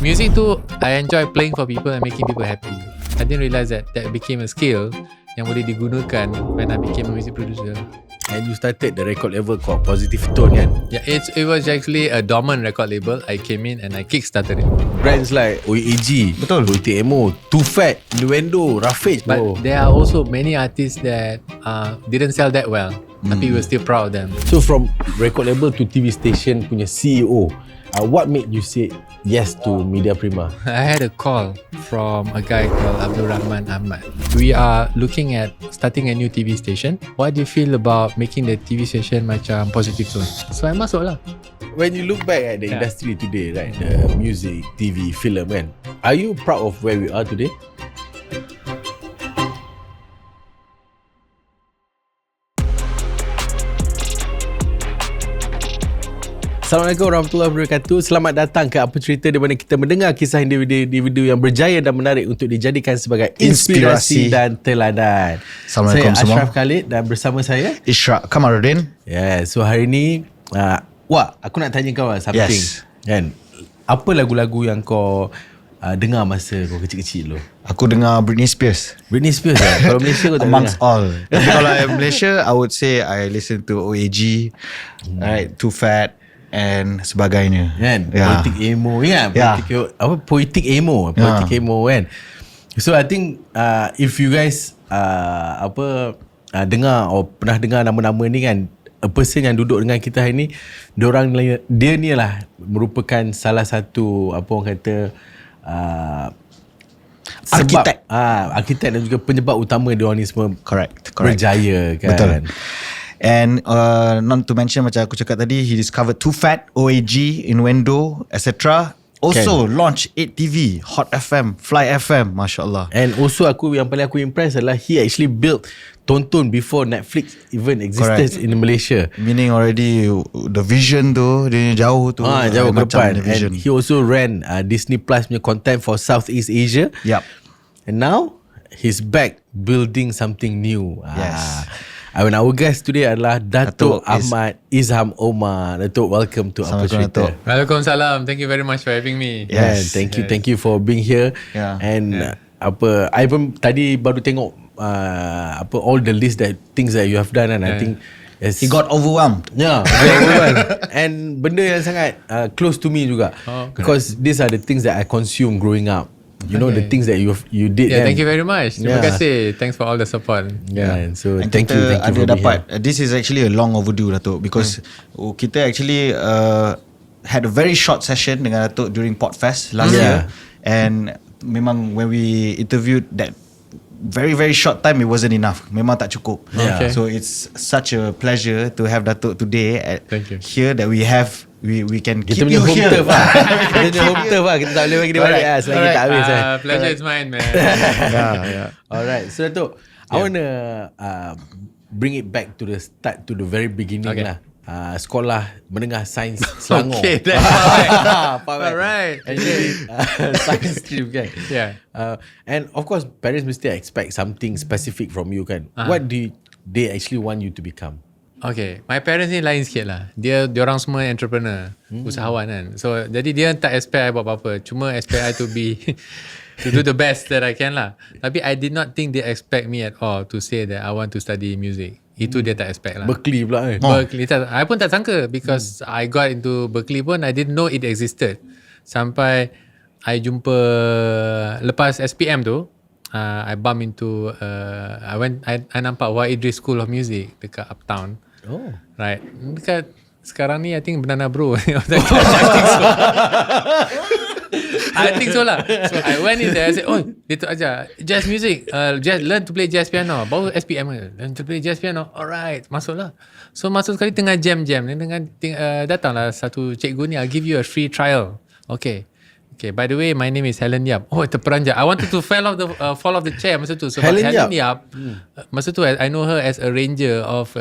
Music tu I enjoy playing for people and making people happy. I didn't realise that became a skill yang boleh digunakan when I became a music producer. And you started the record label called Positive Tone kan? Yeah, it was actually a dormant record label. I came in and I kickstarted it. Brands like OAG, betul, Poetic Ammo, Too Phat, Innuendo, Rafage. But there are also many artists that didn't sell that well, tapi we're still proud of them. So from record label to TV station punya CEO, what made you say yes to Media Prima? I had a call from a guy called Abdul Rahman Ahmad. We are looking at starting a new TV station. What do you feel about making the TV station macam Positive Tone? So I masuk lah. When you look back at the industry today, right, the music, TV, film kan, are you proud of where we are today? Assalamualaikum warahmatullahi wabarakatuh. Selamat datang ke Apa Cerita, di mana kita mendengar kisah individu yang berjaya dan menarik untuk dijadikan sebagai inspirasi dan teladan. Assalamualaikum saya semua. Ashraf Khalid dan bersama saya Ishraq Kamaruddin. Yeah, so hari ni aku nak tanya kau something. Yes. Kan? Apa lagu-lagu yang kau dengar masa kau kecil-kecil dulu? Aku dengar Britney Spears. Britney Spears Kalau Malaysia kau tak Amongst dengar? all. Tapi kalau Malaysia, I would say I listen to OAG, right, Too Phat and sebagainya. Kan? Yeah. Poetic Ammo kan? Yeah. Poetic Ammo kan? So I think if you guys dengar or pernah dengar nama-nama ni kan, a person yang duduk dengan kita hari ni, dia ni lah merupakan salah satu apa orang kata arkitek dan juga penyebab utama dia orang ni semua Correct. berjaya kan. Betul. And not to mention, macam aku cakap tadi, he discovered Too Phat, OAG, Innuendo, etc. Also launch 8TV, Hot FM, Fly FM, Masya Allah. And also yang paling aku impressed adalah he actually built Tonton before Netflix even existed in Malaysia. Meaning already the vision tu dia jauh tu, jauh ke depan. vision. And he also ran Disney Plus punya content for Southeast Asia. Yep. And now he's back building something new. Yes. And our guest today adalah Datuk Ahmad Izham Omar. Datuk, welcome to Apa Cerita. Waalaikumsalam. Thank you very much for having me. Yes. Thank you for being here. Yeah. And I pun tadi baru tengok all the list things that you have done, and I think He got overwhelmed. Yeah, and benda yang sangat close to me juga, because these are the things that I consume growing up. You know, the things that you did. Yeah, thank you very much. Terima kasih. Thanks for all the support. Yeah, so and thank you ada for dapat being here. This is actually a long overdue, Datuk, because kita actually had a very short session dengan Datuk during Podfest last year, and memang when we interviewed that very very short time, it wasn't enough. Memang tak cukup. Okay. So it's such a pleasure to have Datuk today here, that we can kita keep you here. Kita punya home turf lah. Kita tak boleh bagi dia balik selagi tak habis. Pleasure is mine, man. yeah. Alright, so Datuk, I want to bring it back to the start, to the very beginning lah. Sekolah Menengah Sains Selangor. Okay, that's alright. Actually, science stream kan. Yeah. And of course, parents mesti expect something specific from you kan. What do they actually want you to become? Okay, my parents ni lain sikit lah. Diorang semua entrepreneur, usahawan kan. So jadi dia tak expect I buat apa-apa. Cuma expect I to be to do the best that I can lah. Tapi I did not think they expect me at all to say that I want to study music. Itu dia tak expect lah. Berklee pula kan. Berklee, I pun tak sangka, because I got into Berklee pun I didn't know it existed. Sampai I jumpa lepas SPM tu, I bump into I nampak Idris School of Music dekat Uptown. Oh. Right. Dekat sekarang ni I think Banana Bro. I think so lah. So I went in there, I said, dia tu ajar jazz music, learn to play jazz piano. Baru SPM learn to play jazz piano. Alright, masuklah. So masuk sekali tengah jam datanglah satu cikgu ni, I'll give you a free trial. Okay, by the way, my name is Helen Yap. Terperanjat. I wanted to fall off the chair masa tu. Sebab Helen Yap masa tu I know her as a ranger of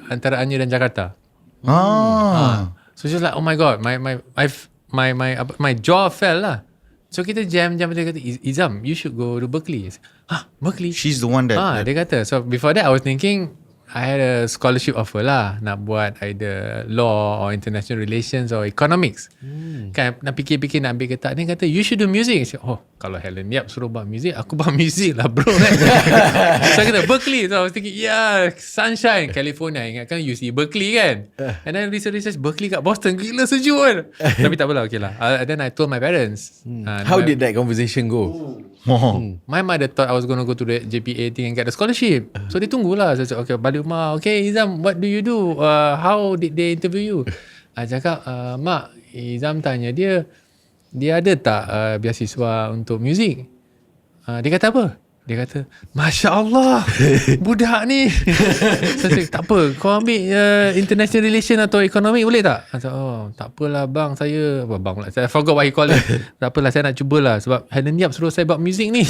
antara Anyer dan Jakarta. So she's like, oh my god, my jaw fell lah. So kita jam dia kata, Izham, you should go to Berklee. Berklee? She's the one that dia kata. So before that I was thinking I had a scholarship offer lah, nak buat either law or international relations or economics. Kan nak fikir-fikir nak ambil ke tak. Dia kata you should do music. Saya, kalau Helen Yap suruh buat music, aku buat music lah bro kan. So I kata Berklee. So I was thinking sunshine California. Ingatkan UC Berklee kan. And then research Berklee kat Boston, gila sejuk kan. Tapi tak apalah, okay lah. Then I told my parents. How did that conversation go? My mother thought I was going to go to the JPA thing and get the scholarship. So dia tunggulah. Saya cakap, okay, balik rumah. Okay, Izham, what do you do? How did they interview you? I cakap, Mak, Izham tanya dia ada tak beasiswa untuk muzik? Dia kata apa? Dia kata, Masya Allah, budak ni. Saya cakap, tak apa, kau ambil international relation atau economic boleh tak? Saya cakap, tak apalah bang, saya forgot what he call it. Tak apalah, saya nak cubalah sebab Helen Yap suruh saya buat muzik ni.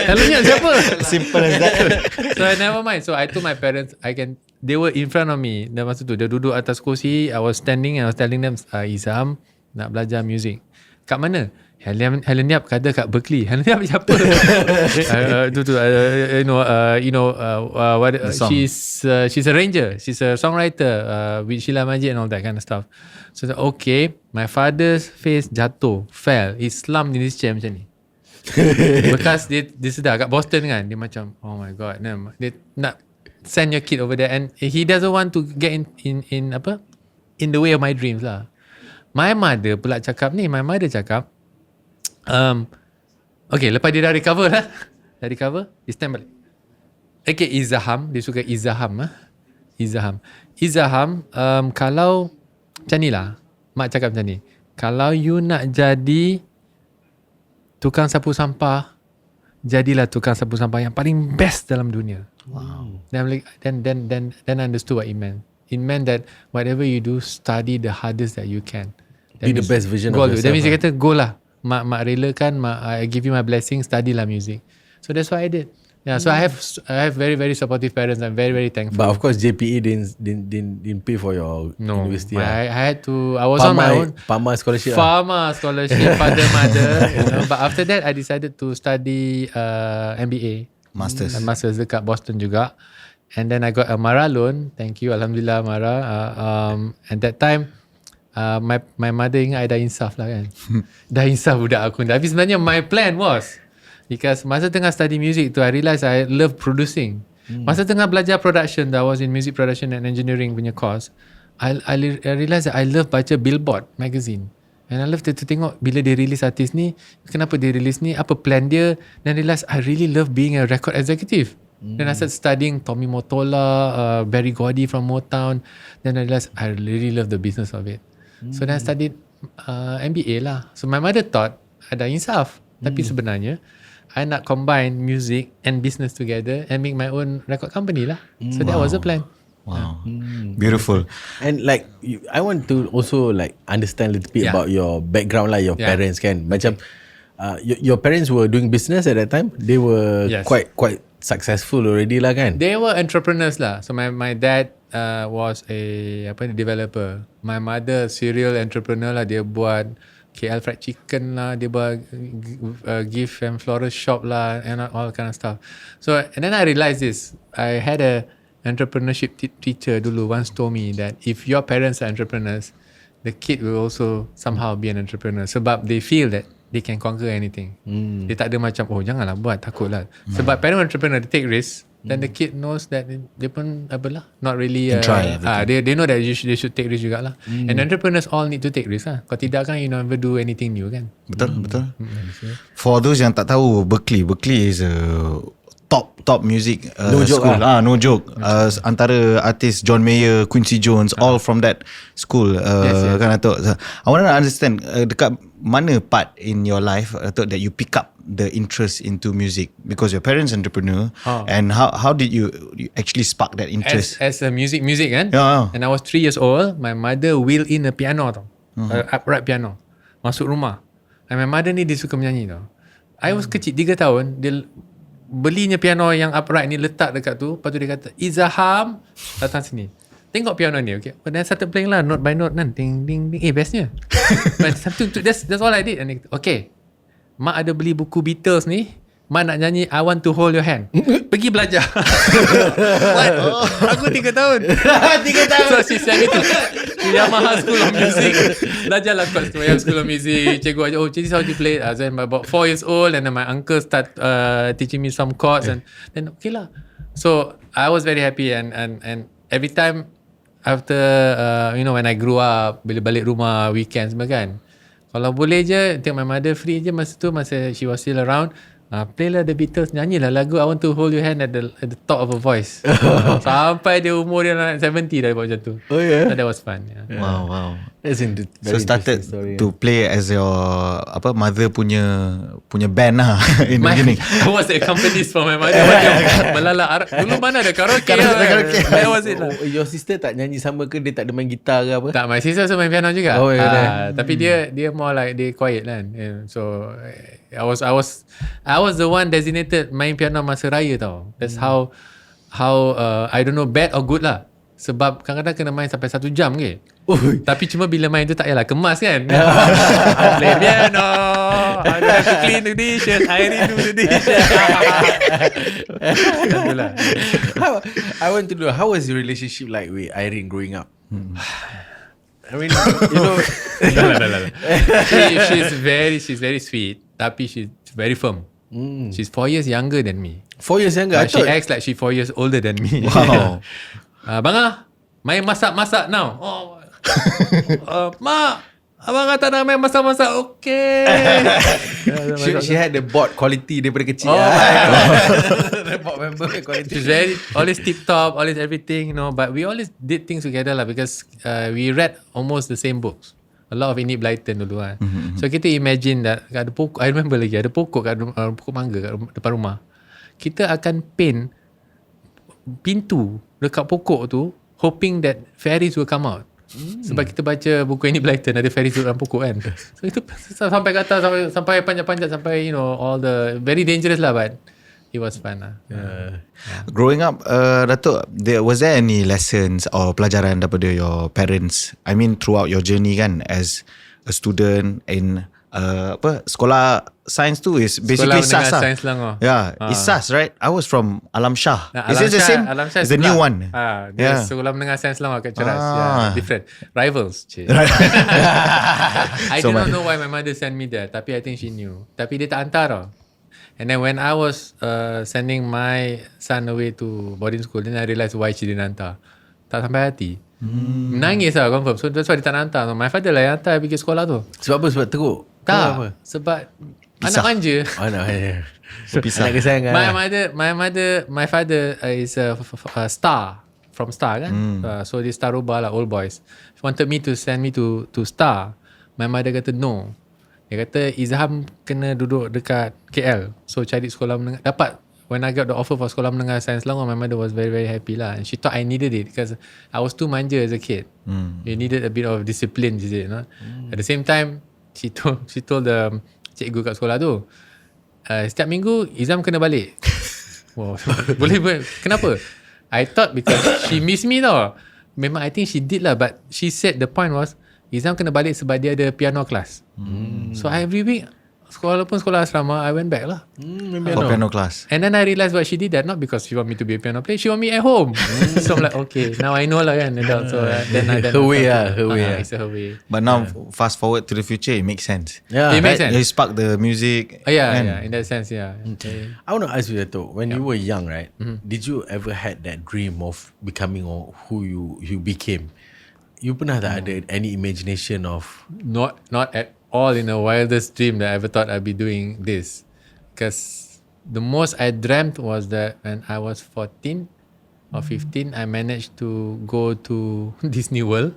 Helen Yap siapa? Simple as that. So I never mind. So I told my parents, they were in front of me. Dan masa tu dia duduk atas kursi, I was standing and I was telling them, Izham nak belajar muzik. Kat mana? Helen Yap kata kat Berklee. Helen Yap siapa? She's a ranger. She's a songwriter with Sheila Majid and all that kind of stuff. So okay, my father's face fell. He slumped in his chair macam ni. Because dia sedar kat Boston kan. Dia macam, oh my god, dia nak send your kid over there and he doesn't want to get in the way of my dreams lah. My mother pula cakap, okay, lepas dia dah recover lah. Dah recover, dia stand balik. Okay, Izham, dia suka Izham. Izham, kalau macam ni lah, mak cakap macam ni, kalau you nak jadi tukang sapu sampah, jadilah tukang sapu sampah yang paling best dalam dunia. Wow. Then understood what it meant. It meant that whatever you do, study the hardest that you can. Be the best version of yourself. That means dia kata, go lah. Mak relakan, I give you my blessing, studylah music. So that's what I did. Yeah, so I have very, very supportive parents. I'm very, very thankful. But of course, JPA didn't pay for your university. I had to. I was on my own. Pharma scholarship. Father, mother. But after that, I decided to study MBA. Masters dekat Boston juga. And then I got a Mara loan. Thank you, Alhamdulillah Mara. At that time, my mother ingat I dah insaf lah kan. Dah insaf budak aku. Tapi sebenarnya my plan was, because masa tengah study music tu, I realised I love producing. Masa tengah belajar production, I was in music production and engineering punya course, I realised that I love baca Billboard magazine. And I love to tengok bila dia release artis ni, kenapa dia release ni, apa plan dia. Then I realised I really love being a record executive. Then I started studying Tommy Mottola, Berry Gordy from Motown. Then I realised I really love the business of it. So then I studied MBA lah. So my mother thought ada insaf. Tapi sebenarnya I nak combine music and business together and make my own record company lah. So that was the plan. Wow. Beautiful. And like I want to also like understand a little bit about your background lah, your parents kan. Macam your parents were doing business at that time. They were quite successful already lah kan. They were entrepreneurs lah. So my dad was a developer. My mother serial entrepreneur lah. Dia buat KL fried chicken lah. Dia buat gift and floral shop lah, and all kind of stuff. So and then I realized this. I had a entrepreneurship teacher dulu once told me that if your parents are entrepreneurs, the kid will also somehow be an entrepreneur. Sebab they feel that they can conquer anything. Dia tak ada macam, janganlah buat, takutlah. Sebab parent entrepreneur, they take risks. Then the kid knows that dia pun not really they know that they should take risk jugalah. And entrepreneurs all need to take risk lah. Kalau tidak kan you never do anything new kan. Betul. For those yang tak tahu, Berklee is a top music school. No joke. Antara artis John Mayer, Quincy Jones, all from that school. Kan Datuk? I want to understand dekat mana part in your life Datuk, that you pick up the interest into music, because your parents entrepreneur, and how did you actually spark that interest as a music kan? And I was 3 years old. My mother wheeled in a piano tau, upright piano, masuk rumah. And my mother ni dia suka menyanyi tau. I was kecil 3 tahun, dia belinya piano yang upright ni, letak dekat tu. Lepas tu dia kata, Izham, datang sini, tengok piano ni. Okay, then I started playing lah, note by note kan. Ding ding ding. Bestnya. That's all I did. And okay, mak ada beli buku Beatles ni, Ma nak nyanyi I Want to Hold Your Hand. Pergi belajar. What? Aku 3 tahun. 3 tahun. So she sent me to Yamaha School of Music. Belajarlah chords to Yamaha School of Music. Cikgu ajar, this is how you play. Then about 4 years old, and then my uncle start teaching me some chords, and then okay lah. So I was very happy, and every time after when I grew up, bila balik rumah weekends semua kan, kalau boleh je tengok my mother free je masa she was still around, play lah The Beatles, nyanyilah lagu I Want to Hold Your Hand at the top of her voice. Sampai dia umur dia nak 70 dah buat macam tu. Oh yeah. So that was fun. Yeah. Wow. That's So started to play as your mother punya band lah in the beginning. I was the accompanist for my mother. Melala Arab. Dulu mana ada karaoke. That was it lah. Your sister tak nyanyi sama ke? Dia tak ada main gitar ke apa? Tak, my sister also main piano juga. Oh, yeah. Tapi dia more like dia quiet kan. So I was the one designated main piano masa raya tau. That's how I don't know, bad or good lah. Sebab kadang-kadang kena main sampai 1 jam ke. Tapi cuma bila main tu tak payahlah kemas kan. Play piano, I don't have to clean the dishes, I do the dishes. Itulah. I want to know, how was your relationship like with Irene growing up? I mean, she's very sweet, tapi she's very firm. She's 4 years younger than me. 4 years younger? She acts like she's 4 years older than me. Wow. Bang main masak-masak now. Mak, abang kata nak main masak-masak. Okay. She had the board quality daripada kecil. Oh my God. The board member quality. She's very always tip top, always everything, but we always did things together lah, because we read almost the same books. A lot of Enid Blyton dulu kan. So kita imagine that ada pokok, I remember lagi ada pokok kat pokok mangga kat depan rumah. Kita akan paint pintu dekat pokok tu, hoping that fairies will come out. Sebab kita baca buku Enid Blyton, ada fairies dalam pokok kan. So itu sampai ke atas, sampai panjat-panjat, sampai all the very dangerous lah, but it was fun lah. Growing up, Datuk, was there any lessons or pelajaran daripada your parents? I mean, throughout your journey kan, as a student in sekolah sains tu is basically SAS lah. Sains Selangor. Yeah, it's SAS, right? I was from Alam Shah. Is it the same? Alam Shah It's the new one. Dia sekolah menengah sains Selangor kat Ceras. Different. Rivals. I do not know why my mother sent me there, tapi I think she knew. Tapi dia tak hantar tau. And then when I was sending my son away to boarding school, then I realised why she didn't hantar. Tak sampai hati. Menangis lah confirm. So that's why dia tak hantar. My father lah yang hantar pergi sekolah tu. Sebab apa? Sebab teruk? Tak. Sebab anak manja. Anak manja. Pisah. Anak kesayangan. My father is a star from Star kan. So dia Star Rubah lah, old boys. He wanted me to send me to Star. My mother kata no. Dia kata Izham kena duduk dekat KL. So cari sekolah menengah. Dapat. When I got the offer for sekolah menengah sains Selangor, my mother was very, very happy lah. And she thought I needed it because I was too manja as a kid. You needed a bit of discipline, is it? Not? At the same time, she told the cikgu kat sekolah tu, setiap minggu Izham kena balik. Wow. boleh. Kenapa? I thought because she miss me tau. Memang I think she did lah, but she said the point was Izham kena balik sebab dia ada piano class. So every week, walaupun sekolah asrama, I went back lah. For piano class. And then I realised why she did that, not because she want me to be a piano player, she want me at home. So I'm like, okay, now I know lah kan. So then her way lah. It's her way. But now, fast forward to the future, it makes sense. Yeah. It makes sense. You spark the music. Yeah, in that sense, yeah. Okay. I want to ask you, Datuk, when you were young, right? Did you ever had that dream of becoming who you became? You pernah tak ada any imagination of? Not at all in the wildest dream that I ever thought I'd be doing this. Because the most I dreamt was that when I was 14 or 15, I managed to go to Disney World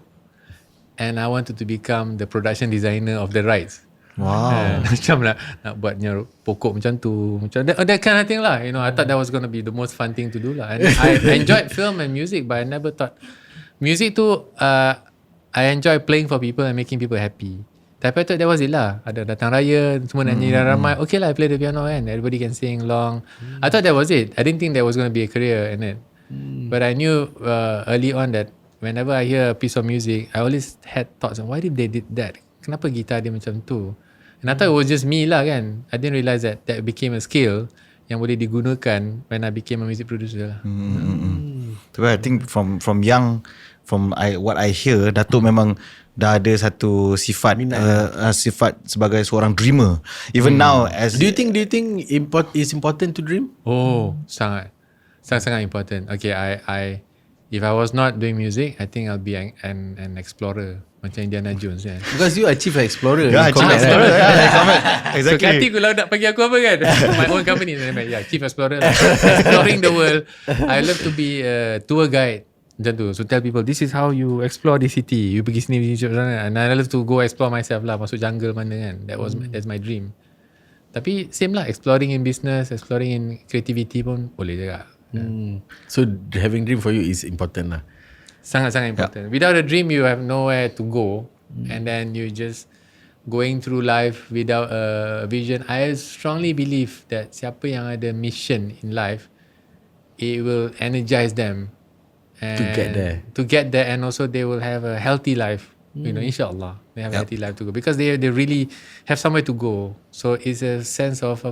and I wanted to become the production designer of the rides. Wow. Macam nak buatnya pokok macam tu, macam that kind of thing lah. I thought that was going to be the most fun thing to do lah. And I enjoyed film and music, but I never thought music tu I enjoy playing for people and making people happy. Tapi I thought that was it lah. Ada datang raya, semua nyanyi ramai. Okay lah, I play the piano kan. Everybody can sing along. I thought that was it. I didn't think there was going to be a career in it. But I knew early on that whenever I hear a piece of music, I always had thoughts on why did they did that? Kenapa gitar dia macam tu? And I thought it was just me lah kan. I didn't realise that became a skill yang boleh digunakan when I became a music producer lah. So I think from young, what I hear, Datuk memang dah ada satu sifat sifat sebagai seorang dreamer. Even now, as do you think it's important to dream? Oh, sangat important. Okay, I if I was not doing music, I think I'll be an explorer macam Indiana Jones kan. Because you are chief explorer. Yeah, in Komet, chief explorer. right? Yeah, Komet. Exactly. So nanti kalau nak bagi aku apa kan, my own company, yeah, chief explorer lah. Exploring the world. I love to be a tour guide macam tu. So tell people this is how you explore the city. You pergi sini sana. And I love to go explore myself lah, masuk jungle mana kan. That's my dream. Tapi same lah, exploring in business, exploring in creativity pun boleh juga. So having dream for you is important lah. Sangat-sangat important. Without a dream, you have nowhere to go. And then you just going through life without a vision. I strongly believe that siapa yang ada mission in life, it will energize them. And to get there, and also they will have a healthy life. You know, insyaAllah. They have a healthy life to go. Because they really have somewhere to go. So it's a sense of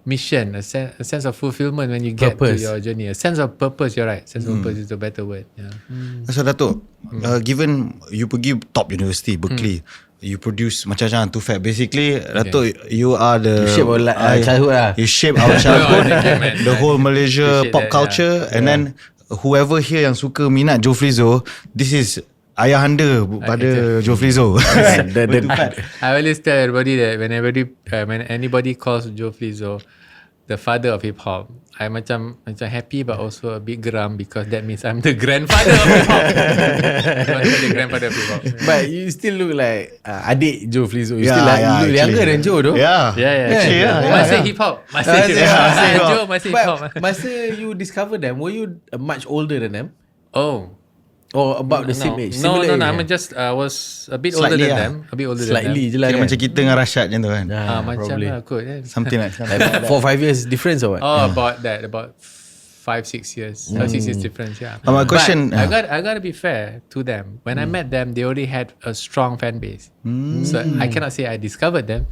mission, a sense of fulfillment when you get to your journey. A sense of purpose, you're right. Sense of purpose is a better word. Yeah. So Datuk, given you pergi top university, Berklee, you produce macam-macam Too Phat. Basically, Datuk, you are the... You shape our childhood lah. You shape our childhood, the whole Malaysia Appreciate pop that, culture. And then, whoever here yang suka minat Joe Flizzo, this is ayahanda pada Joe Flizzo. I always tell everybody that when anybody calls Joe Flizzo the father of hip hop, I macam happy but also a bit geram because that means I'm the grandfather of hip hop. The grandfather of hip hop. But you still look like adik Joe Flizzo. You Yeah, still like yeah, you look younger actually. than Joe though. Yeah. Actually, Masih hip hop. Masih Joe, masih hip hop. But masa you discover them, were you much older than them? Oh. Or about the same age? No, Similar age, I'm just was a bit older Slightly than lah. them. A bit older Slightly je than them. lah Kira kan? macam kita dengan Rashad macam tu kan. Macam probably. lah kot. Something like that. Like 4-5 years difference or what? About 5-6 years. 5-6 years difference, yeah. My question, But I gotta be fair to them. When I met them, they already had a strong fan base. So I cannot say I discovered them.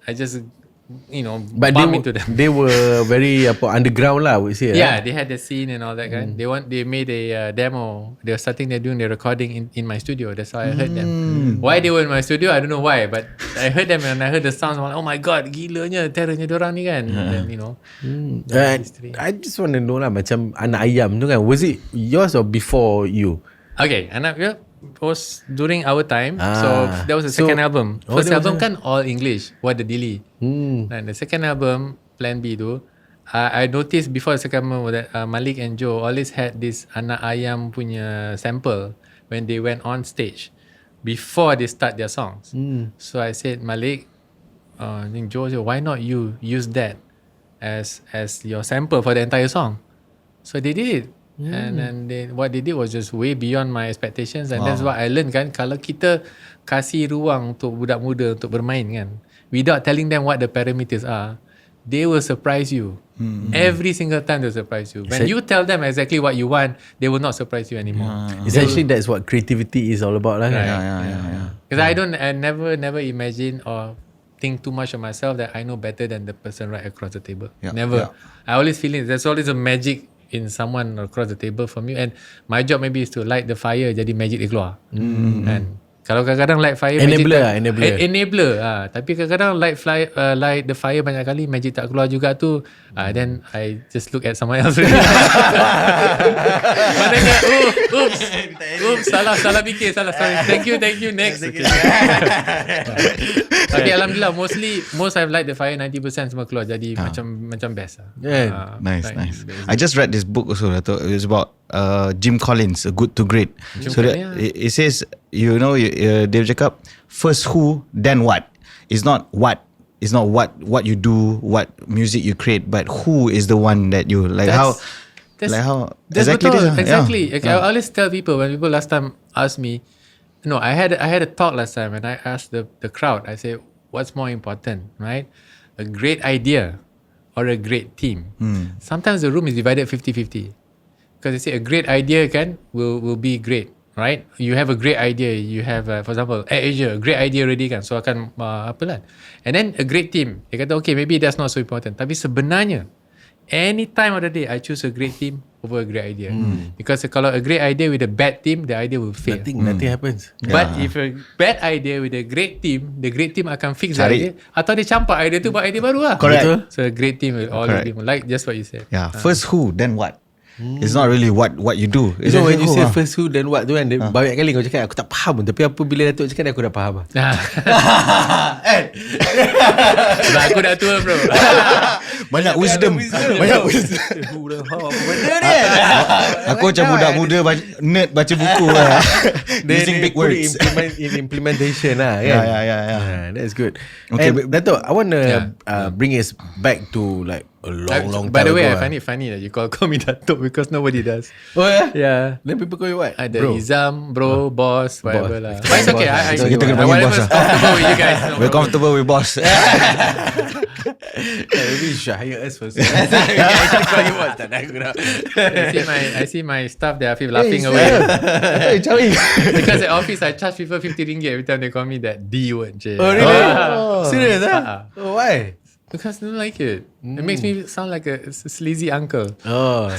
I just, But bump into them. they were very underground lah, I would say. Yeah, right? they had the scene and all that kind. They made a demo. They were doing the recording in my studio. That's how I heard them. Why they were in my studio, I don't know why. But I heard them and I heard the sounds. I'm like, oh my god, gilanya, terrornya diorang ni kan. And then, I just want to know lah, macam anak ayam tu kan, was it yours or before you? okay, anak dia was during our time. So that was the second album. First that was album kan all English. What the Dilly. And the second album, Plan B tu, I noticed before the second album that Malik and Joe always had this anak ayam punya sample when they went on stage before they start their songs. So I said, Malik, Joe said, why not you use that as your sample for the entire song? So they did. And then what they did was just way beyond my expectations. And that's what I learned kan. Kalau kita kasih ruang untuk budak muda untuk bermain kan, without telling them what the parameters are, they will surprise you. Every single time they'll surprise you. When you tell them exactly what you want, they will not surprise you anymore. Essentially, that's what creativity is all about lah. Kan? Yeah. Because I never imagine or think too much of myself that I know better than the person right across the table. Never. I always feel it. There's always a magic in someone across the table from you, and my job maybe is to light the fire, jadi magic dia keluar. And kalau kadang-kadang light fire, enabler. Tapi kadang-kadang light the fire banyak kali, magic tak keluar juga tu. Then I just look at someone else. Maknanya, oops, salah fikir, salah. Thank you, next. Okay. Tapi alhamdulillah, most I've light the fire, 90% semua keluar, jadi macam best lah. Nice. I just read this book also, Dato'. It was about Jim Collins, Good to Great. It says, dia cakap, first who, then what. It's not what you do, what music you create, but who is the one that you like. That's exactly betul, this, exactly. Okay, I always tell people, when people last time ask me, I had a talk last time and I asked the crowd, I say, what's more important, right? A great idea or a great team? Sometimes the room is divided 50-50. Because they say a great idea will be great. right? You have a great idea. You have, for example, Air Asia, great idea already kan. So akan apalah. And then a great team. Dia kata, okay, maybe that's not so important. Tapi sebenarnya, any time of the day, I choose a great team over a great idea. Because kalau a great idea with a bad team, the idea will fail. Nothing happens. But if a bad idea with a great team, the great team akan fix the idea. Atau dia campak idea tu buat idea baru lah. Correct. So a great team will always be like just what you said. Yeah. First who, then what. It's not really what you do. You know when you say first who then what tu kan, banyak kali kau cakap aku tak faham, tapi apabila Datuk cakap aku dah faham. Sebab aku dah tua bro. Banyak wisdom. Banyak wisdom. Benda ni. Aku macam budak-muda nerd baca buku lah. Using big words. In implementation lah kan. Yeah. That's good. Okay, And Datuk, I want to bring us back to like a long time By the way, ago, I find it funny that you call me Datuk because nobody does. Oh yeah? Yeah. Then people call you what? Ada Bro. Izham, bro, boss, whatever lah. Boss. But it's okay. So kita kena panggil whatever's boss lah. comfortable with you guys. No We're problem. comfortable with boss. Maybe you should hire us first. Actually call you what? Tak nak aku nak. I see my staff, they are laughing away. Hey, Chawi. Because at office, I charge people 50 ringgit every time they call me that D word. Je. Oh really? Serious Oh why? Because I don't like it. It makes me sound like a sleazy uncle. Oh,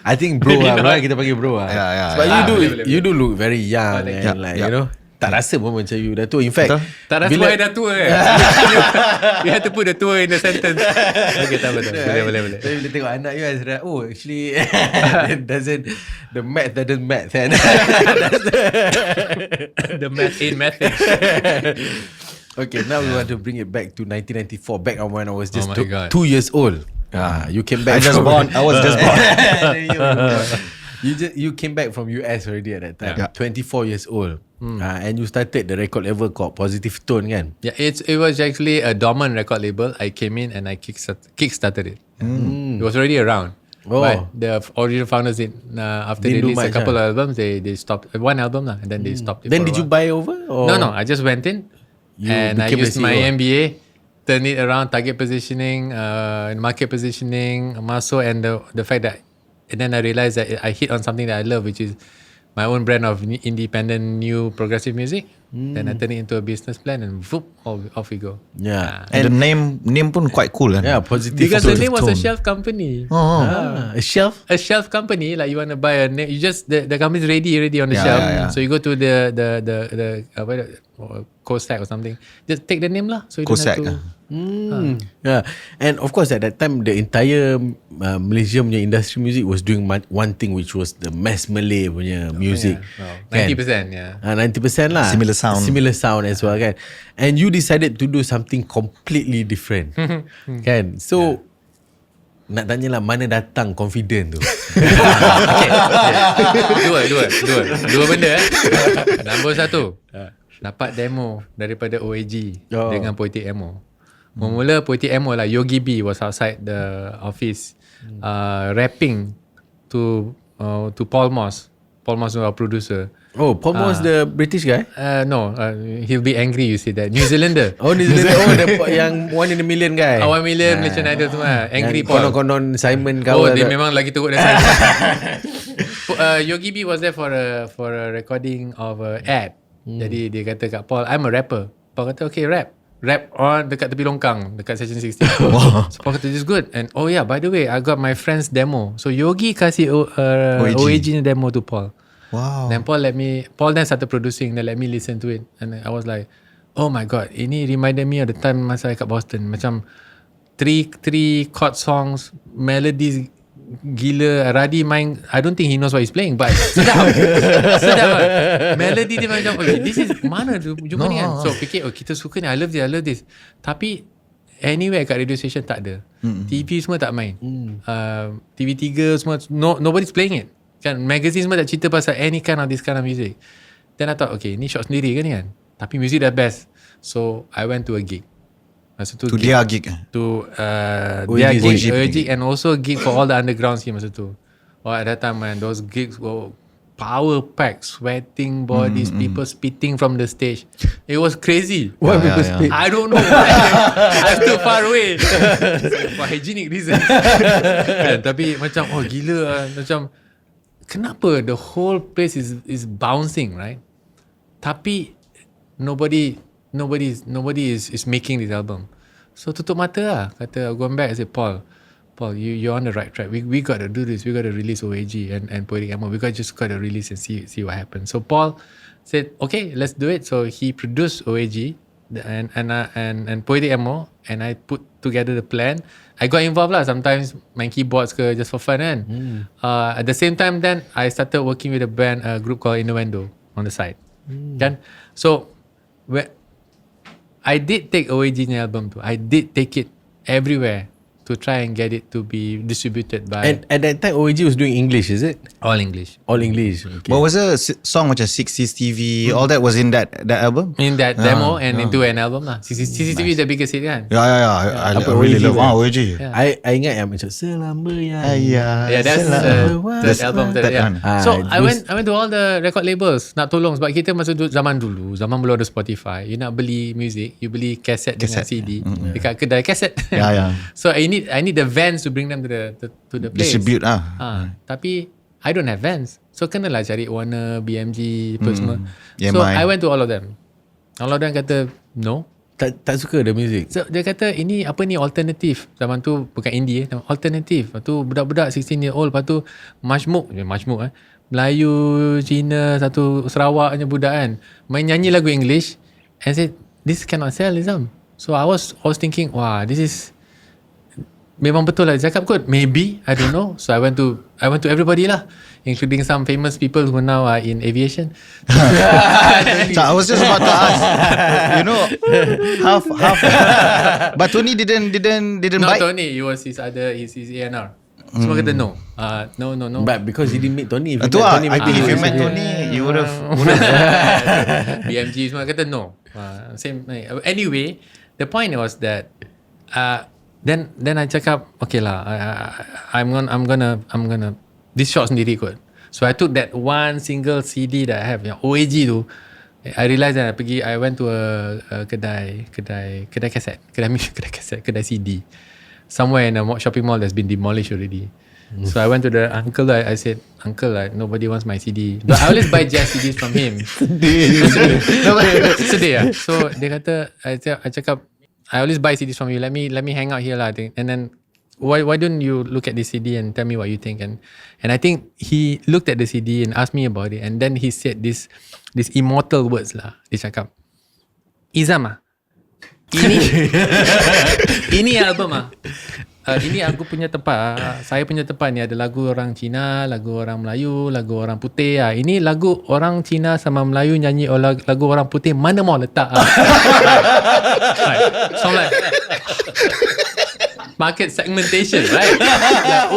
I think bro Maybe lah. not. Right? Kita panggil bro lah. Yeah. Sebab boleh. you do look very young thank and like you know. Tak rasa pun macam you dah tua. In fact, Tak rasa dah tua kan? You have to put the tua in the sentence. Okay, tak betul. Boleh. Tapi bila tengok anak you, I said, oh actually the math doesn't math kan. The math ain't mathing. Okay, now we want to bring it back to 1994. Back when I was just Oh my God. 2 years old. You came back. I was just born. You came back from US already at that time. Yeah. 24 years old. And you started the record label called Positive Tone kan? Yeah, it was actually a dormant record label. I came in and I kickstarted it. It was already around. Oh. But the original founders after they Didn't do released a much, couple of albums, they stopped one album lah, and then they stopped it. Then for a did you while. buy over? Or? No, I just went in and I became the used my CEO? MBA, turn it around, target positioning, market positioning, muscle, and the fact that, and then I realized that I hit on something that I love, which is my own brand of independent new progressive music. Then I turn it into a business plan and whoop, off we go. Yeah. And the name pun quite cool kan? Yeah, Positive Because the Tone. name was a shelf company. A shelf? A shelf company, like you want to buy a name, you just the company's ready on the Yeah, shelf. yeah. So you go to the Costac or something. Just take the name lah. So you Costac, don't have to. Yeah, and of course at that time the entire Malaysia punya industry music was doing one thing, which was the mass Malay punya music. Wow. Kan? 90%, yeah. 90% lah. Similar sound as well kan. And you decided to do something completely different. Kan? So nak tanya lah, mana datang confident tu? Okay. Dua benda Nombor satu, dapat demo daripada OAG dengan Poetic Ammo. Mula Poetic Ammo lah, Yogi B was outside the office rapping to Paul Moss. Paul Moss was our producer. Oh, Paul Moss the British guy? No, he'll be angry you say that. New Zealander. Oh, New Zealand. Yang 1 in a million guy. 1 million Malaysian Idol tu lah. Angry yang Paul. Konon-konon Simon Oh, kau. dia memang lagi teruk dari saya. Yogi B was there for a recording of a ad. Jadi dia kata kat Paul, I'm a rapper. Paul kata, okay, rap on dekat tepi longkang, dekat session 16. So Paul kata, this is good. And oh yeah, by the way, I got my friend's demo. So Yogi kasih OAG ni demo to Paul. Wow. Then Paul then started producing. Then let me listen to it. And I was like, oh my god, ini reminded me of the time masa I kat Boston. Macam three chord songs, melodies gila. Radi main, I don't think he knows what he's playing, but sedap. Melody dia macam, okay, this is mana jumpa ni kan. So fikir, oh kita suka ni, I love this. Tapi anywhere kat radio station tak ada. TV semua tak main. TV3 semua, nobody's playing it. Kan magazine semua tak cerita pasal any kind of this kind of music. Then I thought, okay, ni shot sendiri ke ni kan, tapi music dah best. So I went to a gig. Masa tu dia gig to OAG gig and also gig for all the underground scene masa tu. Well, at that time man, those gigs were power packed, sweating bodies, people spitting from the stage. It was crazy. Why people spit? I don't know. I'm too far away. For hygienic reasons. Tapi macam, oh gila lah. Macam kenapa the whole place is bouncing, right? Tapi nobody is making this album. So tutup mata lah. Kata going back, I said, Paul, you're on the right track. We got to do this. We got to release OAG and Poetic Ammo. We got to release and see what happens. So Paul said, okay, let's do it. So he produced OAG and Poetic Ammo, and I put together the plan. I got involved lah. Sometimes main keyboards ke just for fun kan. At the same time, then I started working with a group called Innuendo on the side. Kan? So I did take OAG album too. I did take it everywhere to try and get it to be distributed by. And at that time, OAG was doing English, is it? All English. All English. Okay. What was a song macam 60s TV? All that was in that album? In that demo and into an album lah. CCTV is the biggest hit kan? Yeah. I really love OAG. Yeah. I ingat yang macam selama yang Yeah, that's the album that one. So I went to all the record labels nak tolong sebab kita masa zaman belum ada Spotify. You nak beli music, you beli kaset dengan CD dekat kedai kaset. Yeah. So I need the vans to bring them to the place. Distribute Tapi I don't have vans. So kenalah cari Warner, BMG, apa semua. EMI. So I went to all of them. All of them kata no. tak suka the music. So dia kata ini apa ni alternatif. Zaman tu bukan indie alternatif. Lepas tu budak-budak 16 year old, lepas tu majmuk Melayu, Cina, satu Sarawak punya budak kan, main nyanyi lagu English and said this cannot sell Izham. So I was thinking, wah, this is memang betul lah cakap kot, maybe, I don't know. So I went to everybody lah, including some famous people who now are in aviation. So I was just about to ask, you know, half but Tony didn't Not bite. Tony, he was his A&R. Semua kata no. No. But because he didn't meet Tony. I think if you met Tony, you would have. BMG semua kata no. Same. Anyway, the point was that then I cakap, okay lah, I'm gonna this shot sendiri kot. So I took that one single CD that I have, yang OAG tu. I realised that I went to a kedai kaset, kedai CD. Somewhere in a shopping mall that's been demolished already. So I went to the uncle. I said, uncle, nobody wants my CD. But I always buy jazz CDs from him. Sedih lah. So dia kata, I cakap, I always buy CDs from you. Let me hang out here lah. And then why don't you look at this CD and tell me what you think? And I think he looked at the CD and asked me about it. And then he said this immortal words lah. Dia cakap, Izham ini album ini aku punya tempat. Saya punya tempat ni ada lagu orang Cina, lagu orang Melayu, lagu orang putih. Ini lagu orang Cina sama Melayu nyanyi lagu orang putih. Mana mau letak? So I'm like, market segmentation, right? Like,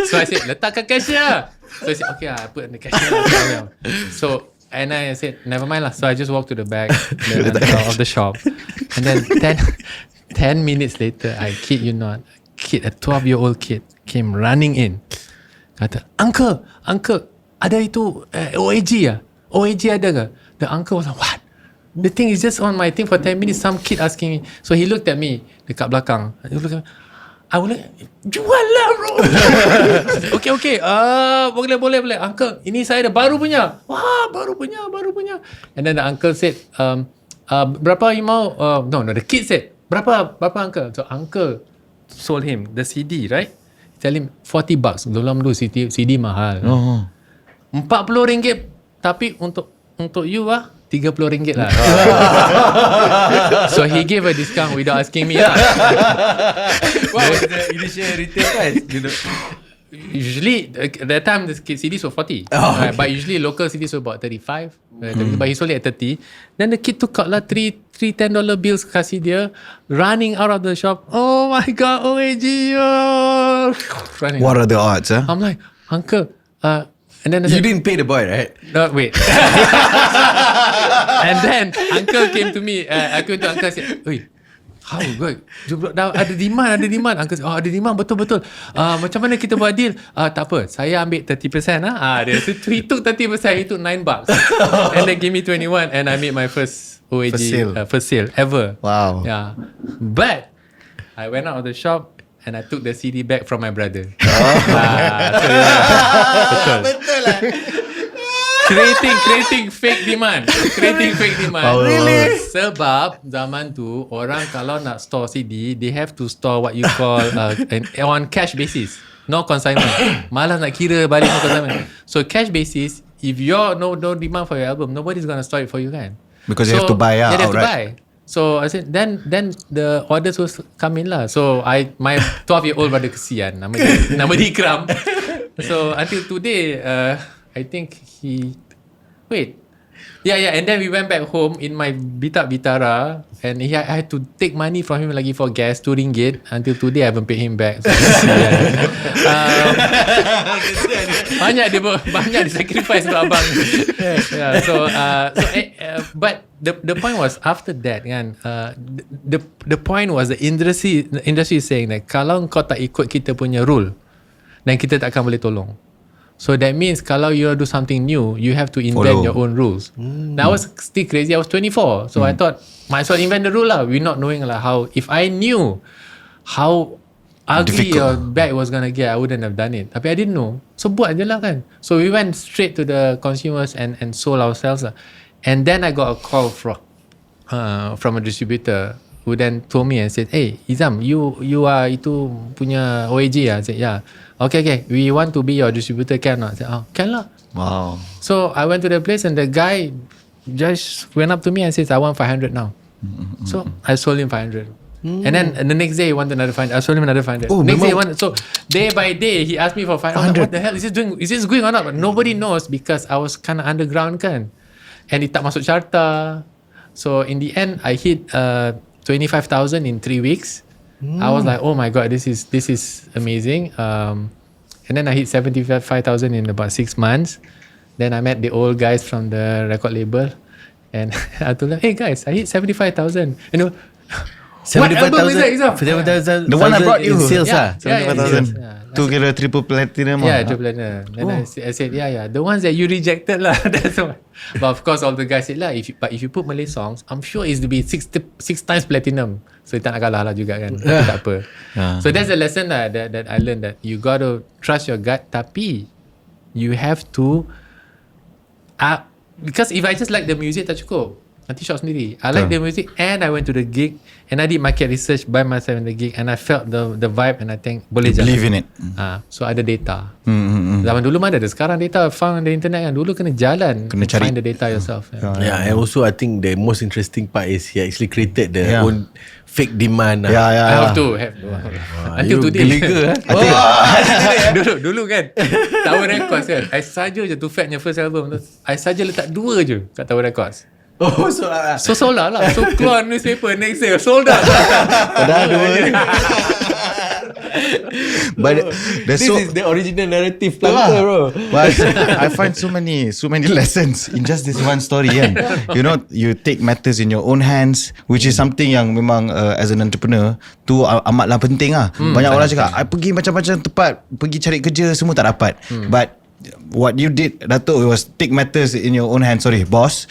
so I said, letakkan cashier. So I said, okay, I put in the cashier. So and I said, never mind lah. So I just walked to the back of the shop. And then 10 minutes later, I kid you not, a 12-year-old kid came running in. Kata, Uncle, ada itu OAG ya? OAG ada ke? The uncle was like, what? The thing is just on my thing for 10 minutes. Some kid asking me. So he looked at me dekat belakang. I was like, jual lah bro. Okay. Boleh. Uncle, ini saya dah baru punya. Wah, baru punya. And then the uncle said, berapa you mau? No, the kid said, berapa uncle? So uncle sold him the CD, right? Tell him $40. Dulu CD mahal. RM40. Tapi untuk you RM30 lah. So he gave a discount without asking me lah. What was the initial retail price? Usually at that time the CDs were 40. But usually local CDs were about 35. But he sold it at 30. Then the kid took out lah three $10 bills kasih dia, running out of the shop. Oh my god, OAG. What are the odds? I'm like, uncle, and then You didn't pay the boy, right? No, wait. And then uncle came to me. Aku tu uncle said, "Oi, how good? Ada demand. Uncle said, ada demand, betul. Macam mana kita buat deal? Tak apa, saya ambil 30%. Dia he took 30%. He took $9. And then give me 21, and I made my first OAG first sale ever. Wow. Yeah, but I went out of the shop. and I took the CD back from my brother. Betul lah. Creating fake demand. Really? Sebab zaman tu orang kalau nak store CD, they have to store what you call on cash basis. No consignment. Malas nak kira balik no consignment. So cash basis, if you're no demand for your album, nobody's gonna store it for you kan. Because you have to buy they have to outright. buy. So I said then the orders will come in lah. So my 12-year-old brother kesian, nama dia Ikram. So until today, I think and then we went back home in my Bitara, and I had to take money from him lagi for gas, RM2. Until today I haven't paid him back. So, banyak dia sacrifice untuk abang. But the point was after that kan, the point was the industry is saying that kalau kau tak ikut kita punya rule, dan kita tak akan boleh tolong. So that means kalau you do something new, you have to invent your own rules. Now I was still crazy. I was 24, so I thought might as well invent the rule lah. We not knowing like how. If I knew how ugly your bag was gonna get, I wouldn't have done it. Tapi I didn't know, so buat je lah kan. So we went straight to the consumers and sold ourselves lah. And then I got a call from a distributor who then told me and said, "Hey Izham, you are itu punya OAG lah." I said, "Yeah." Okay, we want to be your distributor, can not? I said, "Oh, can lah." Wow. So I went to the place and the guy just went up to me and says, "I want 500 now." So I sold him 500. And then the next day he wanted another 500. I sold him another 500. Next day he wanted, so day by day he asked me for 500. What the hell is this doing? Is this going on up? But nobody knows because I was kind of underground kan. And it tak masuk carta. So in the end I hit 25,000 in 3 weeks. I was like, oh my god, this is amazing. And then I hit 75,000 in about 6 months. Then I met the old guys from the record label, and I told them, hey guys, I hit 75,000. You know, what album is that, Izham? 75,000. The one I brought you. In sales lah. 75,000. Tu kira triple platinum. Yeah, triple platinum. Then I said, yeah, the ones that you rejected lah. That's the one. But of course, all the guys said lah, if you put Malay songs, I'm sure it's to be 6 times platinum. So tak nak kalah lah juga kan. Tapi tak apa. So that's the lesson lah that I learned, that you got to trust your gut. Tapi you have to because if I just like the music tak cukup. Nanti shot sendiri. I like the music and I went to the gig and I did market research by myself in the gig and I felt the vibe and I think boleh jalan. Believe in it. So ada data. Zaman dulu mana ada, sekarang data found the internet kan. Dulu kena jalan, kena cari, find the data yourself. Yeah, and also I think the most interesting part is he actually created the own fake demand. I have to until today. Geliga Dulu kan Tower Records kan, I saja je Too Phat first album tu, I saja letak 2 je kat Tower Records. So sold out lah. So keluar newspaper next day sold out. Dah 2. But this is the original narrative planter, bro. But I find so many lessons in just this one story kan. You know, you take matters in your own hands, which is something yang memang as an entrepreneur tu amatlah penting lah. Banyak orang cakap I pergi macam-macam tempat, pergi cari kerja semua tak dapat. But what you did, Datuk, was take matters in your own hands. Sorry, boss.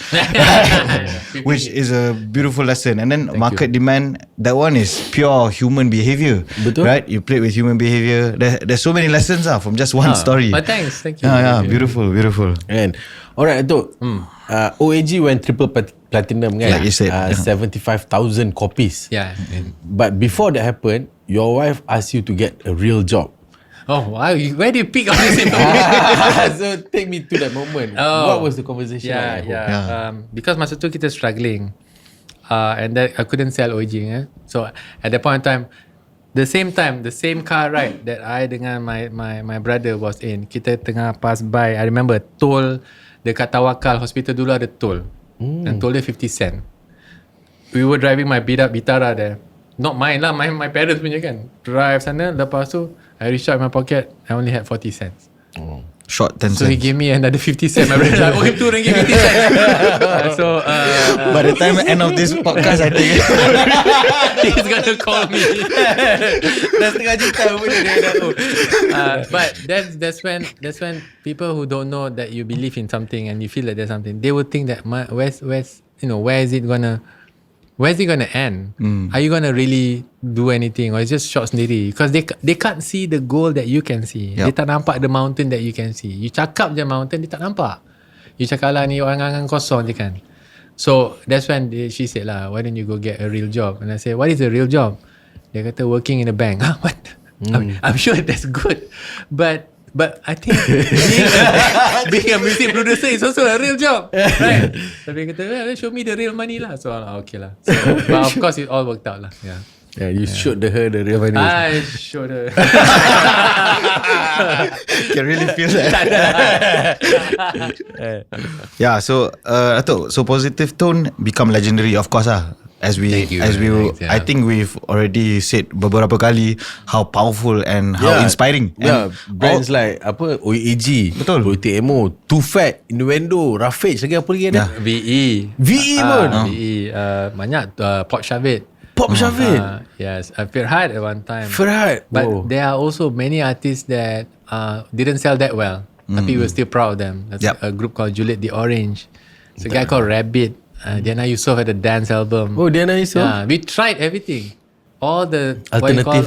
Which is a beautiful lesson. And then market demand, that one is pure human behavior. Betul. Right? You play with human behavior. There's so many lessons from just one story. But thanks, thank you. Yeah, beautiful. And alright, Datuk. OAG went triple platinum kan? Like you said, 75,000 copies. Yeah. But before that happened, your wife asked you to get a real job. Oh wow, where do you pick all this information? So take me to that moment. What was the conversation like? Because masa tu kita struggling, and that I couldn't sell OG. So at that point in time, the same car ride that I dengan my brother was in, kita tengah pass by. I remember toll dekat Tawakal Hospital dulu ada toll, and toll dia 50 cent. We were driving my Bitara there. Not mine lah, my parents punya kan. Drive sana, lepas tu I reached out in my pocket, I only had 40 cents. Short 10 So cents. he gave me another 50 cents. My brother like, oh, him too, ringgit 50 cents. By the time end of this podcast, I think he's gonna call me. Dah setengah juta pun dia dah tahu. But that's when people who don't know that you believe in something and you feel that there's something, they would think that where is it gonna where's it going to end? Are you going to really do anything, or it's just shot sendiri? Because they can't see the goal that you can see. Dia tak nampak the mountain that you can see. You cakap je mountain, dia tak nampak. You cakap lah ni orang angan kosong je kan. So that's when she said lah, why don't you go get a real job? And I said, what is a real job? Dia kata working in a bank. What? I'm sure that's good, but I think being a music producer is also a real job, right? Tapi dia kata, well, show me the real money lah. So okay lah. So, but of course it all worked out lah. Yeah, you showed her the real money. I showed her. Can really feel that. Yeah, so Datuk, so Positive Tone become legendary, of course lah. As we Thanks, I think we've already said beberapa kali how powerful and how inspiring. And brands like apa OAG, betul, Poetic Ammo, Too Phat, Innuendo, Ravage, lagi apa lagi ada? VE pun. VE banyak Pop Shavit. Yes, Firhat at one time. But there are also many artists that didn't sell that well, tapi we were still proud of them. That's a group called Juliet the Orange. It's a guy called Rabbit. Diana Yusof had a dance album. Oh, Diana Yusof. Yeah, we tried everything. All the alternative,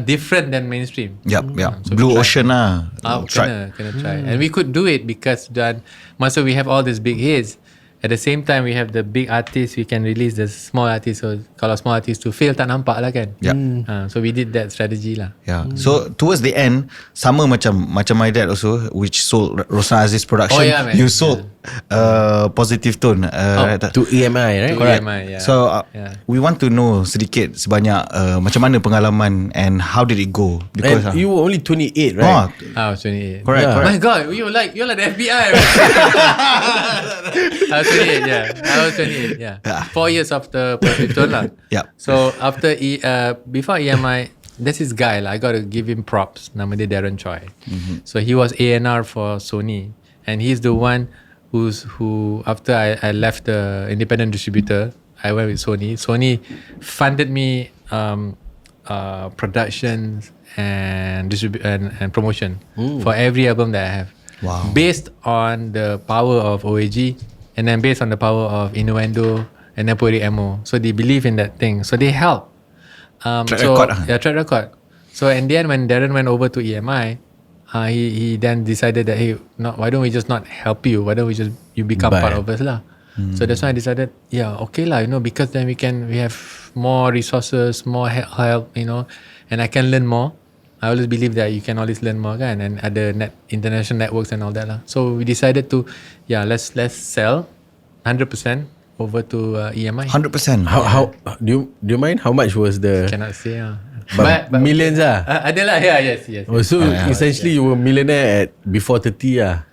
different than mainstream. So Blue Ocean lah. Kena try. And we could do it because masa we have all these big hits. At the same time, we have the big artists. We can release the small artists. So kalau small artists to fail, tak nampak lah kan. So we did that strategy lah. So towards the end, sama macam my dad also, which sold Roshan Aziz Production. You sold Positive Tone to EMI, right? Correct. EMI, So we want to know sedikit sebanyak macam mana pengalaman and how did it go? Because you were only 28, right? I was 28. Correct. My God, you're like the FBI. I was 28. Yeah. 4 years after Positive Tone lah. So after before EMI, there's this guy lah. I got to give him props. Nama dia Darren Choi. So he was A&R for Sony, and he's the one who after I left the independent distributor, I went with Sony. Sony funded me productions and and promotion for every album that I have. Wow. Based on the power of OAG, and then based on the power of Innuendo and then Poetic Ammo. So they believe in that thing. So they help. Track record. Yeah, track record. So in the end, when Darren went over to EMI, he then decided that, hey, why don't we just not help you? Why don't you become part of us lah? So that's why I decided, okay lah, because then we have more resources, more help, and I can learn more. I always believe that you can always learn more kan, and other international networks and all that lah. So we decided to, let's sell 100% over to EMI. 100%. How do you mind how much was the? Cannot say but millions lah. Adalah, yes. So essentially you were millionaire at before 30 lah.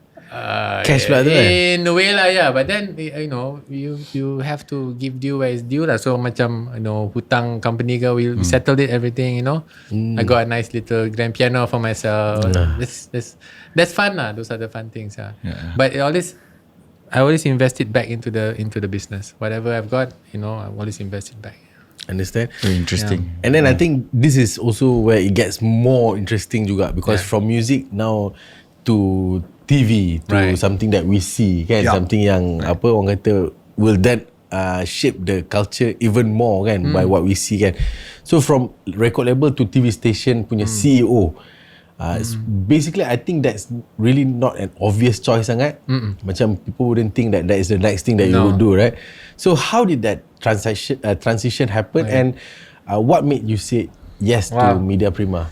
Cash pula tu in a way lah, but then you have to give due where is due lah. So macam hutang company ke, we settled it everything. I got a nice little grand piano for myself. That's fun lah. Those are the fun things. But I always invest it back into the business. Whatever I've got, I always invest it back. Understand? Very interesting. And then I think this is also where it gets more interesting juga, because from music now to TV to something that we see kan, something yang apa orang kata will that shape the culture even more kan, by what we see kan. So from record label to TV station punya CEO, basically I think that's really not an obvious choice sangat. Macam people wouldn't think that is the next thing that you would do, right? So how did that transition happen, and what made you say yes to Media Prima?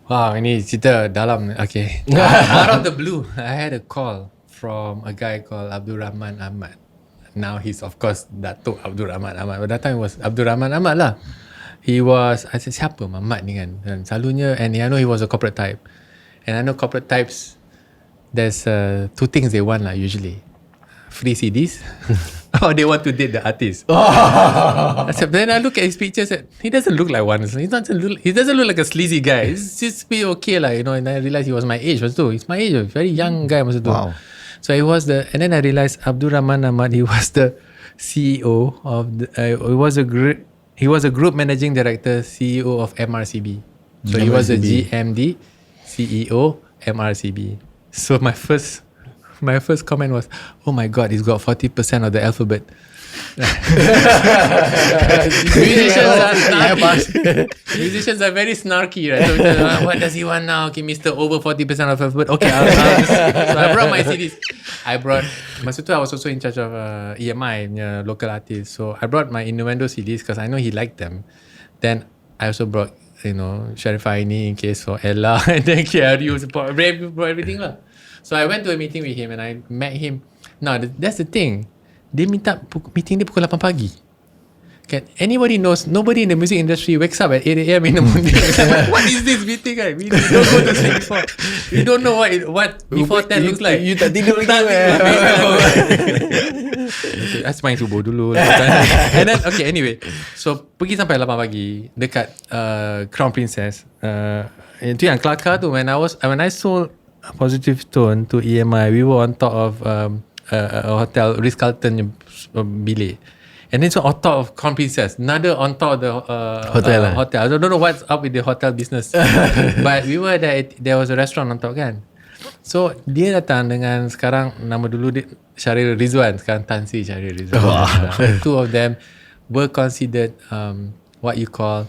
Wow, ini cerita dalam. Okay. Out of the blue, I had a call from a guy called Abdul Rahman Ahmad. Now he's of course Datuk Abdul Rahman Ahmad. But that time it was Abdul Rahman Ahmad lah. I said, siapa Ahmad ni kan? Dan selalunya, and I know he was a corporate type. And I know corporate types, there's two things they want lah usually. Free CDs or they want to date the artist. So then I look at his pictures, he doesn't look like one. He doesn't look like a sleazy guy. He's just be okay lah, and I realized he was my age masa tu. He's my age, very young guy masa tu. Wow. So and then I realized Abdul Rahman Ahmad, he was the CEO of he was a group managing director, CEO of MRCB. So he was the GMD, CEO, MRCB. So my first comment was, oh my God, he's got 40% of the alphabet. Musicians are snarky. Musicians are very snarky, right? So, what does he want now? Okay, Mr. Over 40% of effort. Okay, so I brought my CDs. Masa tu I was also in charge of EMI, local artists. So I brought my Innuendo CDs because I know he liked them. Then I also brought, Sharif Aini in case for Ella, and then KRU support, brought everything lah. So I went to a meeting with him and I met him. Now that's the thing. Dia minta meeting dia pukul 8 pagi. Can anybody knows? Nobody in the music industry wakes up at 8 a.m. in the morning. What is this meeting? Right? We don't go to sleep before. We don't know what before 10 looks like. You tak tidur lagi. That's main subuh dulu. And then anyway. So pergi sampai 8 pagi dekat Crown Princess. Itu yang Kelakar tu when I sold Positive Tone to EMI, we were on top of a hotel, Ritz-Carlton bilik. And then so on top of Crown Princess, another on top of the hotel. I don't know what's up with the hotel business. But we were there was a restaurant on top kan. So dia datang dengan sekarang nama dulu dia Syaril Rizwan, sekarang Tan Sri Syaril Rizwan. Two of them were considered what you call,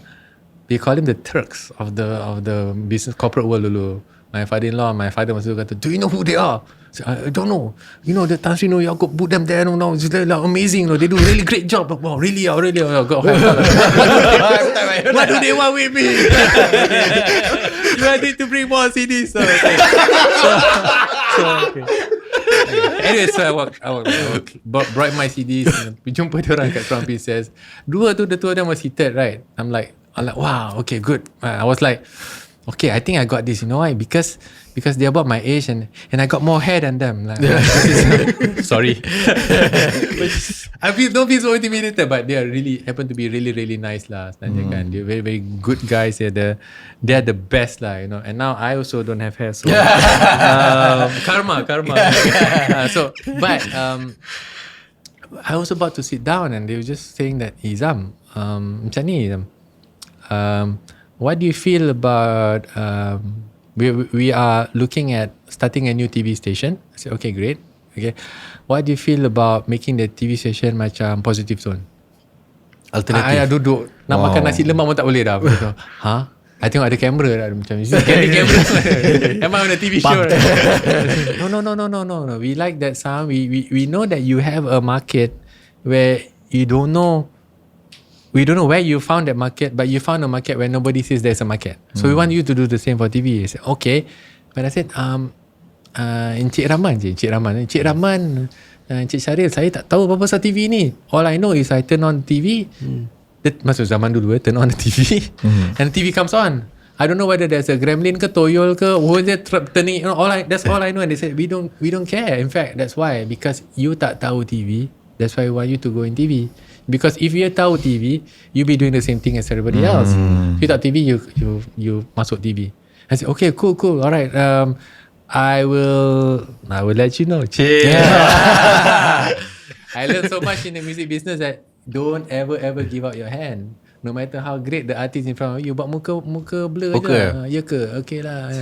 they call him the Turks of the business corporate world dulu. My father-in-law, my father masa tu kata, do you know who they are? I don't know. The Tan Sri Yaakob put them there. No, it's like amazing. They do really great job. Wow, really. What do they want with me? You need to bring more CDs. Okay. Anyway, so I brought my CDs. Jumpa dia orang kat Crown Princess. The two of them were seated, right? I'm like, wow, okay, good. I was like, okay, I think I got this. You know why? Because they're about my age and I got more hair than them. Like, sorry. Don't feel so intimidated, but they are really happen to be really, really nice lah. Kan. They're very, very good guys. They're the best lah, And now I also don't have hair, so karma. But I was about to sit down and they were just saying that Izham, macam ni Izham. What do you feel about we are looking at starting a new TV station? I said, okay, great. Okay. What do you feel about making the TV station macam Positive Tone? Alternative. I duduk nak makan nasi lemak pun tak boleh dah. Begitu. I tengok ada kamera dah macam ni. Kamera. Emang ada TV show. No. We like that sound. We know that you have a market where you don't know. We don't know where you found that market, but you found a market where nobody says there's a market. So we want you to do the same for TV. I said, okay. But I said, Encik Rahman, Encik Syaril, saya tak tahu apa pasal TV ni. All I know is I turn on TV. Maksud zaman dulu, turn on the TV. And the TV comes on. I don't know whether there's a gremlin ke, toyol ke, who is it turning, that's all I know. And they said, we don't care. In fact, that's why, because you tak tahu TV, that's why we want you to go in TV. Because if you tahu TV, you be doing the same thing as everybody else. If you tahu TV, you masuk TV. I said, okay, cool. All right. I will let you know. I learned so much in the music business that don't ever give out your hand. No matter how great the artist in front of you, buat muka blur aja. Ya ke? Okay lah.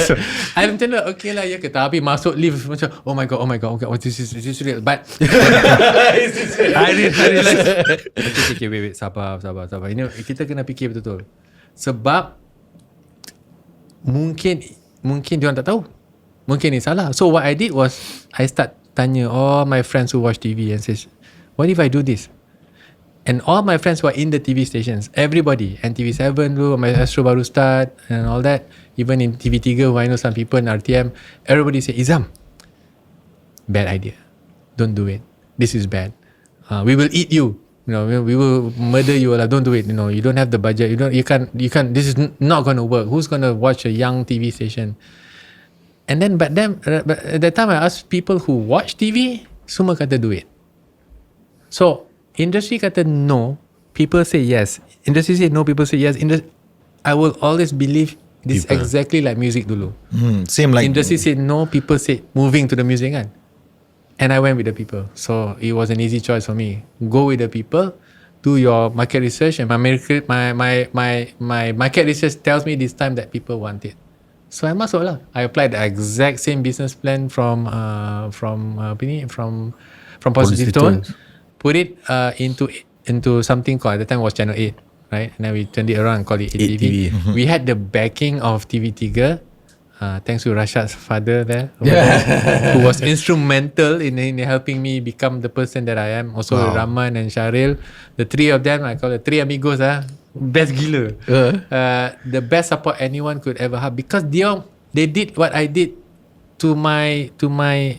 So, I macam lah, okay lah, ya ke? Tapi masuk lift macam, oh my god, okay, this is real. But I realized, okay, wait, sabar. Ini kita kena fikir betul-betul. Sebab mungkin diorang tak tahu. Mungkin ni salah. So what I did was, I start tanya all my friends who watch TV and says, what if I do this? And all my friends who are in the TV stations, everybody, NTV7 dulu, my Astro baru start and all that, even in TV3 who I know some people in RTM, everybody say, Izham, bad idea. Don't do it. This is bad. We will eat you. We will murder you. Don't do it. You don't have the budget. You can't, this is not going to work. Who's going to watch a young TV station? And then, but at that time I asked people who watch TV, semua kata do it. So, industry kata no, people say yes. Industry say no, people say yes. I will always believe this people. Exactly like music dulu. Same like industry say no, people say moving to the music kan. And I went with the people. So it was an easy choice for me. Go with the people, do your market research, and my market research tells me this time that people want it. So I masuk lah. I applied the exact same business plan from from Positive Tone, put it into something called, at the time was Channel 8, right? And then we turned it around and called it 8TV. We had the backing of TV3. Thanks to Rashad's father there, who was instrumental in helping me become the person that I am. Also Rahman and Sharil, the three of them, I call it three amigos. Best gila. The best support anyone could ever have, because they did what I did to my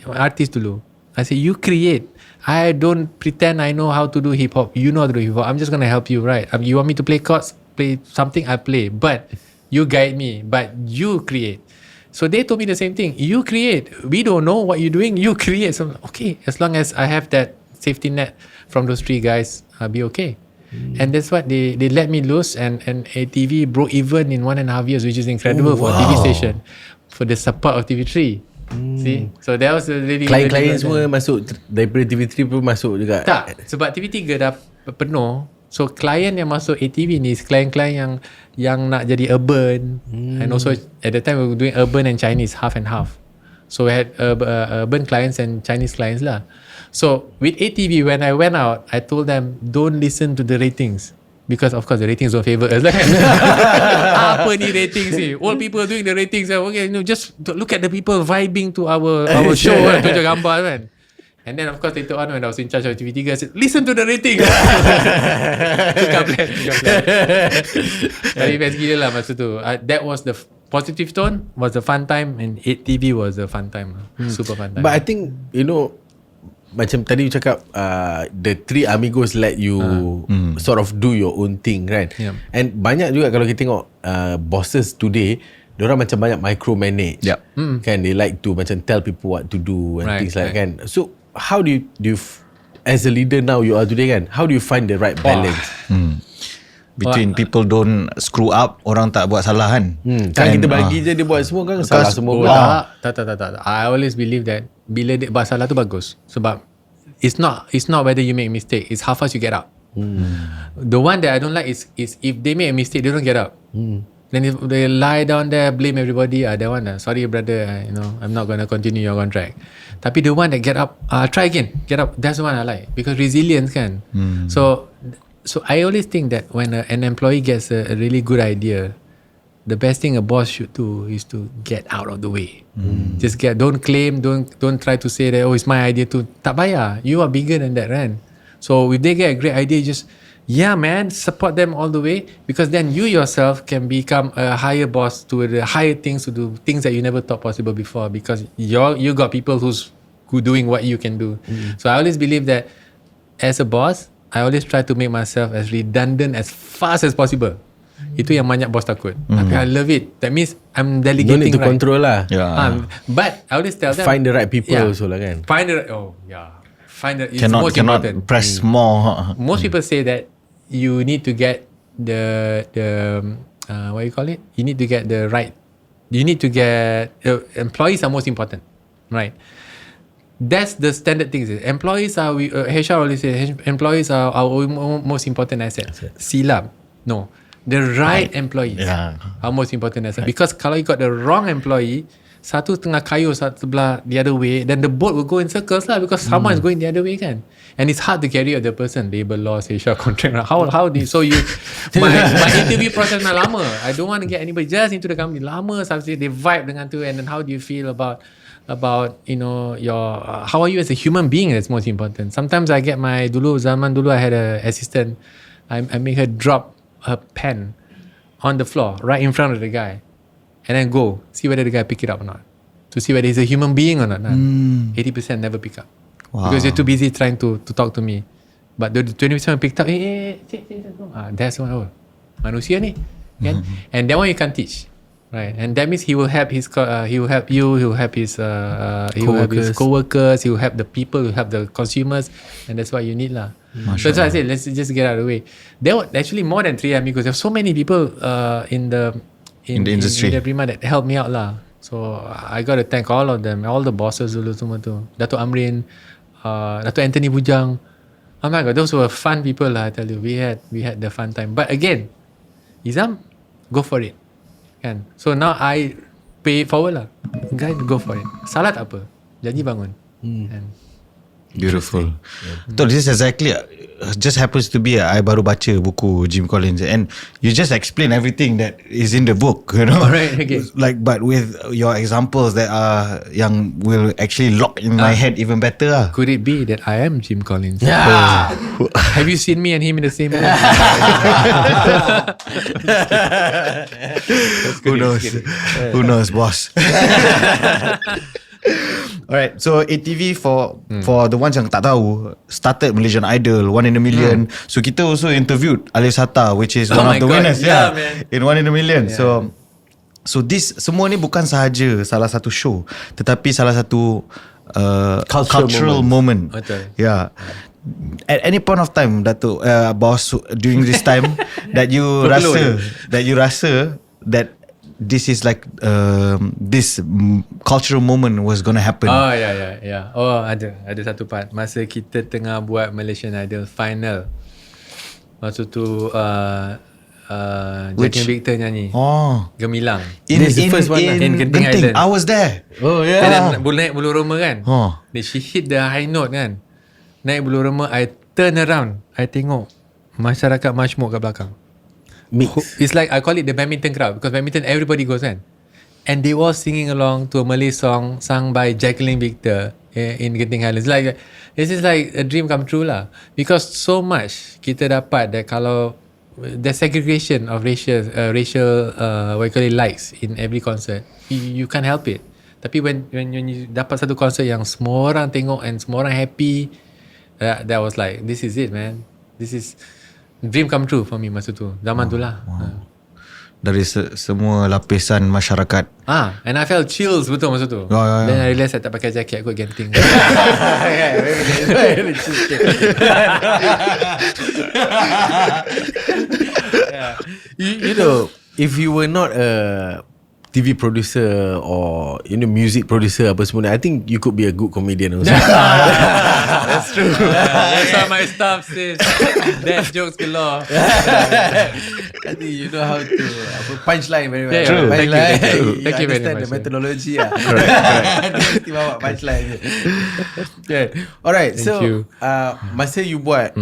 artist dulu. I said, you create. I don't pretend I know how to do hip hop. You know how to do hip hop. I'm just gonna help you, right? You want me to play chords, play something, I play. But you guide me. But you create. So they told me the same thing. You create. We don't know what you're doing. You create. So okay, as long as I have that safety net from those three guys, I'll be okay. And that's what they let me loose, and ATV broke even in 1.5 years, which is incredible for a TV station, for the support of TV3. See, so that was a really klien semua masuk daripada TV3 pun masuk juga. Tak, sebab TV3 dah penuh. So klien yang masuk ATV ni klien-klien yang nak jadi urban, and also at the time we were doing urban and Chinese half and half. So we had urban clients and Chinese clients lah. So with ATV, when I went out, I told them, don't listen to the ratings, because of course the ratings don't favor us. Apa ni ratings ni? All people are doing the ratings. Okay, just look at the people vibing to our show. Tunjuk gambar kan. And then of course later on, when I was in charge of TV3, I said, listen to the ratings. Tukar plan. Tapi best gila lah masa tu. That was the Positive Tone was the fun time, and 8TV was the fun time. Super fun time. But I think, macam tadi you cakap, the three amigos let you sort of do your own thing, right? Yeah. And banyak juga kalau kita tengok bosses today, diorang macam banyak micromanage. Kan, they like to macam tell people what to do and things like kan. So how do you as a leader now you are today kan, how do you find the right balance between people don't screw up, orang tak buat salah kan? Kan kita bagi je dia buat semua kan, salah semua. Tak. I always believe that bila dia buat salah tu bagus, sebab it's not whether you make mistake, it's how fast you get up. The one that I don't like is if they make a mistake, they don't get up. Then if they lie down there, blame everybody, that one, sorry brother, I'm not going to continue your contract. Tapi the one that get up, try again, get up, that's the one I like, because resilience kan. So I always think that when an employee gets a really good idea, the best thing a boss should do is to get out of the way. Just don't claim, don't try to say that, it's my idea too. Tak payah, you are bigger than that, right? So if they get a great idea, just support them all the way, because then you yourself can become a higher boss to the higher things, to do things that you never thought possible before, because you got people who doing what you can do. So I always believe that as a boss, I always try to make myself as redundant as fast as possible. Itu yang banyak bos takut. Tapi I love it. That means I'm delegating. Don't need to control lah. But I always tell them, find the right people also lah kan. Find the it's most important. Press more. Most people say that you need to get the what you call it? You need to get the right. You need to get employees are most important, right? That's the standard things. Employees are HR always say employees are our most important asset. Silap. No. The right employees are most important asset. Because kalau you got the wrong employee, satu tengah kayu satu sebelah the other way, then the boat will go in circles lah, because someone is going the other way kan. And it's hard to carry out the person. Labor laws, HR contract. How do you, so you my interview process lama. I don't want to get anybody just into the company. Lama sampai they vibe dengan tu. And then how do you feel about your how are you as a human being? That's most important. Sometimes I get zaman dulu I had a assistant. I make her drop her pen on the floor right in front of the guy, and then go see whether the guy pick it up or not, to see whether he's a human being or not. 80% never pick up. Because you're too busy trying to talk to me. But the 20% picked up, that's one. Manusia ni kan? And that one you can't teach, right? And that means he will help his he will help you, he will help his co-workers, he will help the people, he will help the consumers, and that's what you need lah. So that's why I said, let's just get out of the way. There were actually more than 3 amigos. There were so many people in the industry, in the Prima, that helped me out lah. So I got to thank all of them, all the bosses dulu semua tu. Datuk Amrin, Datuk Anthony Bujang. Oh my God, those were fun people lah. I tell you, we had the fun time. But again, Izham, go for it. Kan? So now I pay it forward lah. Guys, go for it. Salah tak apa. Janji bangun. Kan? Beautiful. So this is exactly just happens to be I baru baca buku Jim Collins and you just explain everything that is in the book, you know. Alright, okay. Like but with your examples that are yang will actually lock in my head even better. Could it be that I am Jim Collins? Yeah. Have you seen me and him in the same room? Who knows? Who knows, boss? Alright, so ATV for the ones yang tak tahu, started Malaysian Idol, One in a Million. So kita also interviewed Alif Sata, which is one of the winners, man. in One in a Million. Yeah. So this semua ni bukan sahaja salah satu show, tetapi salah satu cultural moment. Betul. Yeah. At any point of time, Datuk, boss, during this time that you rasa that this is like this cultural moment was gonna happen. Oh yeah. Oh ada satu part masa kita tengah buat Malaysian Idol final. Masa tu Jack and Victor nyanyi. Oh, Gemilang. in first one in Genting Island. I was there. Oh And then naik bulu roma kan. Oh. Then she hit the high note kan. Naik bulu roma, I turn around, I tengok masyarakat majmuk kat belakang. It's like I call it the badminton crowd, because badminton everybody goes kan, and they all singing along to a Malay song sung by Jacqueline Victor in Genting Highlands. Like this is like a dream come true lah, because so much kita dapat that kalau the segregation of racial what you call it, likes in every concert, you can't help it. Tapi when you dapat satu concert yang semua orang tengok and semua orang happy, that was like, this is it, man. This is dream come true for me masa tu. Zaman tu lah. Dari semua lapisan masyarakat. And I felt chills betul masa tu. Yeah. Then I realised I tak pakai jaket, aku Genting. You know, if you were not a TV producer or music producer apa semua, I think you could be a good comedian also. That's true. That's what my staff says. That jokes galore. I think you know how to punchline very well. Yeah, true. Punchline. Thank you very understand much. the methodology lah. Correct. Mesti bawa punchline je. Okay. Alright. Thank So you. masa you buat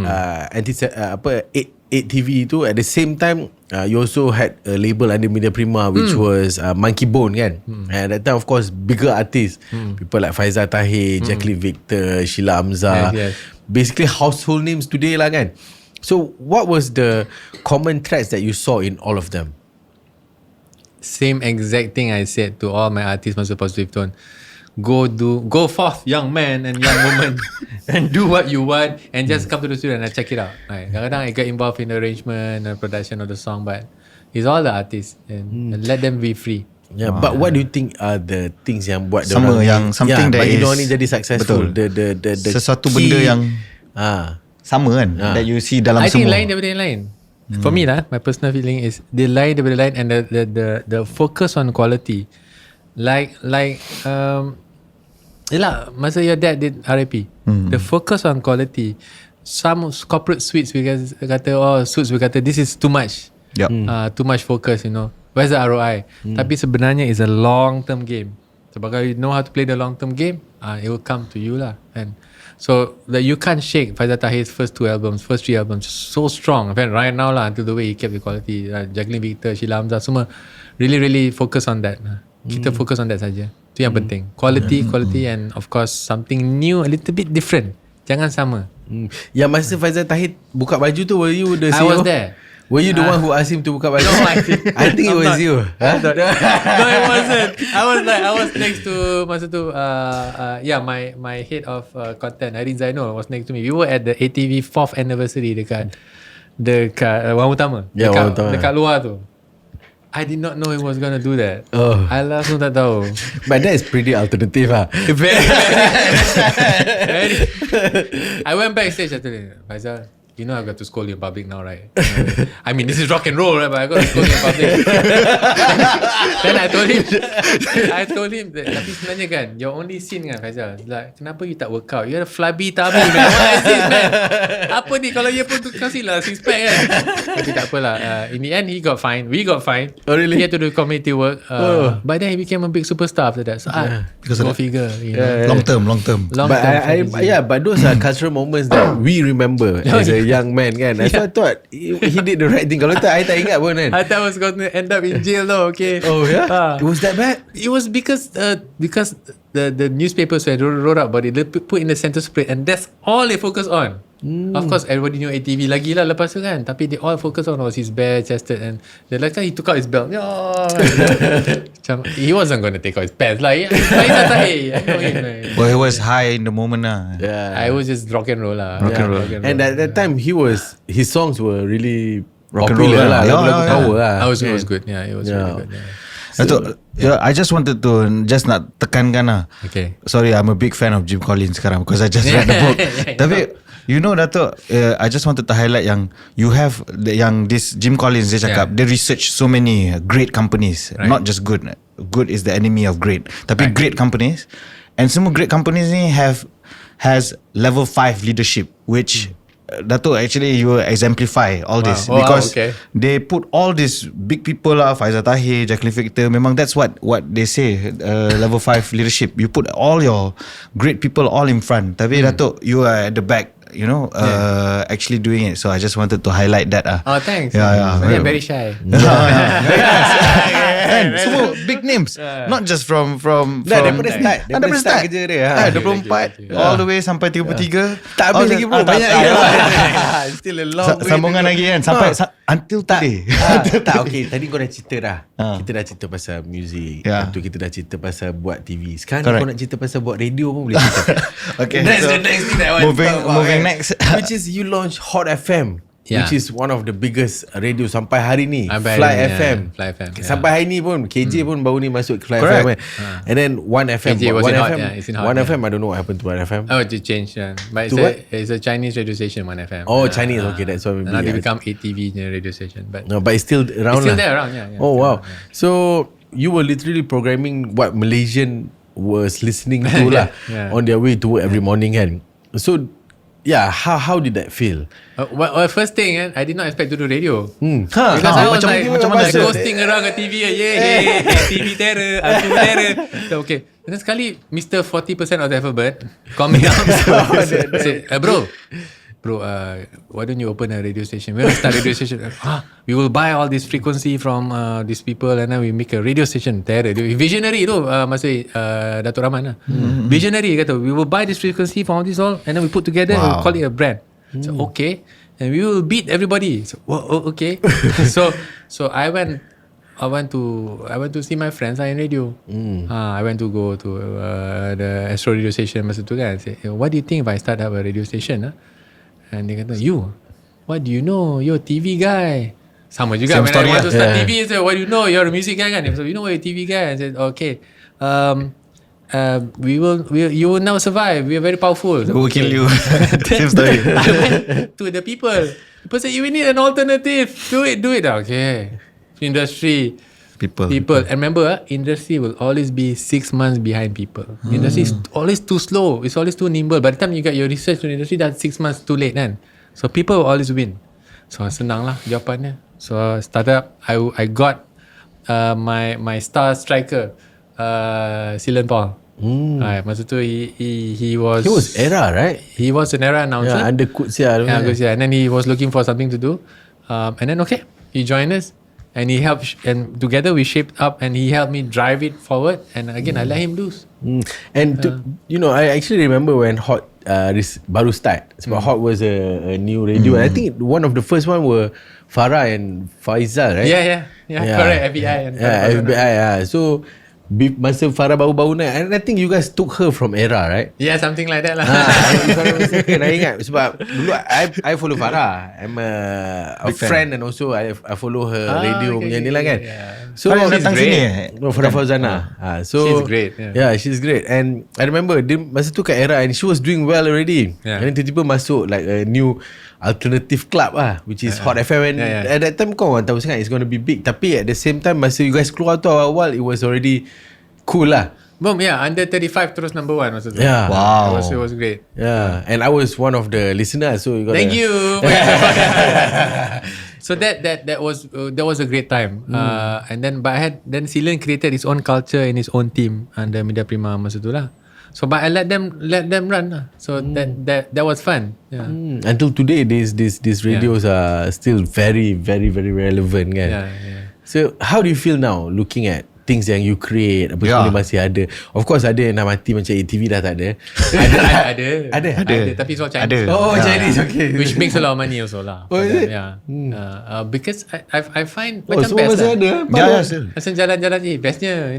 8TV tu, at the same time you also had a label under Media Prima, which was Monkey Bone kan. And at that time of course bigger artists, people like Faizal Tahir, Jacqueline Victor, Sheila Hamzah, Yes. basically household names today lah kan. So what was the common threads that you saw in all of them? Same exact thing I said to all my artists masa Positive Tone. Go forth, young man and young woman, and do what you want, and just come to the studio and check it out. Right. Kadang-kadang I get involved in the arrangement and production of the song, but it's all the artists, and let them be free. Yeah, but what do you think are the things yang buat Sama yang something that bagi is diorang ni jadi successful? betul. The Sesuatu key, benda yang sama kan, that you see dalam I think semua. lain daripada yang lain. For me lah, my personal feeling is the lain daripada lain, and the focus on quality. Yelah, masa your dad did RIP, the focus on quality. Some corporate suits we kata this is too much. Yep. Too much focus, where's the ROI? Tapi sebenarnya is a long term game. So kalau you know how to play the long term game, it will come to you lah. And so that you can't shake Faizal Tahir's first 3 albums so strong. Right now lah, until the way he kept the quality. Jacqueline Victor, Sheila Hamzah, semua really focus on that. Kita focus on that saja. Itu yang penting. Quality and of course something new, a little bit different. Jangan sama. Yang masa Faizal Tahir buka baju tu, were you the CEO? I was there. Were you the one who asked him to buka baju? No, I think it was you. Huh? No, it wasn't. I was next to masa tu my head of content, Irene Zainul, was next to me. We were at the ATV 4th anniversary dekat Wang Utama. Yeah, Wang Utama. Dekat luar tu. I did not know he was gonna do that. Oh. I langsung tak tahu. But that is pretty alternative lah. Very. I went backstage, I told him, Faizal, you know I got to scold you in public now, right? I mean, this is rock and roll, right? But I got to scold you in public. Then I told him that, tapi sebenarnya kan, your only sin kan, Faizal, like, kenapa you tak work out? You had a flabby tummy, man. What is this, man? Apa ni? Kalau you pun kasih lah six pack kan. Tapi tak apalah. In the end, he got fined. We got fined. Oh, really? He had to do community work. But then he became a big superstar after that. So Because go of that. figure. You know. Long term. But those are cultural moments that we remember as a young man kan. So I thought he did the right thing. Kalau tak, I tak ingat pun kan. I thought I was going to end up in jail though. Okay. Oh yeah? It was that bad? It was because the newspapers wrote up about it. They put in the center spread, and that's all they focus on. Of course, everybody knew ATV lagi lah lepas tu kan. Tapi they all focus on was his bare chested, and the last time he took out his belt. Macam, he wasn't going to take out his pants lah. I know him. Well, he was high in the moment lah. Yeah. I was just rock and roll lah. Rock and roll. And at that time, his songs were really Rock and popular roll lah. lah. Lagu-lagu power lah. It was good. Yeah, it was really good. Yeah. Datuk, I just wanted to just nak tekankan lah. Okay. Sorry, I'm a big fan of Jim Collins sekarang because I just read the book. Tapi you know Datuk, I just wanted to highlight yang you have yang this Jim Collins dia cakap they research so many great companies, not just good. Good is the enemy of great. Tapi great companies, and semua great companies ni has level 5 leadership, which Datuk, actually you exemplify all this because they put all these big people lah, Faizal Tahir, Jacqueline Victor. Memang that's what they say, level 5 leadership. You put all your great people all in front. Tapi Datuk, you are at the back, you know, actually doing it. So I just wanted to highlight that. Oh, thanks. Yeah. I'm very shy. And semua big names, not just from Daripada start kerja dia 24 all the way sampai 33. Tak habis lagi bro, banyak lagi. Still a long way. Sambungan lagi kan sampai until today. Tak, okay, tadi kau dah cerita dah. Kita dah cerita pasal music. Lepas tu kita dah cerita pasal buat TV. Sekarang kau nak cerita pasal buat radio pun boleh cerita. Okay, that's the next thing that I want to talk about. Moving next, which is you launch Hot FM. Which is one of the biggest radio sampai hari ni. Fly FM. Sampai hari ni pun KJ pun baru ni masuk Fly FM. And then 1FM. KJ was 1FM, I don't know what happened to 1FM. Oh, it changed. But it's a Chinese radio station, 1FM. Oh, Chinese. Okay, that's why. Now they become ATV radio station. But no, but it's still around. It's still there around, yeah. Oh, wow. So you were literally programming what Malaysian was listening to lah on their way to work every morning kan. So yeah, how did that feel? Well, first thing, I did not expect to do radio. Because I was like ghosting around the TV. TV terror, aku terror. So, okay. And then sekali, Mr. 40% of the alphabet call me up. Say, bro, why don't you open a radio station? We'll start a radio station. We will buy all this frequency from these people and then we make a radio station. Terror. Visionary tu masa Datuk Rahman lah. Visionary kata, we will buy this frequency from all this all and then we put together and we call it a brand. So okay, and we will beat everybody. So okay. so I went to see my friends in radio. I went to go to the Astro radio station masa tu kan. I said, what do you think if I start up a radio station? And dia kata, what do you know? You're a TV guy. Sama juga. When I want to start TV, I said, what do you know? You're a music guy kan? So you know you're a TV guy. I said, okay. You will now survive. We are very powerful. We will kill you. Same story. I went to the people. People say, you need an alternative. Do it. Okay. Industry. People. And remember, industry will always be 6 months behind people. Industry is always too slow. It's always too nimble. By the time you get your research to the industry, that's 6 months too late kan. So people will always win. So senang lah jawapannya. So started up, I got my star striker, Silan Paul. Masa tu he was era, right? He was an era announcer. Yeah, under Kutsia. And then he was looking for something to do. And then he joined us. And he helped, and together we shaped up, and he helped me drive it forward. And again, I let him loose. And I actually remember when Hot baru start. Sebab Hot was a new radio. And I think one of the first one were Farah and Faizal, right? Yeah. Correct. FBI and FBI. So masa Farah baru-baru naik, and I think you guys took her from era, right? Yeah, something like that lah. If I'm not mistaken, I ingat sebab dulu I follow Farah. I'm a friend and also I follow her radio punya ni lah kan. So Farah datang sini. Farah Fauzana. So she's great. Yeah, she's great. And I remember dia masa tu kat era and she was doing well already. And then tiba-tiba masuk like a new alternative club which is Hot FM, and at that time kau orang tahu sangat it's going to be big, tapi at the same time masa you guys keluar tu awal it was already cool lah. Boom, under 35 terus number 1 masa tu. Yeah. Wow. It was great. Yeah, and I was one of the listeners, so you got Thank you. So that was a great time. And then then Silen created his own culture and his own team under Media Prima masa tu lah. So but I let them run lah. So that was fun. Yeah. Until today these radios are still very very very relevant kan. Yeah. So how do you feel now looking at things yang you create, apa semua masih ada? Of course ada yang nak mati macam ATV dah tak ada. Ada. Tapi it's all Chinese. Chinese, okay. Which makes a lot of money also lah. Oh, is it? Yeah. Because I find macam semua best masih lah. ada. Macam jalan-jalan bestnya,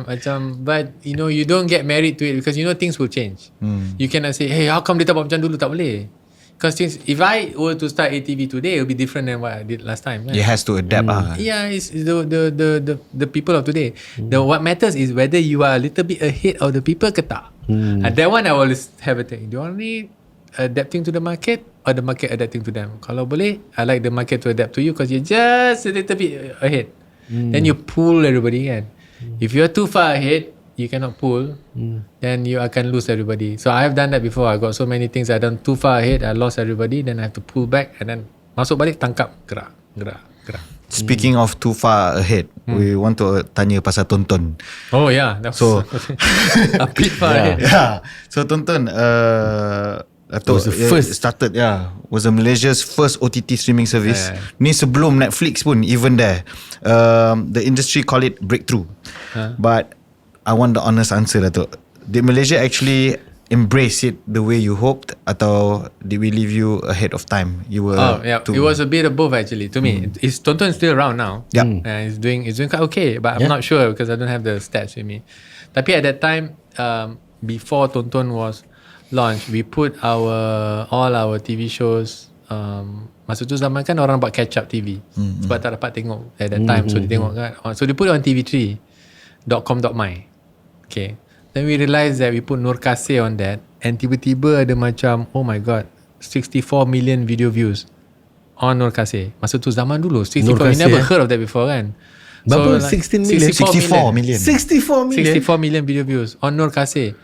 macam but you don't get married to it because things will change. You cannot say, hey, how come dia tak buat macam dulu? Tak boleh. Because if I were to start ATV today, it will be different than what I did last time. It has to adapt. Yeah, it's the people of today. What matters is whether you are a little bit ahead of the people ke tak. That one I always have a thing. Do you only adapting to the market or the market adapting to them? Kalau boleh, I like the market to adapt to you because you're just a little bit ahead. Then you pull everybody kan. If you're too far ahead, you cannot pull, then you akan lose everybody. So I have done that before. I got so many things I done too far ahead, I lost everybody, then I have to pull back and then masuk balik, tangkap, gerak. Speaking of too far ahead, we want to tanya pasal Tonton. Oh yeah, So a bit far ahead. So Tonton was the first was Malaysia's first OTT streaming service. Ni sebelum Netflix pun even there. The industry call it breakthrough. But I want the honest answer, Datuk. Did Malaysia actually embrace it the way you hoped, atau did we leave you ahead of time? You were it was a bit of both actually. To me, Tonton is still around now. He's doing quite okay, but I'm not sure because I don't have the stats with me. Tapi at that time, before Tonton was launched, we put all our TV shows. Masa tu zaman kan orang buat catch up TV sebab tak dapat tengok at that time, so dia tengok kan. So they put it on TV3.com.my. Okay. Then we realised that we put Nur Kasih on that, and tiba-tiba ada macam, oh my god, 64 million video views on Nur Kasih. Masa tu zaman dulu 64 million, we never heard of that before kan. Berapa? 16 million? 64 million. 64 million video views on Nur Kasih.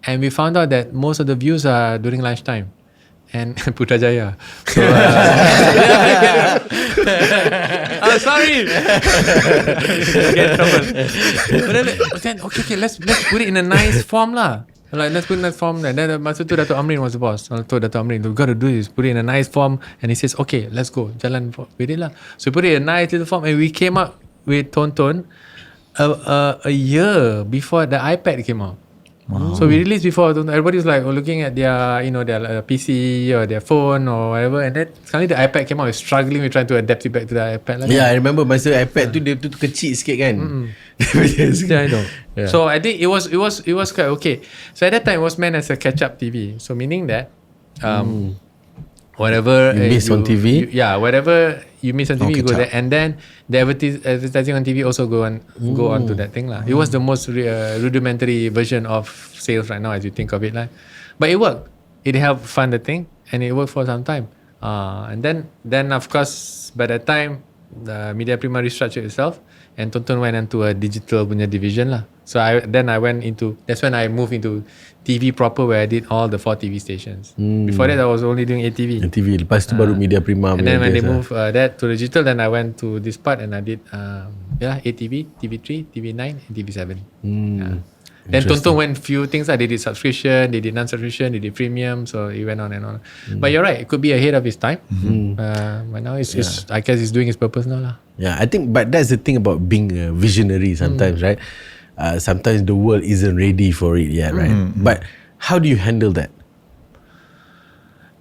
And we found out that most of the views are during lunchtime. And Putrajaya. So, sorry. Get trouble. But then, okay, let's put it in a nice form lah. Like, let's put it in a nice form. And then masa tu Datuk Amrin was the boss. I told Datuk Amrin, we got to do this. Put it in a nice form. And he says, okay, let's go. Jalan with it lah. So we put it in a nice little form, and we came up with Tonton a year before the iPad came out. Wow. So we released before. Everybody's like looking at their their PC or their phone or whatever, and then suddenly the iPad came out. We're struggling with trying to adapt it back to the iPad. I remember masa iPad tu dia tu kecil sikit kan. I know. So I think it was quite okay. So at that time it was meant as a catch up TV. So meaning that whatever you miss on TV, whatever you miss on TV, you go there, and then the advertising on TV also go on to that thing lah. It was the most rudimentary version of sales right now as you think of it lah. But it worked. It helped fund the thing, and it worked for some time. And then of course by that time the Media Prima restructured itself, and Tonton went into a digital punya division lah. So that's when I moved into TV proper, where I did all the 4 TV stations. Before that I was only doing ATV. Lepas tu baru Media Prima. And then when they moved that to digital, then I went to this part and I did ATV, TV3, TV9 and TV7. Then Tonton went few things. They did subscription, they did non-subscription, they did premium, so it went on and on. But you're right, it could be ahead of his time. But now it's I guess it's doing its purpose now lah. Yeah, I think, but that's the thing about being a visionary sometimes, right? Sometimes the world isn't ready for it yet, right? But how do you handle that?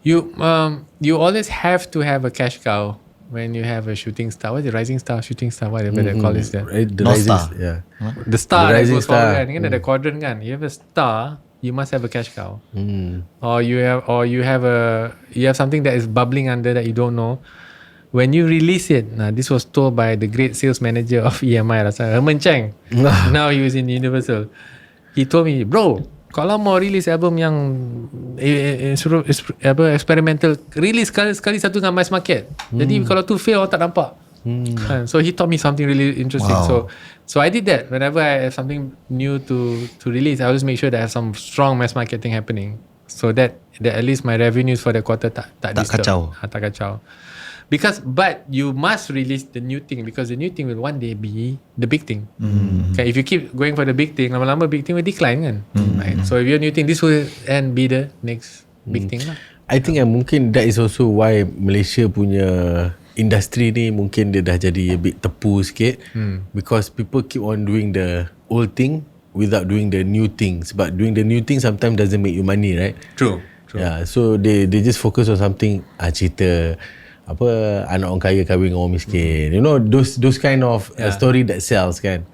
You always have to have a cash cow when you have a shooting star. What is it? Rising star, shooting star, whatever they call it. The rising star. Yeah. The star the that goes star. forward kan. Ada quadrant kan. You have a star, you must have a cash cow. Or you have something that is bubbling under that you don't know. When you release it, this was told by the great sales manager of EMI last time, Herman Cheng. Now he was in Universal. He told me, bro, kalau mau release album yang experimental, release sekali satu dengan mass market. Jadi kalau tu fail, orang tak nampak. So he taught me something really interesting. So I did that. Whenever I have something new to release, I always make sure that I have some strong mass marketing happening, so that at least my revenues for the quarter tak kacau. Tak kacau. But you must release the new thing, because the new thing will one day be the big thing. Okay, if you keep going for the big thing, lama-lama big thing will decline kan. Right? So if you're new thing, this will be the next big thing lah. I think mungkin that is also why Malaysia punya industri ni mungkin dia dah jadi a bit tepu sikit, because people keep on doing the old thing without doing the new things. But doing the new thing sometimes doesn't make you money, right? True. Yeah, so they just focus on something, cerita apa, anak orang kaya kahwin dengan orang miskin, you know, those kind of story that sells kan.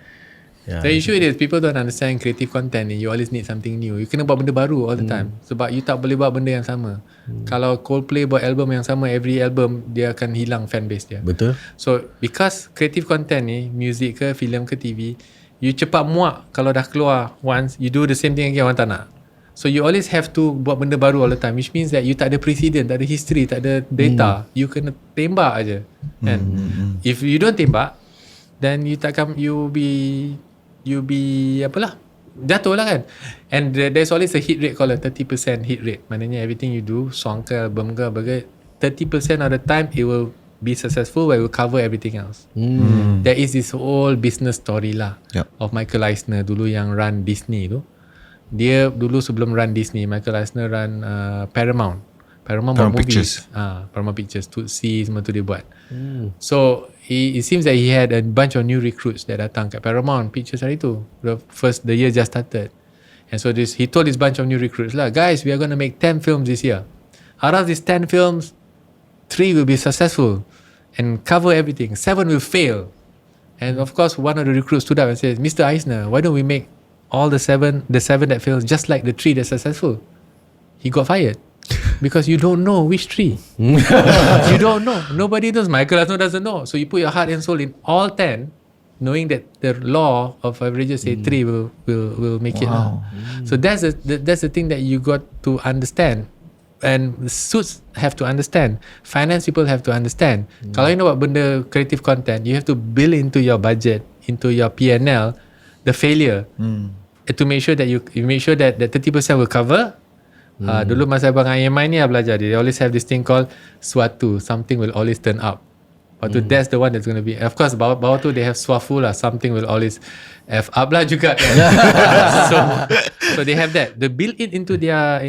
The issue is people don't understand creative content ni. You always need something new. You kena buat benda baru all the time, sebab you tak boleh buat benda yang sama. Kalau Coldplay buat album yang sama every album, dia akan hilang fanbase dia. Betul. So because creative content ni, music ke, filem ke, TV, you cepat muak. Kalau dah keluar once, you do the same thing again, orang tak nak. So you always have to buat benda baru all the time, which means that you tak ada precedent, tak ada history, tak ada data. You kena tembak aja. And if you don't tembak, then you be apalah, jatuh lah kan. And there's always a hit rate called a 30% hit rate. Maknanya everything you do, song ke, album ke, 30% of the time it will be successful, where it will cover everything else. There is this whole business story lah of Michael Eisner dulu yang run Disney tu. Dia dulu sebelum run Disney, Michael Eisner run Paramount buat movies. Paramount Pictures, Tootsie, semua tu dia buat. So it seems that he had a bunch of new recruits that datang kat Paramount Pictures hari tu. The year just started. And so he told this bunch of new recruits lah, guys, we are going to make 10 films this year. Out of these 10 films, 3 will be successful and cover everything. 7 will fail. And of course, one of the recruits stood up and said, Mr. Eisner, why don't we make all the seven that fails just like the 3 that's successful? He got fired because you don't know which 3. You don't know. Nobody knows. Michael Eisner doesn't know. So you put your heart and soul in all 10, knowing that the law of averages say 3 will make it. So that's the thing that you got to understand. And suits have to understand. Finance people have to understand. Kalau you know what benda creative content, you have to build into your budget, into your P&L, the failure, to make sure that you make sure that the 30% will cover. Dulu masa abang IMI ni belajar, they always have this thing called something will always turn up. That's the one that's going to be, of course, bawah tu they have swafu lah, something will always F up lah juga kan. so they have that, they build it into their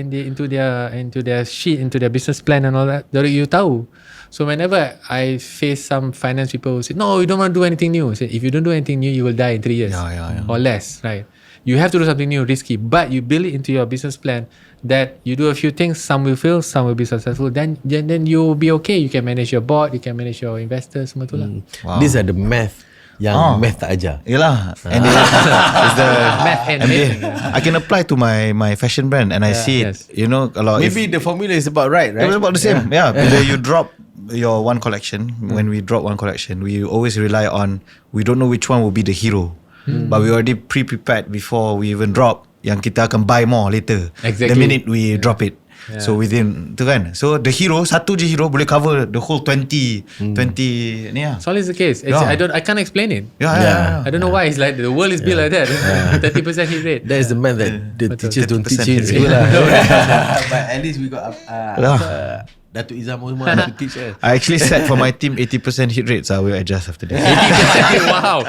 sheet, into their business plan and all that. Dari you tahu. So whenever I face some finance people who say, no, you don't want to do anything new. I say, if you don't do anything new, you will die in 3 years or less, right? You have to do something new, risky, but you build it into your business plan that you do a few things, some will fail, some will be successful, then you'll be okay. You can manage your board, you can manage your investors, semua tu lah. These are the math yang math tak ajar. Yelah. And it's the math and math. I can apply to my fashion brand, and I see it. You know, kalau Maybe the formula is about right? It was about the same. Yeah. Bila you drop your one collection, when we drop one collection, we always rely on, we don't know which one will be the hero. But we already pre-prepared before we even drop, yang kita akan buy more later. Exactly. The minute we drop it. So within tu kan. So the hero, satu je hero boleh cover the whole 20 ni lah. It's always the case. I can't explain it. Yeah. I don't know why. It's like the world is built like that. 30% hit rate. That is the math that the teachers don't teach you in school lah. But at least we got Datuk Izham Omar to teach us. I actually set for my team 80% hit rate, so I will adjust after that. 80%. Wow.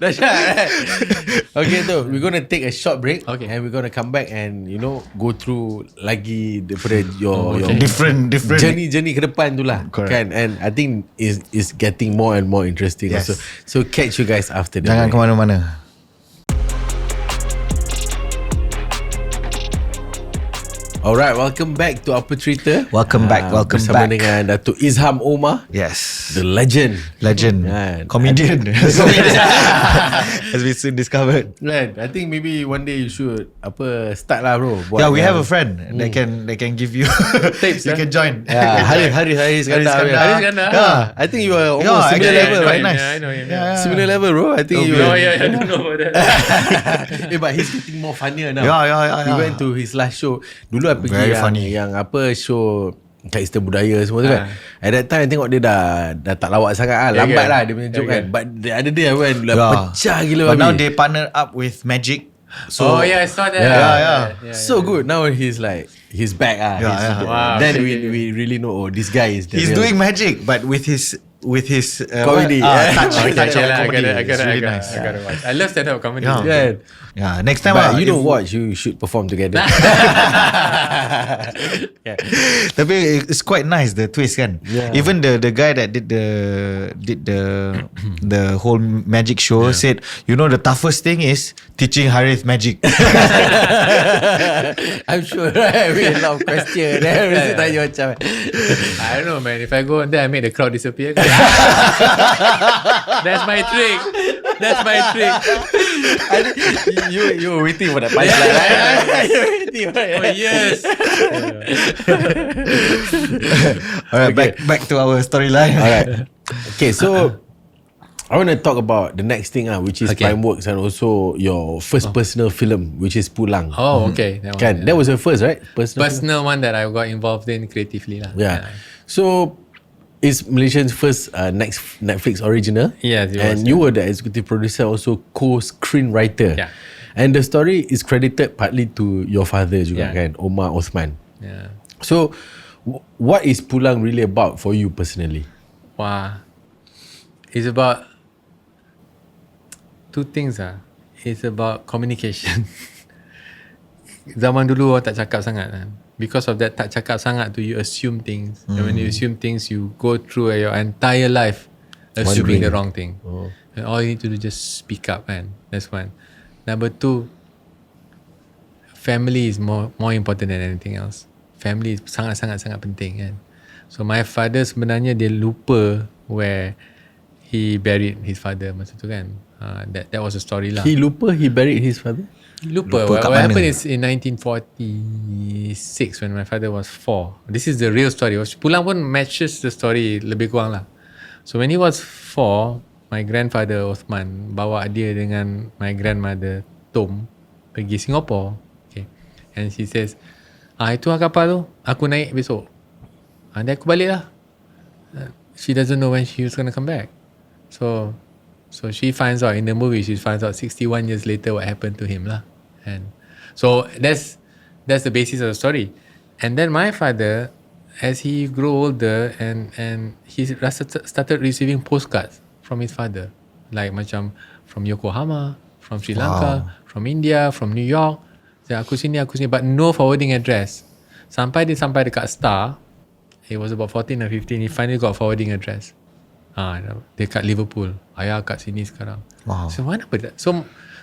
Dahsyat, right? Okay, so we're going to take a short break, and we're going to come back and go through lagi daripada your different journey ke depan tu lah. Kan? And I think is getting more and more interesting also. So catch you guys after the Jangan break. ke mana-mana. Alright, welcome back to Apa Cerita. Welcome back. Bersama dengan Datuk Izham Omar. Yes. The legend. Comedian. As we soon discovered. Right. I think maybe one day you should start lah bro. We have a friend that can give you Tapes, you can join. Haris Iskandar. Yeah. I think you are almost similar level, right? Nice. I know him. Similar level bro. I think you I don't know about that. but he's getting more funnier now. Yeah. He went to his last show. Dulu I pergi Very yang, funny. yang show kat Istana Budaya semua tu kan. At that time tengok dia dah tak lawak sangat lambat lah dia punya joke kan. But the other day I went pecah gila. But now they partner up with Magic. So I saw that. Yeah. So good. Now he's back Wow, Then we really know this guy is He's doing magic but with his comedy. touch I of comedy. gotta It's really nice. I love stand-up comedy. Yeah. Next time But you don't watch, you should perform together. Tapi it's quite nice the twist kan. Even the guy that did the whole magic show said, you know, the toughest thing is teaching Harith magic. I'm sure right? We have a lot of questions. Mesti tanya macam I don't know, man. If I go on there, I make the crowd disappear. That's my trick. You were waiting for that punchline, right? You were waiting for it. Oh yes. Alright, back to our storyline. Alright. Okay, so I want to talk about the next thing which is Prime Works and also your first personal film, which is Pulang. Oh, okay. That was your first, right? Personal one that I got involved in creatively lah. Yeah. So it's Malaysia's first next Netflix original. Yes, it was, and you were the executive producer, also co-screenwriter. Yeah. And the story is credited partly to your father juga kan, Omar Osman. Yeah. So what is Pulang really about for you personally? Wah. It's about two things . It's about communication. Zaman dulu orang tak cakap sangat kan. Because of that tak cakap sangat tu, you assume things. And when you assume things, you go through your entire life assuming the wrong thing. And all you need to do is just speak up kan. That's one. Number two, family is more important than anything else. Family is sangat-sangat penting kan. So my father sebenarnya dia lupa where he buried his father masa tu kan. That was a story lah. He buried his father? Lupa. What happened is in 1946 when my father was 4. This is the real story. Pulang pun matches the story lebih kurang lah. So when he was 4, my grandfather Osman bawa dia dengan my grandmother Tom pergi Singapore. Okay. And she says, itu kapal tu, aku naik besok. Dan aku balik lah. She doesn't know when she was going to come back. So she finds out in the movie, she finds out 61 years later what happened to him lah. And so that's the basis of the story. And then my father, as he grew older and he started receiving postcards from his father, like macam from Yokohama, from Sri Lanka, from India, from New York. So, aku sini, but no forwarding address. Sampai dekat Star, he was about 14 or 15, he finally got a forwarding address. Dekat Liverpool. Ayah kat sini sekarang. Wow. So mana apa?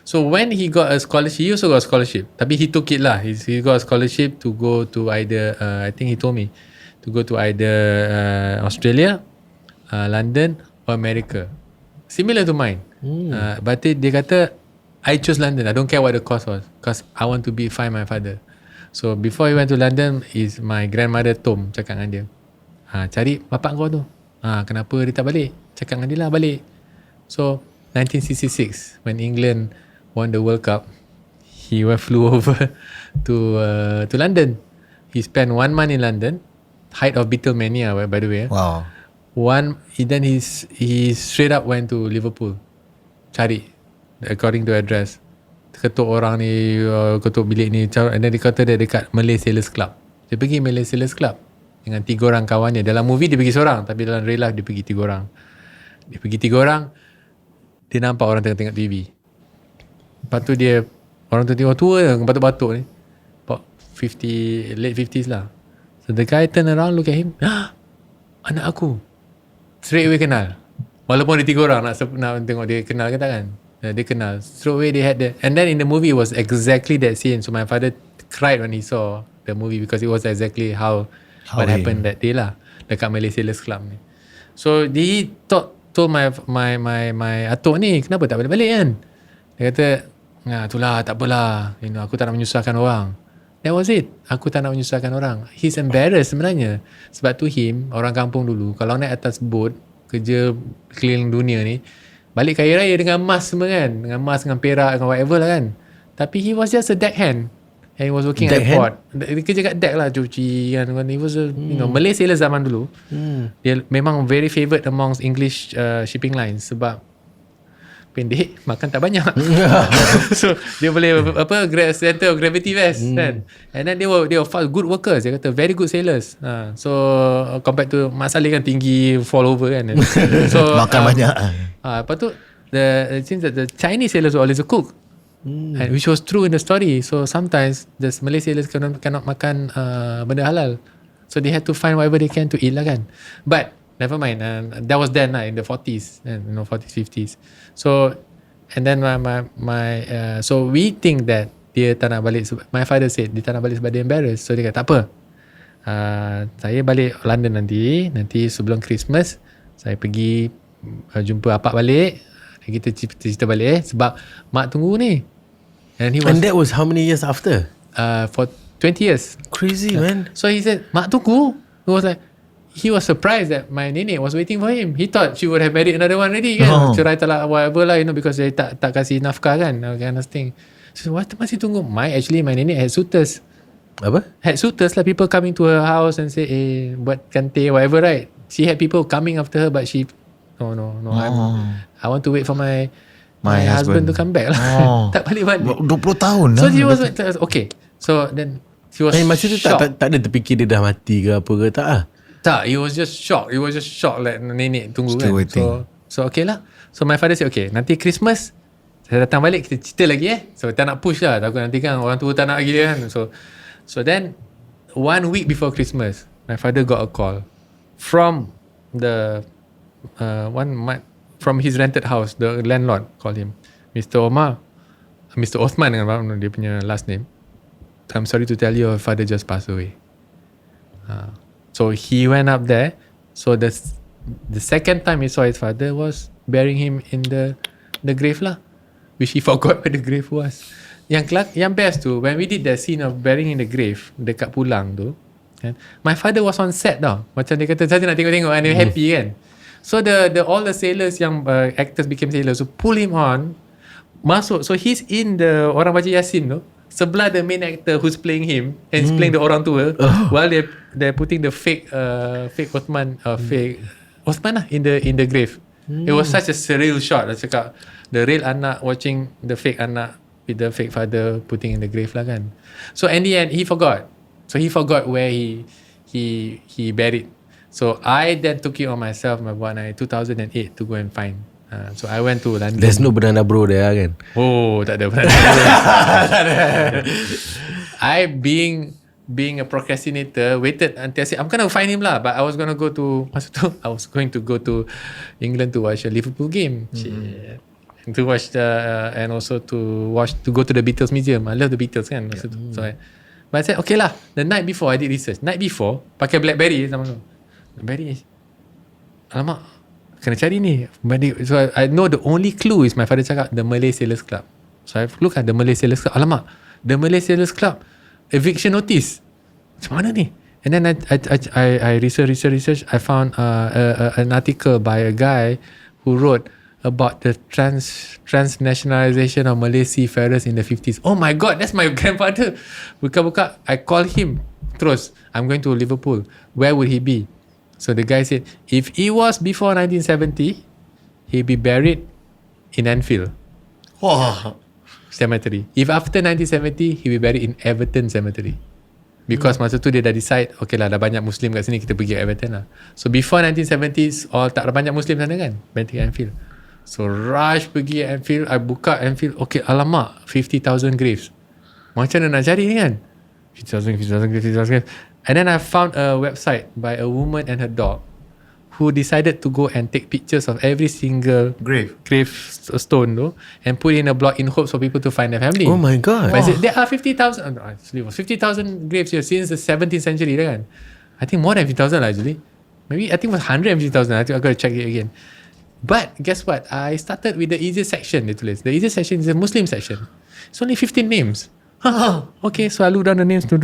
So when he got a scholarship, he also got a scholarship. Tapi he took it lah. He got a scholarship to go to either, I think he told me, to go to either Australia, London or America. Similar to mine. But dia kata, I chose London. I don't care what the cost was. Because I want to find my father. So before he went to London, is my grandmother Tom cakap dengan dia, cari bapak kau tu. Kenapa dia tak balik? Cakap dengan dia lah balik. So 1966 when England won the World Cup, he flew over to London. He spent 1 month in London, height of Beatlemania by the way. Wow. Then he straight up went to Liverpool, cari according to address, ketuk orang ni, ketuk bilik ni, and then dia kata dia dekat Malay Sailors Club. Dia pergi Malay Sailors Club dengan 3 orang kawannya. Dalam movie dia pergi seorang, tapi dalam real life dia pergi 3 orang. Dia pergi 3 orang, dia nampak orang tengok TV. Lepas tu orang tu tengok tua je, batuk-batuk ni, about 50, late 50s lah. So the guy turn around, look at him, anak aku. Straight away kenal. Walaupun dia 3 orang nak tengok dia kenal ke tak kan. Dia kenal. Straight away they had and then in the movie it was exactly that scene. So my father cried when he saw the movie because it was exactly what happened that day lah dekat Malaysia Sailors Club ni. So he told my atuk ni, kenapa tak balik-balik kan? Dia kata, itulah, tak apalah, aku tak nak menyusahkan orang. That was it. Aku tak nak menyusahkan orang. He's embarrassed sebenarnya. Sebab to him, orang kampung dulu, kalau naik atas boat, kerja keliling dunia ni, balik kaya raya dengan emas semua kan, dengan emas, dengan perak, dengan whatever lah kan. Tapi he was just a deckhand. And he was working at the port. Dia kerja kat deck lah, cuci kan. He was a Malay sailor zaman dulu. Dia memang very favoured amongst English shipping lines sebab pendek, makan tak banyak. So dia boleh center of gravity vest kan. And then they were fast, good workers. Dia kata very good sailors. So compared to Mak Saleh kan tinggi, fall over kan. So makan banyak. Lepas tu since the Chinese sailors were always a cook. And which was true in the story. So sometimes the Malay sailors cannot makan benda halal. So they had to find whatever they can to eat lah kan. But never mind. That was then in the 40s, 40s, 50s. So and then so we think that dia tak nak balik. My father said dia tak nak balik sebab dia embarrassed. So dia kata tak apa. Saya balik London nanti sebelum Christmas saya pergi jumpa Apa balik. Kita cerita balik sebab mak tunggu ni. And that was how many years after? For 20 years. Crazy man. So he said, mak tunggu. He was surprised that my nenek was waiting for him. He thought she would have married another one already kan. Cerai talak whatever lah, because they tak kasih nafkah kan, kind of thing. So what masih tunggu? My nenek had suitors. Apa? Had suitors lah, people coming to her house and say buat kante whatever, right? She had people coming after her, but she no I want to wait for my husband to come back lah. Tak balik-balik 20 tahun So she was okay. So then she was masa tu tak ada terfikir dia dah mati ke apa ke, tak ah? Tak, he was just shocked like nenek tunggu still kan waiting. So okay lah. So my father said okay, nanti Christmas saya datang balik, kita cerita lagi So tak nak push lah, takut nanti kan orang tua tak nak lagi kan. So then 1 week before Christmas, my father got a call from the from his rented house. The landlord called him, Mr. Osman dengan dia punya last name. I'm sorry to tell you, your father just passed away. So he went up there. So the second time he saw his father was burying him in the grave lah, which he forgot where the grave was. Yang best tu, when we did the scene of burying in the grave dekat Pulang tu, my father was on set tau. Macam dia kata saya nak tengok and dia happy kan. So all the sailors yang actors became sailors, so pull him on, masuk. So he's in the orang baca Yasin tu, sebelah the main actor who's playing him and he's playing the orang tua, while they're putting the fake Osman fake Osman lah in the grave. It was such a surreal shot. I cakap the real anak watching the fake anak with the fake father putting in the grave lah kan. So in the end he forgot. So he forgot where he buried. So I then took it on myself, my buat 2008 to go and find. So I went to London. There's no banana bro there kan? Oh, tak ada banana bro. I being a procrastinator, waited until I said I'm gonna find him lah. But I was going to go to England to watch a Liverpool game. To watch and also to go to the Beatles museum. I love the Beatles kan. But I said okay lah. The night before I did research. Night before pakai BlackBerry zaman tu. BlackBerry. Alamak, kena cari ni. So I know the only clue is my father cakap the Malay Sailors Club. So I look at the Malay Sailors Club. Alamak, the Malay Sailors Club eviction notice. Macam mana ni? And then I research. I found an article by a guy who wrote about the transnationalization of Malay seafarers in the 50s. Oh my God, that's my grandfather. Buka-buka, I call him. Terus, I'm going to Liverpool. Where would he be? So the guy said, if he was before 1970, he'd be buried in Anfield Cemetery. If after 1970, he'd be buried in Everton Cemetery. Because masa tu dia dah decide, okay lah, dah banyak Muslim kat sini, kita pergi Everton lah. So before 1970s, tak ada banyak Muslim sana kan, pergi Anfield. So rush pergi Anfield, I buka Anfield, okay, alamak, 50,000 graves. Macam mana nak cari ni kan? 50,000 graves. And then I found a website by a woman and her dog who decided to go and take pictures of every single grave stone though, and put in a blog in hopes for people to find their family. Oh my god. But I said, there are 50,000 actually it was 50,000 graves here since the 17th century kan. I think more than 50,000 actually. Maybe I think it was 150,000. I think I got to check it again. But guess what? I started with the easiest section. The easiest section is the Muslim section. It's only 15 names. Okay, so I look down the names. The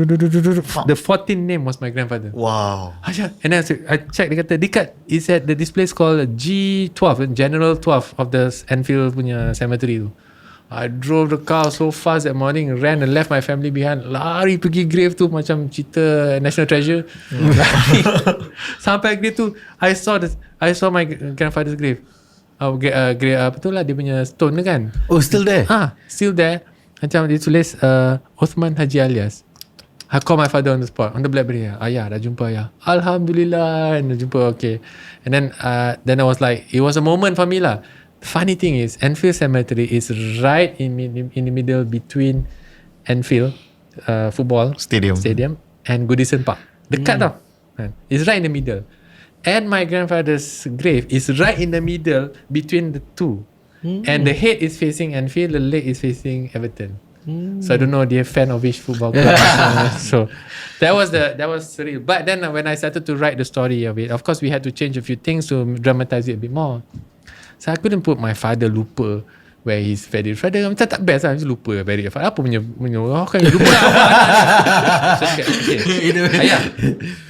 14th name was my grandfather. Wow. And then I checked, dia kata dekat, it's at the this place called G12, General 12 of the Enfield punya cemetery tu. I drove the car so fast that morning, ran and left my family behind, lari pergi grave tu macam cerita National Treasure. Sampai grave tu, I saw my grandfather's grave. Grave apa tu lah, dia punya stone tu kan. Oh, still there? Still there. Macam dia tulis Osman Haji Alias. I call my father on the spot, on the BlackBerry. Ayah, dah jumpa ayah. Alhamdulillah, dah jumpa, okay. And then I was like, it was a moment for me lah. The funny thing is, Enfield Cemetery is right in the middle between Enfield football stadium and Goodison Park. Dekat tau. It's right in the middle. And my grandfather's grave is right in the middle between the two. And the head is facing Enfield, the leg is facing Everton. So I don't know they're fan of which football club. So that was surreal. But then when I started to write the story of it, of course we had to change a few things to dramatize it a bit more. So I couldn't put my father lupa where he's buried. Father macam tak best lah, macam lupa buried. Apa punya kan lupa. So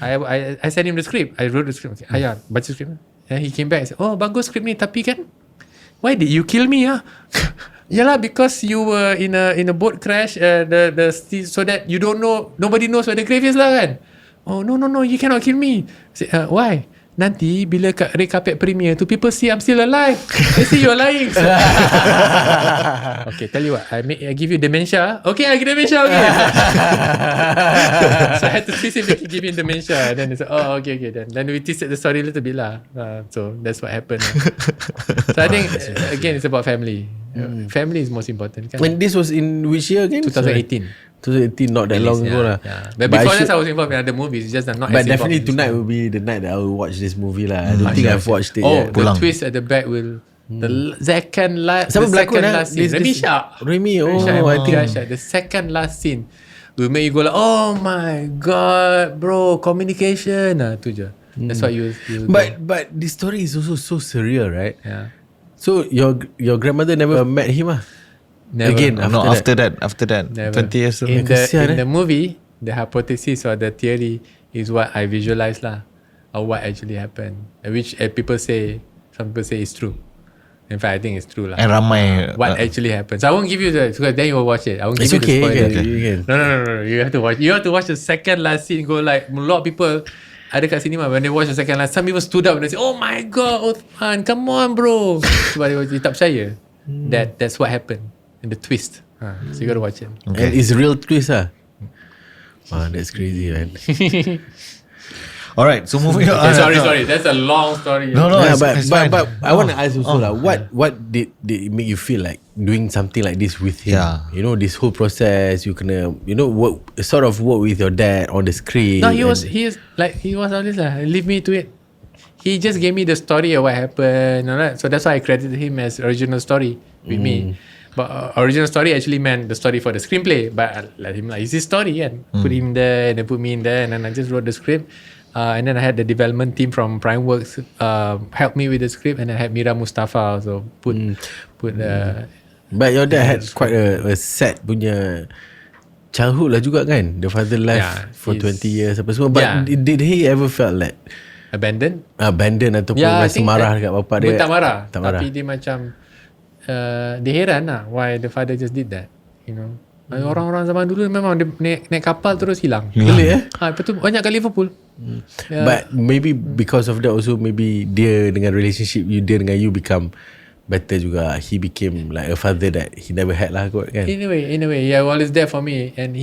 Ayah, I sent him the script. I wrote the script. Okay, Ayah, baca script. And he came back and said, oh bagus script ni, tapi kan why did you kill me? Yalah, because you were in a boat crash, so that you don't know, nobody knows where the grave is lah kan. Oh no, you cannot kill me. I said, why? Nanti bila red carpet premiere tu, people see I'm still alive. They see you're lying. So, okay, tell you what, I give you dementia. Okay, I give dementia. Okay. So I had to twist him to give him dementia. And then they said, oh, okay. Then we twisted the story a little bit lah. So that's what happened. So I think again, it's about family. Family is most important. Kan? When this was in which year again? 2018. 2018, not that long ago lah. But before that, I was involved in other movies. It's just not. But definitely tonight will be the night that I will watch this movie lah. I don't think I've watched it yet. The twist at the back will the second last scene. Remy, I think the second last scene will make you go like, oh my god, bro, communication. Tu je. That's what you But this story is also so surreal, right? Yeah. So your grandmother never met him ah? Never. Again, after that, Never. 20 years old. In the movie, the hypothesis or the theory is what I visualize lah, or what actually happened, which people say, some people say it's true. In fact, I think it's true lah. And ramai what actually happened. So I won't give you because then you will watch it. I won't give it's you okay, the spoiler. No. You have to watch. You have to watch the second last scene. Go like a lot of people. Ada kat cinema when they watch the second last, some people stood up and they say, "Oh my god, Uthman, come on, bro." Sebab dia tak percaya. That's what happened. And the twist. So you gotta watch it. Okay. And it's real twist ah. Wow, that's crazy, man. Alright, so moving on. Sorry. That's a long story. No, yeah, but I want to ask also what did it make you feel like doing something like this with him? Yeah. You know, this whole process, you can work with your dad on the script. No, he was always like, leave me to it. He just gave me the story of what happened, alright. So that's why I credited him as original story with me. But original story actually meant the story for the screenplay. But I let him like, it's his story kan. Put him there and then put me in there, and then I just wrote the script. And then I had the development team from Prime Works help me with the script, and I had Mira Mustafa also put the. But your dad had quite a sad punya childhood lah juga kan. The father left for 20 years apa semua. But did he ever felt like abandoned ataupun rasa marah dekat bapak dia? Tak marah. Tapi dia macam dia heran lah why the father just did that, you know. Orang-orang zaman dulu memang dia naik kapal terus hilang. Boleh Lepas tu banyak kat Liverpool. But maybe because of that also, maybe dia dengan relationship dia dengan you become better juga. He became like a father that he never had lah kot kan. In a way, he was always there for me. And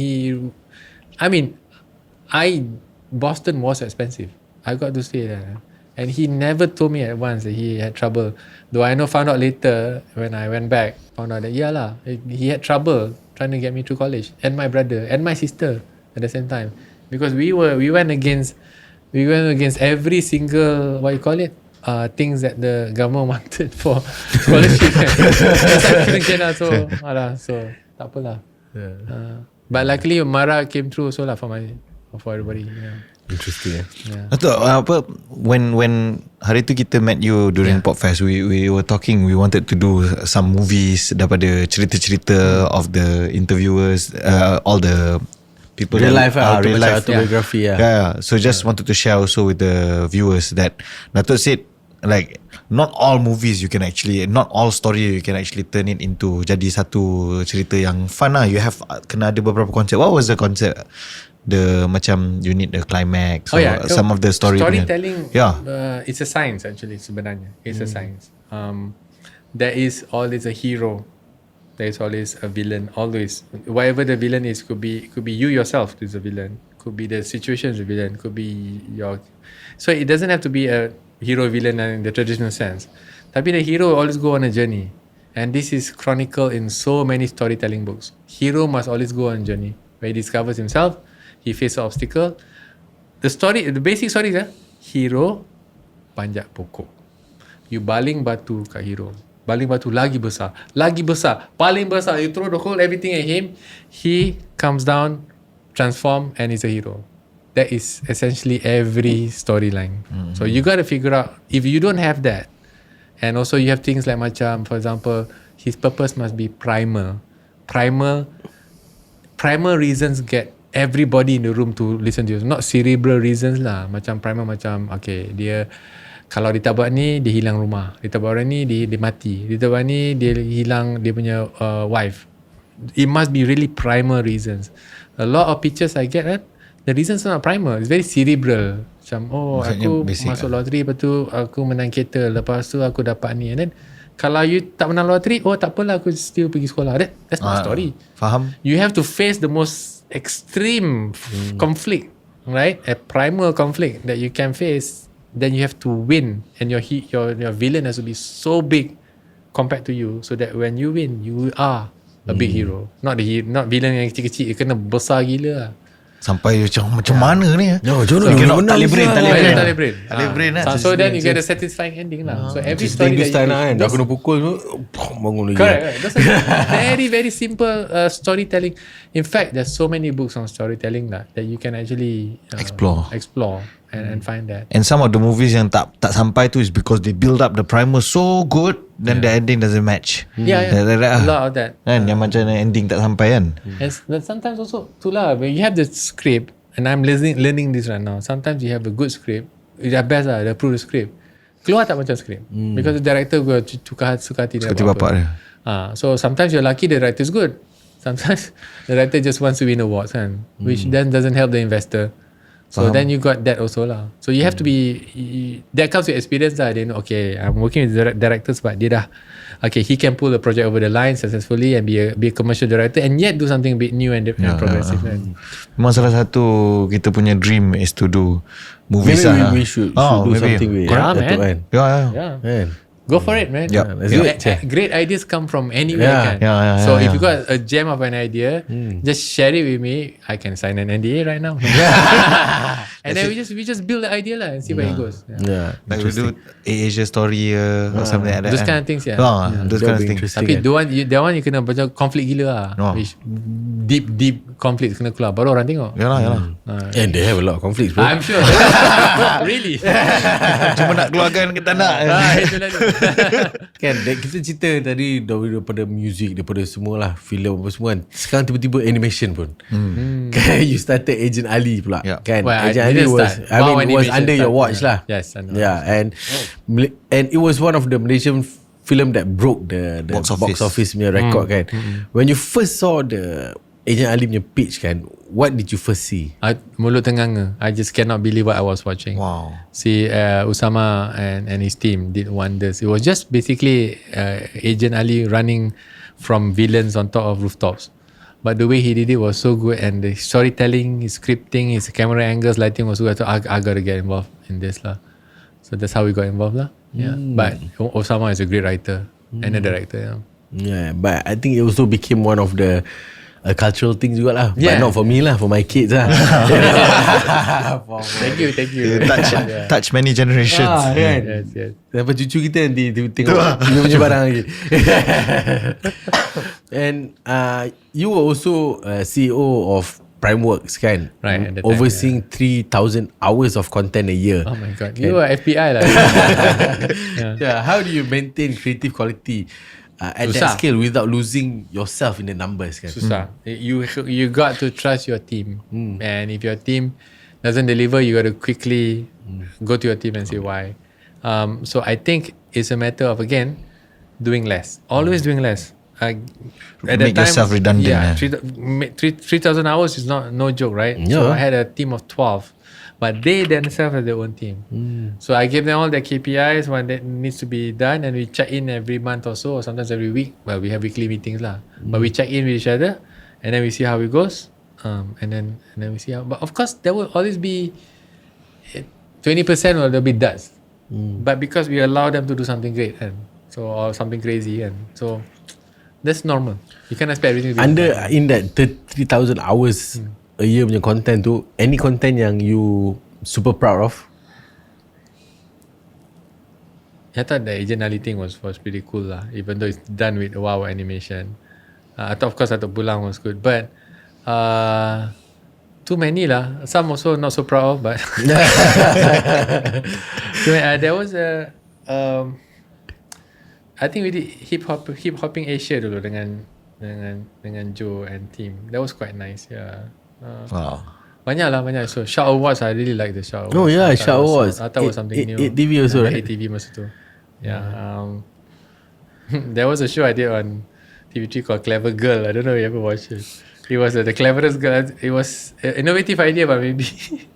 Boston was expensive, I got to say that. And he never told me at once that he had trouble. Though I found out later when I went back, found out that he had trouble trying to get me through college, and my brother and my sister at the same time, because we went against We went against every single, what you call it, things that the government wanted for scholarship. So tak apalah. But luckily Mara came through also lah for everybody. Interesting. Datuk, apa when hari tu kita met you during Podfest, we were talking, we wanted to do some movies daripada cerita-cerita of the interviewers, all the people real life real life autobiography. So just wanted to share also with the viewers that Datuk said, like, not all movies you can actually, not all story you can actually turn it into jadi satu cerita yang fun lah. You have kena ada beberapa konsep. What was the concept? The macam you need the climax or some of the storytelling. It's a science actually sebenarnya. It's a science. There is always a hero. There is always a villain. Always, whatever the villain is, could be you yourself who's the villain. Could be the situation is the villain. Could be your. So it doesn't have to be a hero villain in the traditional sense. Tapi the hero always go on a journey, and this is chronicled in so many storytelling books. Hero must always go on a journey where he discovers himself. He faces obstacle. The basic story is hero panjat pokok. You baling batu kat hero. Baling batu lagi besar, paling besar. You throw the whole everything at him. He comes down, transform, and is a hero. That is essentially every storyline. So you got to figure out, if you don't have that, and also you have things like macam, for example, his purpose must be primal. Primal reasons get everybody in the room to listen to you. Not cerebral reasons lah. Macam primal, macam okay, dia kalau dia tak buat ni, dia hilang rumah. Dia tak buat orang ni, dia mati. Dia tak buat ni, dia hilang dia punya wife. It must be really primal reasons. A lot of pictures I get, the reasons are not primal. It's very cerebral. Macam aku masuk lottery, lepas tu aku menang kereta, lepas tu aku dapat ni. And then kalau you tak menang lottery, tak apalah, aku still pergi sekolah. That's not story. Faham. You have to face the most extreme conflict, right? A primal conflict that you can face. Then you have to win, and your villain has to be so big compared to you, so that when you win, you are a big hero. Not villain yang kecil-kecil. Kena besar gila lah. Sampai macam mana ni? Tali brain. So then you get a satisfying ending lah. So every story that dah kena pukul tu bangun lagi. Correct. That's a very very simple storytelling. In fact, there's so many books on storytelling that you can actually explore and find that. And some of the movies yang tak sampai tu is because they build up the primer so good, then the ending doesn't match. A lot of that. Kan yang macam ending tak sampai kan. And sometimes also itulah, when you have the script, and I'm learning this right now. Sometimes you have a good script, dah best lah, dah approve the script, keluar tak macam script, because the director will suka hati dia bapak dia. So sometimes you're lucky the director is good. Sometimes the director just wants to win awards kan, which then doesn't help the investor. So then you got that also lah. So you have to be, that comes with experience lah. They know, okay, I'm working with directors, but dia dah, okay, he can pull the project over the line successfully and be a commercial director, and yet do something a bit new and progressive. Memang salah satu kita punya dream is to do movies. Maybe we should do something with man. Yeah. Go for it, man. Great ideas come from anywhere. So if you got a gem of an idea, just share it with me. I can sign an NDA right now. And then we just build the idea lah and see where it goes. Like we do Asia story or something like that. Those kind of things, those kind of things. Tapi that one you kena baca konflik gila lah. Deep conflict kena keluar, baru orang tengok. Yalah. And they have a lot of conflicts, bro. I'm sure. Really. Cuma nak keluarkan kita nak. Itulah. Kan kita cerita tadi daripada music, daripada semualah, filem apa semua kan. Sekarang tiba-tiba animation pun. Kan you started Agent Ali pula. Kan Agent Ali was under your watch lah. Yes, I know. And it was one of the Malaysian film that broke the box office punya record kan. When you first saw the Agent Ali punya pitch kan, what did you first see? Mulut tenganga. I just cannot believe what I was watching. Wow. See, Usama and his team did wonders. It was just basically Agent Ali running from villains on top of rooftops. But the way he did it was so good, and the storytelling, his scripting, his camera angles, lighting was so good. So I gotta get involved in this lah. So that's how we got involved lah. But Osama is a great writer and a director. But I think it also became one of the a cultural thing juga lah. But not for me lah, for my kids lah. Thank you. Touch many generations. Kan? Yes. Sampai cucu kita nanti tengok kita punya barang lagi. And you were also CEO of Primeworks kan? Right, at the time, overseeing 3,000 hours of content a year. Oh my god, you are FBI lah. How do you maintain creative quality at that scale without losing yourself in the numbers kan? Susah. You got to trust your team, and if your team doesn't deliver, you got to quickly go to your team and say why. So I think it's a matter of, again, doing less. Always doing less. At Make yourself redundant. Yeah, 3,000 hours is no joke, right? Yeah. So I had a team of 12, but they themselves have their own team. So I give them all their KPIs, what that needs to be done, and we check in every month or so, or sometimes every week. Well, we have weekly meetings lah, but we check in with each other, and then we see how it goes, and then we see how. But of course, there will always be 20% or there'll be duds, but because we allow them to do something great, and so or something crazy, and so. That's normal. You can't expect everything to be In that 3,000 hours a year punya content tu, any content yang you super proud of? I thought the Agent Ali thing was pretty cool lah, even though it's done with wow animation. I thought, of course, Pulang was good, but too many lah. Some also not so proud of, but there was a I think we did hip hopping Asia dulu dengan Joe and team. That was quite nice. Yeah. Wow. Banyak. So Shout Awards, I really like the Shout Awards. Oh yeah, Shout Awards. I thought it was something new. 8TV also, right? 8TV masa tu. Yeah. There was a show I did on TV3 called Clever Girl. I don't know if you ever watched it. It was the cleverest girl. It was an innovative idea, but maybe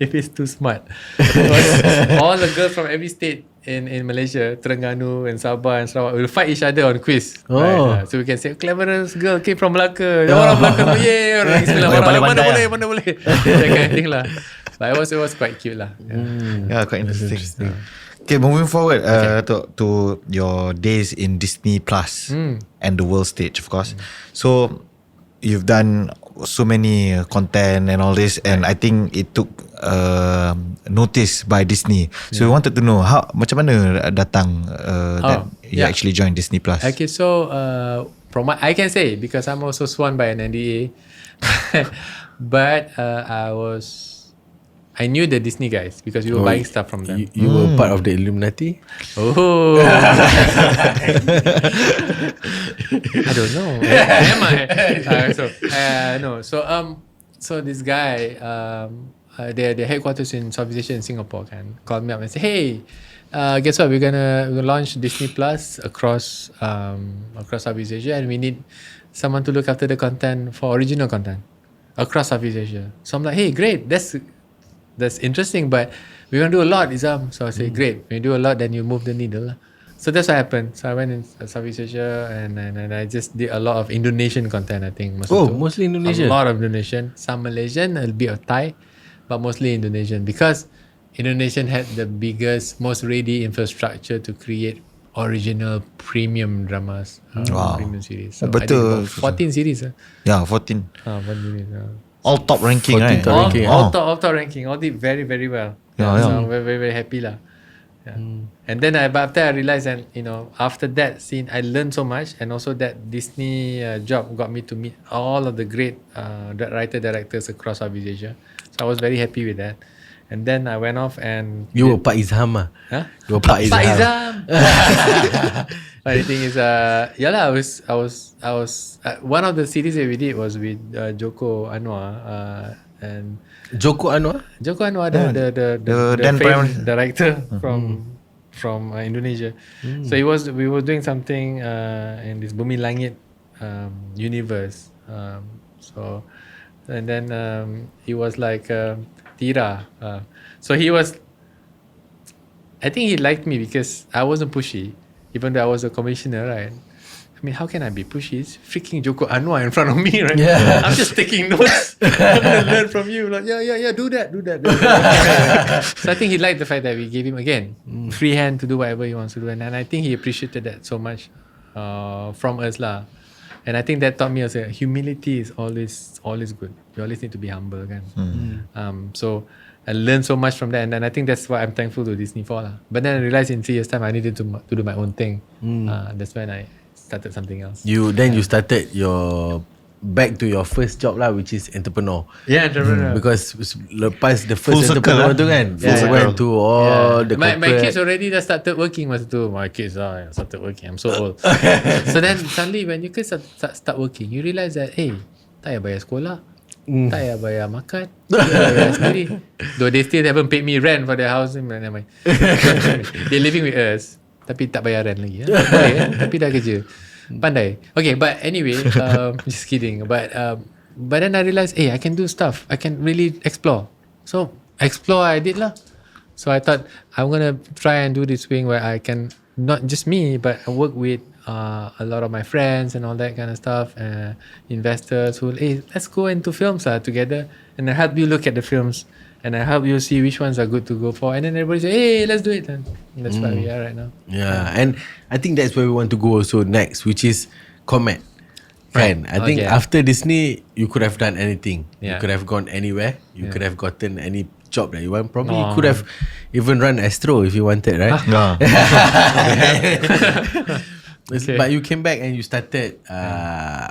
if it's too smart. It was all the girls from every state in Malaysia, Terengganu and Sabah and Sarawak will fight each other on quiz. Oh. Right? So we can say cleverest girl came from Melaka. Orang Melaka, yeah, orang Islam, mana boleh. That kind of thing lah. But it was quite cute lah. Yeah, quite interesting. Okay, moving forward to your days in Disney Plus and the world stage, of course. So you've done so many content and all this, and I think it took notice by Disney. So we wanted to know macam mana datang that you actually joined Disney Plus. Okay, so from what I can say, because I'm also sworn by an NDA, but I knew the Disney guys because we were buying stuff from them. You were part of the Illuminati? Oh, I don't know. Am I? So this guy, their headquarters in Southeast Asia in Singapore, called me up and said, "Hey, guess what? We're gonna launch Disney Plus across Southeast Asia, and we need someone to look after the content for original content across Southeast Asia." So I'm like, "Hey, great! That's interesting, but we're going to do a lot, Izham." So I say, great. When you do a lot, then you move the needle. So that's what happened. So I went in Southeast Asia and I just did a lot of Indonesian content, I think. Mostly Indonesian? A lot of Indonesian. Some Malaysian, a bit of Thai, but mostly Indonesian. Because Indonesian had the biggest, most ready infrastructure to create original premium dramas. Premium series. So Betul. I did about 14 series. Yeah, 14. 14 series. All top ranking, right? All top ranking. All did very, very well. So I'm very, very, very happy lah. Yeah. And then but after I realized that, after that scene, I learned so much, and also that Disney job got me to meet all of the great directors across Southeast Asia. So I was very happy with that. And then I went off and you were Pak Izham ah. Huh? You were Pak Izham. But the thing is, I was one of the series that we did was with Joko Anwar and Joko Anwar, the famed director from Indonesia. So we were doing something in this Bumi Langit universe. And then he was like Tira. So he was. I think he liked me because I wasn't pushy, even though I was a commissioner, right? I mean, how can I be pushy? It's freaking Joko Anwar in front of me, right? Yeah. I'm just taking notes. I'm gonna learn from you. Like, yeah, do that. So I think he liked the fact that we gave him again free hand to do whatever he wants to do, and I think he appreciated that so much from us lah. And I think that taught me also humility is always good. You always need to be humble, kan. So I learned so much from that, and then I think that's what I'm thankful to Disney for lah. But then I realized in 3 years time I needed to do my own thing. That's when I started something else. You started your back to your first job lah, which is entrepreneur. Yeah, entrepreneur. Because lepas the first Full circle entrepreneur lah. tu kan, you went to all the my corporate. kids already dah started working masa tu. My kids started working. I'm so old. So then suddenly when you kids start working, you realize that tak payah bayar sekolah, tak payah bayar makan, tak payah bayar sendiri. Though they still haven't paid me rent for their house. Never mind. They're living with us, tapi tak bayar rent lagi. Boleh, tapi dah kerja. Pandai. Okay, but anyway, just kidding. But then I realized, I can do stuff. I can really explore. So explore I did lah. So I thought I'm gonna try and do this thing where I can, not just me, but I work with a lot of my friends and all that kind of stuff, investors who, let's go into films together, and I help you look at the films, and I help you see which ones are good to go for, and then everybody say, let's do it. And that's where we are right now. Yeah, and I think that's where we want to go also next, which is Komet. Kan? I think after Disney, you could have done anything. You could have gone anywhere. You could have gotten any job that you want. Probably you could have even run Astro if you wanted, right? Okay. But you came back and you started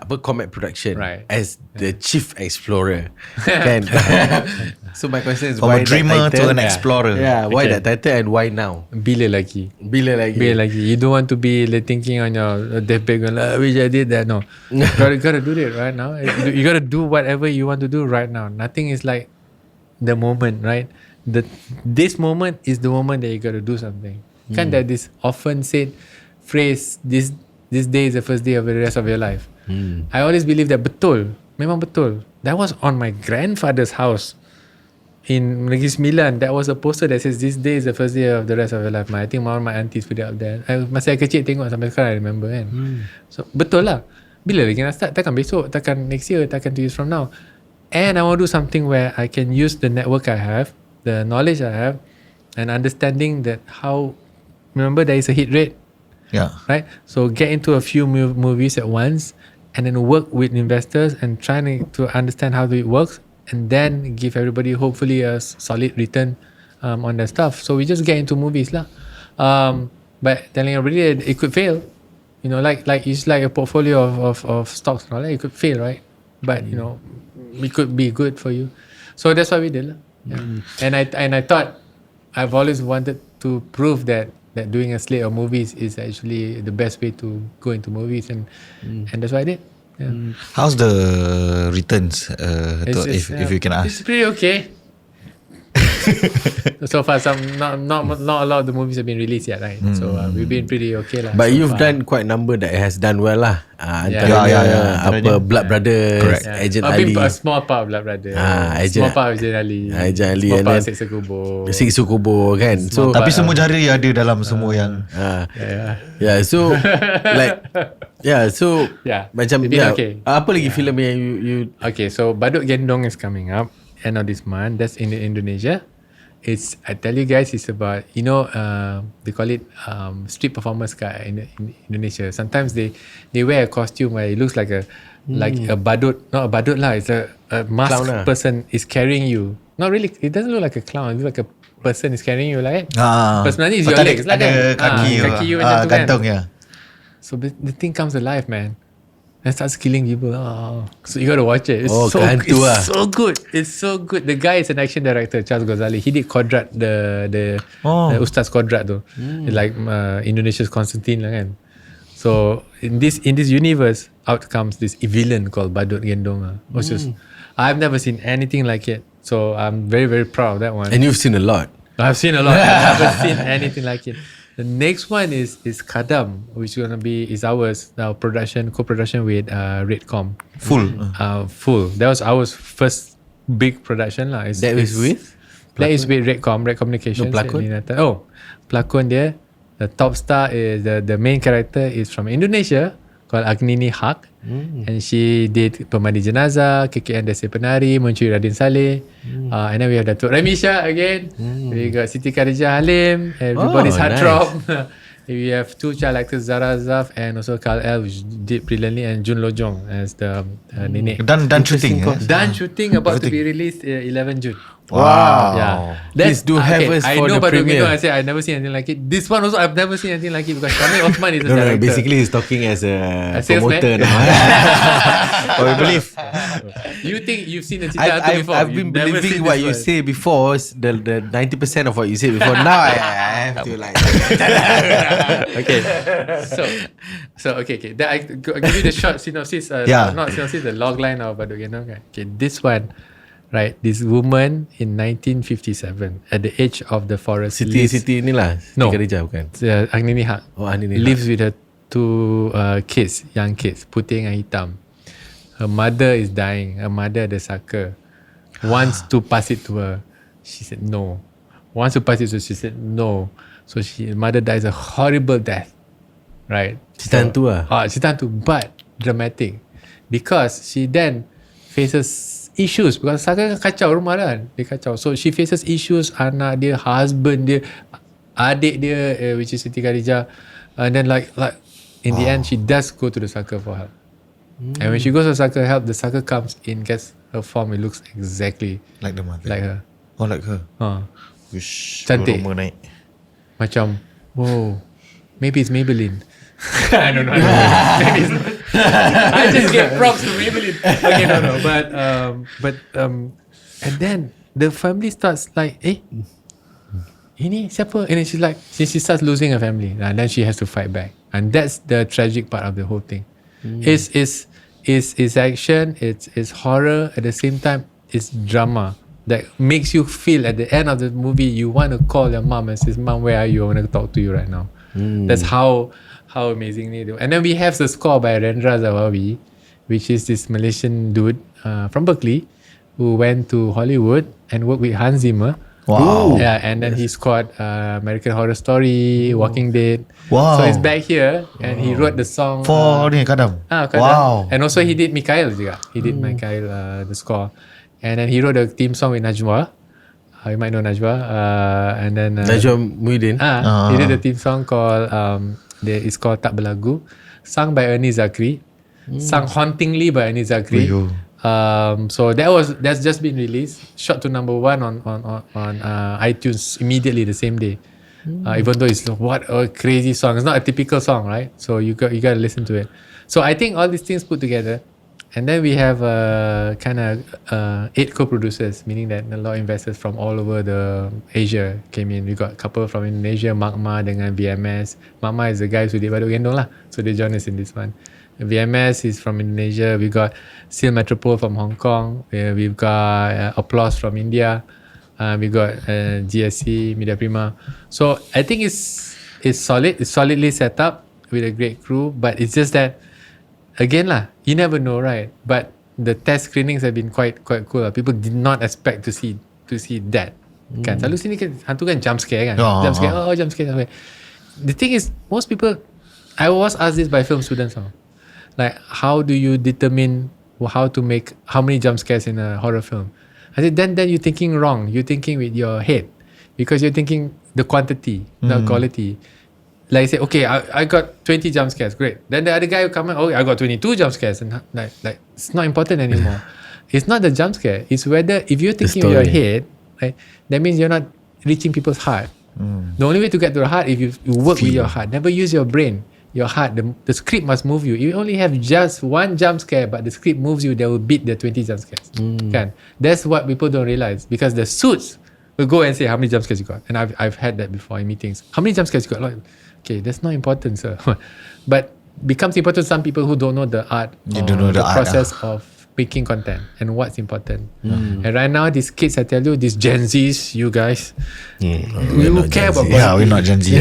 Komet Production as the chief explorer. Kan? So my question is, from why a dreamer that title? to an explorer. Yeah, why that title and why now? Bila lagi. You don't want to be thinking on your deathbed going, I wish I did that. No. You gotta do it right now. You gotta do whatever you want to do right now. Nothing is like the moment, right? This moment is the moment that you gotta do something. Kan that this often said phrase, this day is the first day of the rest of your life. I always believe that betul. Memang betul. That was on my grandfather's house in Negeri Sembilan. That was a poster that says this day is the first day of the rest of your life. I think one of my aunties put it up there. Masa saya kecil tengok sampai sekarang I remember kan. So betul lah. Bila lagi nak start? Takkan besok, takkan next year, takkan 2 years from now. And I want to do something where I can use the network I have, the knowledge I have, and understanding that how, remember there is a hit rate. Yeah. Right? So get into a few movies at once and then work with investors and trying to understand how it works, and then give everybody hopefully a solid return on their stuff. So we just get into movies lah. But telling everybody it could fail. You know, like it's like a portfolio of stocks and all that. It could fail, right? But you know, it could be good for you. So that's what we did lah. Yeah. And I thought I've always wanted to prove that doing a slate of movies is actually the best way to go into movies, and that's what I did. Yeah. How's the returns? If you can ask. It's pretty okay. So far, not a lot of the movies have been released yet, right? So we've been pretty okay lah. But so you've far. done quite a number that has done well lah. Antaranya Blood Brothers, Correct. Agent I've Ali, been a small part of Blood Brothers, Agent- small part of Agent Ali, Agent Ali, small and part then of Siksa Kubur. Siksa Kubur kan. So Tapi semua jari ada dalam semua yang so like so Yeah. macam It's been okay. apa lagi filem yang you Okay, so Badut Gendong is coming up end of this month. That's in Indonesia. I tell you guys, it's about, you know, they call it street performers in Indonesia. Sometimes they wear a costume where it looks like a badut, not a badut lah. It's a masked person is carrying you. Not really. It doesn't look like a clown. It looks like a person is carrying you like. Personally, it's your legs lah kan. Kaki you macam tu kan. Gantung ya. So the thing comes alive, man. And starts killing people. So you gotta watch it. It's so good. It's so good. The guy is an action director, Charles Ghazali. He did Kodrat, the Ustaz Kodrat tu. Like Indonesia's Constantine lah kan. So in this universe, out comes this villain called Badut Gendong. I've never seen anything like it. So I'm very, very proud of that one. and you've seen a lot. I've seen a lot. I've never seen anything like it. The next one is Kadam, which is gonna be ours, our co-production with Redcom. Full. Full. That was our first big production lah. That is with Redcom, Red Communications. No, pelakon? Pelakon dia. The top star is the main character is from Indonesia called Agnini Haq, and she did Pemandi Jenazah, KKN Desi Penari, Mencuri Radin Saleh, and then we have Datuk Remy Shah again. We got Siti Khadijah Halim, everybody's heartthrob. We have two child actors, Zara Zaf and also Kal El, which did brilliantly, and Jun Lo Jong as the nenek. Done shooting. Done shooting, about to be released 11 June. Wow. Yeah. Please do have us I for know the about premiere. I said I never seen anything like it. This one also I've never seen anything like it because Shamil Osman is the No, director. basically he's talking as a salesman? promoter now. Oh, you believe? You think you've seen the Cita Atu before? I've been believing what you say before, the 90% of what you said before. Now I have to like. Okay. So okay. Then I give you the short synopsis. Not synopsis, the log line of Baduk Gendong. Okay, this one. Right, this woman in 1957 at the edge of the forest. Siti ni lah. No. Siti Khadijah bukan? Agnini Haq. Oh, Agnini Haq. Lives with her two young kids, Putih and Hitam. Her mother is dying. Her mother ada saka. Wants to pass it to her. She said no. Wants to pass it to her. She said no. So mother dies a horrible death. Right. Cerita hantu lah. Cerita hantu, but dramatic. Because she then faces issues because Saka kan kacau rumah kan, dia kacau. So she faces issues, anak dia, husband dia, adik dia, which is Siti Khadijah, and then like in the end she does go to the Saka for help. And when she goes to Saka help, the Saka comes in, gets her form, it looks exactly Like the mother. like her. Oh, like her. Wish. Cantik. Aroma naik. Macam whoa, maybe it's Maybelline. I don't know. Maybe it's not. I just get props to Maybelline. Okay, no. But and then the family starts like, ini siapa? And then she's like, she starts losing her family, and then she has to fight back, and that's the tragic part of the whole thing. It's action, it's horror at the same time. It's drama that makes you feel at the end of the movie you want to call your mom and say, "Mom, where are you? I want to talk to you right now." That's how amazingly do. And then we have the score by Rendra Zawawi, which is this Malaysian dude from Berklee who went to Hollywood and worked with Hans Zimmer. Wow. Yeah, and then he scored American Horror Story, Walking Dead. Wow. So he's back here and he wrote the song For ni Kadam. Kadam. Wow. And also he did Mikhail juga. He did Mikhail the score. And then he wrote a theme song with Najwa. You might know Najwa. And then Najwa Muhyiddin. he did a theme song called it's called Tak Berlagu, sung by Ernie Zakri, sung hauntingly by Ernie Zakri. So that's just been released, shot to number 1 on iTunes immediately the same day. Even though it's what a crazy song, it's not a typical song, right? So you got to listen to it. So I think all these things put together. And then we have kind of 8 co-producers, meaning that a lot of investors from all over the Asia came in. We got a couple from Indonesia, Magma dengan VMS. Magma is the guys who did Baduk Gendong lah. So they joined us in this one. VMS is from Indonesia. We got Seal Metropole from Hong Kong. We've got Applause from India. We got GSC, Media Prima. So I think it's solid. It's solidly set up with a great crew. But it's just that, again lah, you never know, right? But the test screenings have been quite cool. People did not expect to see that. Kan selalu sini kan hantu kan jump scare kan. Jump scare. The thing is, most people, I was asked this by film students, like how do you determine how many jump scares in a horror film? I said then you're thinking wrong. You're thinking with your head because you're thinking the quantity, not quality. Like I say, okay, I got 20 jump scares, great. Then the other guy will come in, I got 22 jump scares, and like it's not important anymore. It's not the jump scare. It's whether if you're thinking with your head, right, that means you're not reaching people's heart. The only way to get to the heart if you work with your heart. Never use your brain. Your heart, the script must move you. You only have just one jump scare, but the script moves you, they will beat the 20 jump scares. Kan? That's what people don't realize, because the suits will go and say how many jump scares you got. And I've had that before in meetings. How many jump scares you got? Like, okay, that's not important, sir. But becomes important to some people who don't know the art, don't know the process of making content and what's important. And right now, these kids, I tell you, these Gen Zs, you guys, we will care about quality. Yeah, we're not Gen Z.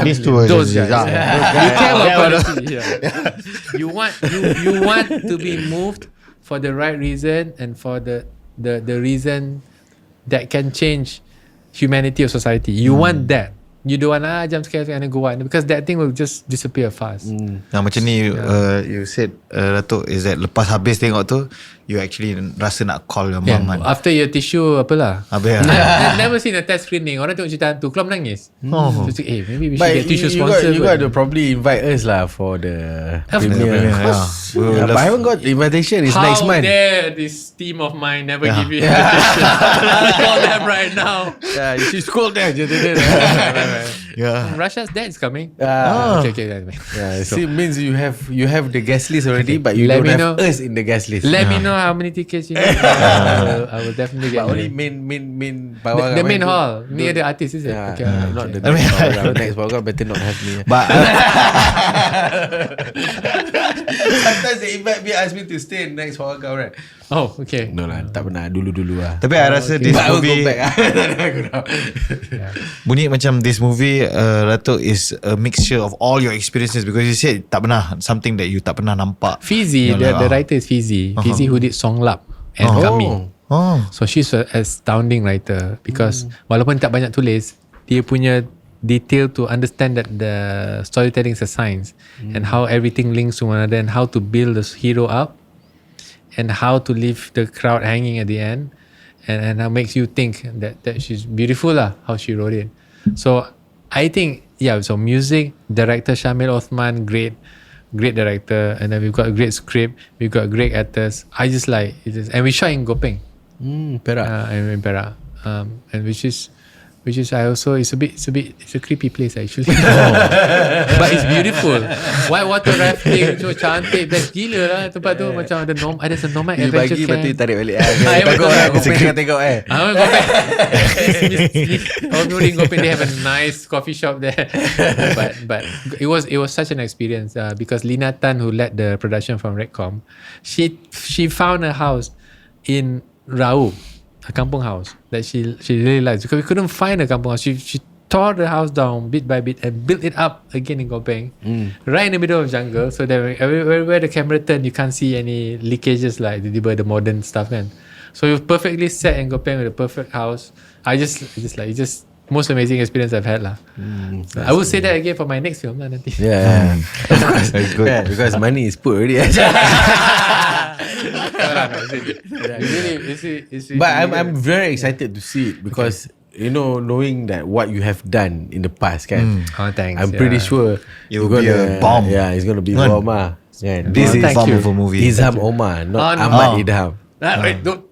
These two are Gen Those Z. guys. You care about quality. You want to be moved for the right reason and for the reason that can change humanity or society. You want that. You don't want jump scare and go on, because that thing will just disappear fast. Nah, macam ni you said Datuk, is that lepas habis tengok tu, you actually rasa nak call your mom kan? After your tissue apalah. Habis I've never seen a test screening. Orang tengok cerita tu keluar menangis. So maybe we should get tissue sponsor. You got to probably invite us lah for the premiere. But I haven't got the invitation. It's next month. How dare this team of mine never give you invitation. I'll call them right now. You should scold them. Rasha's dad is coming. Okay. So it means you have the guest list already, but you don't have us in the guest list. Let me know how many tickets you need. I will definitely get. But only main the main hall. Near the artist, is it? Okay. Not the next program. Next program better not have me. But sometimes they invite me, ask me to stay in next program, right? Oh, okay. No lah, tak pernah. Dulu lah. Tapi I rasa this movie bunyi macam this movie Datuk is a mixture of all your experiences, because you said tak pernah, something that you tak pernah nampak. Fizi, the writer is Fizi. Fizi who did Song Lap and Kami. So she's an astounding writer, because walaupun tak banyak tulis, dia punya detail to understand that the storytelling is a science, and how everything links to one another, and how to build the hero up, and how to leave the crowd hanging at the end, and how makes you think that she's beautiful lah, how she wrote it. So I think so music, director Shamil Othman, great director, and then we've got a great script, we've got great actors. I just like it, and we shot in Gopeng, Perak. in Perak, and which is I also it's a creepy place actually. But it's beautiful. White water rafting, so cantik, best gila lah tempat tu. Macam ada there's a nomad adventure camp. You bagi, tarik balik. Gopeng tengok Gopeng. During Gopeng they have a nice coffee shop there. but it was such an experience, because Lina Tan, who led the production from Redcom, she found a house in Rau, a kampung house that she really likes, because we couldn't find a kampung house. She tore the house down bit by bit and built it up again in Gopeng, right in the middle of jungle, so that everywhere the camera turned, you can't see any leakages like the modern stuff, man. So it was perfectly set in Gopeng with a perfect house. I just like, it's just most amazing experience I've had lah. I will say that again for my next film lah nanti. That's good. Because money is put already. But I'm very excited to see it, because knowing that what you have done in the past, kan. Thanks. I'm pretty sure you're gonna bomb. Yeah, it's gonna be bomb. This is bomb of a movie. Izham Omar, not Ahmad Izham. Wait, don't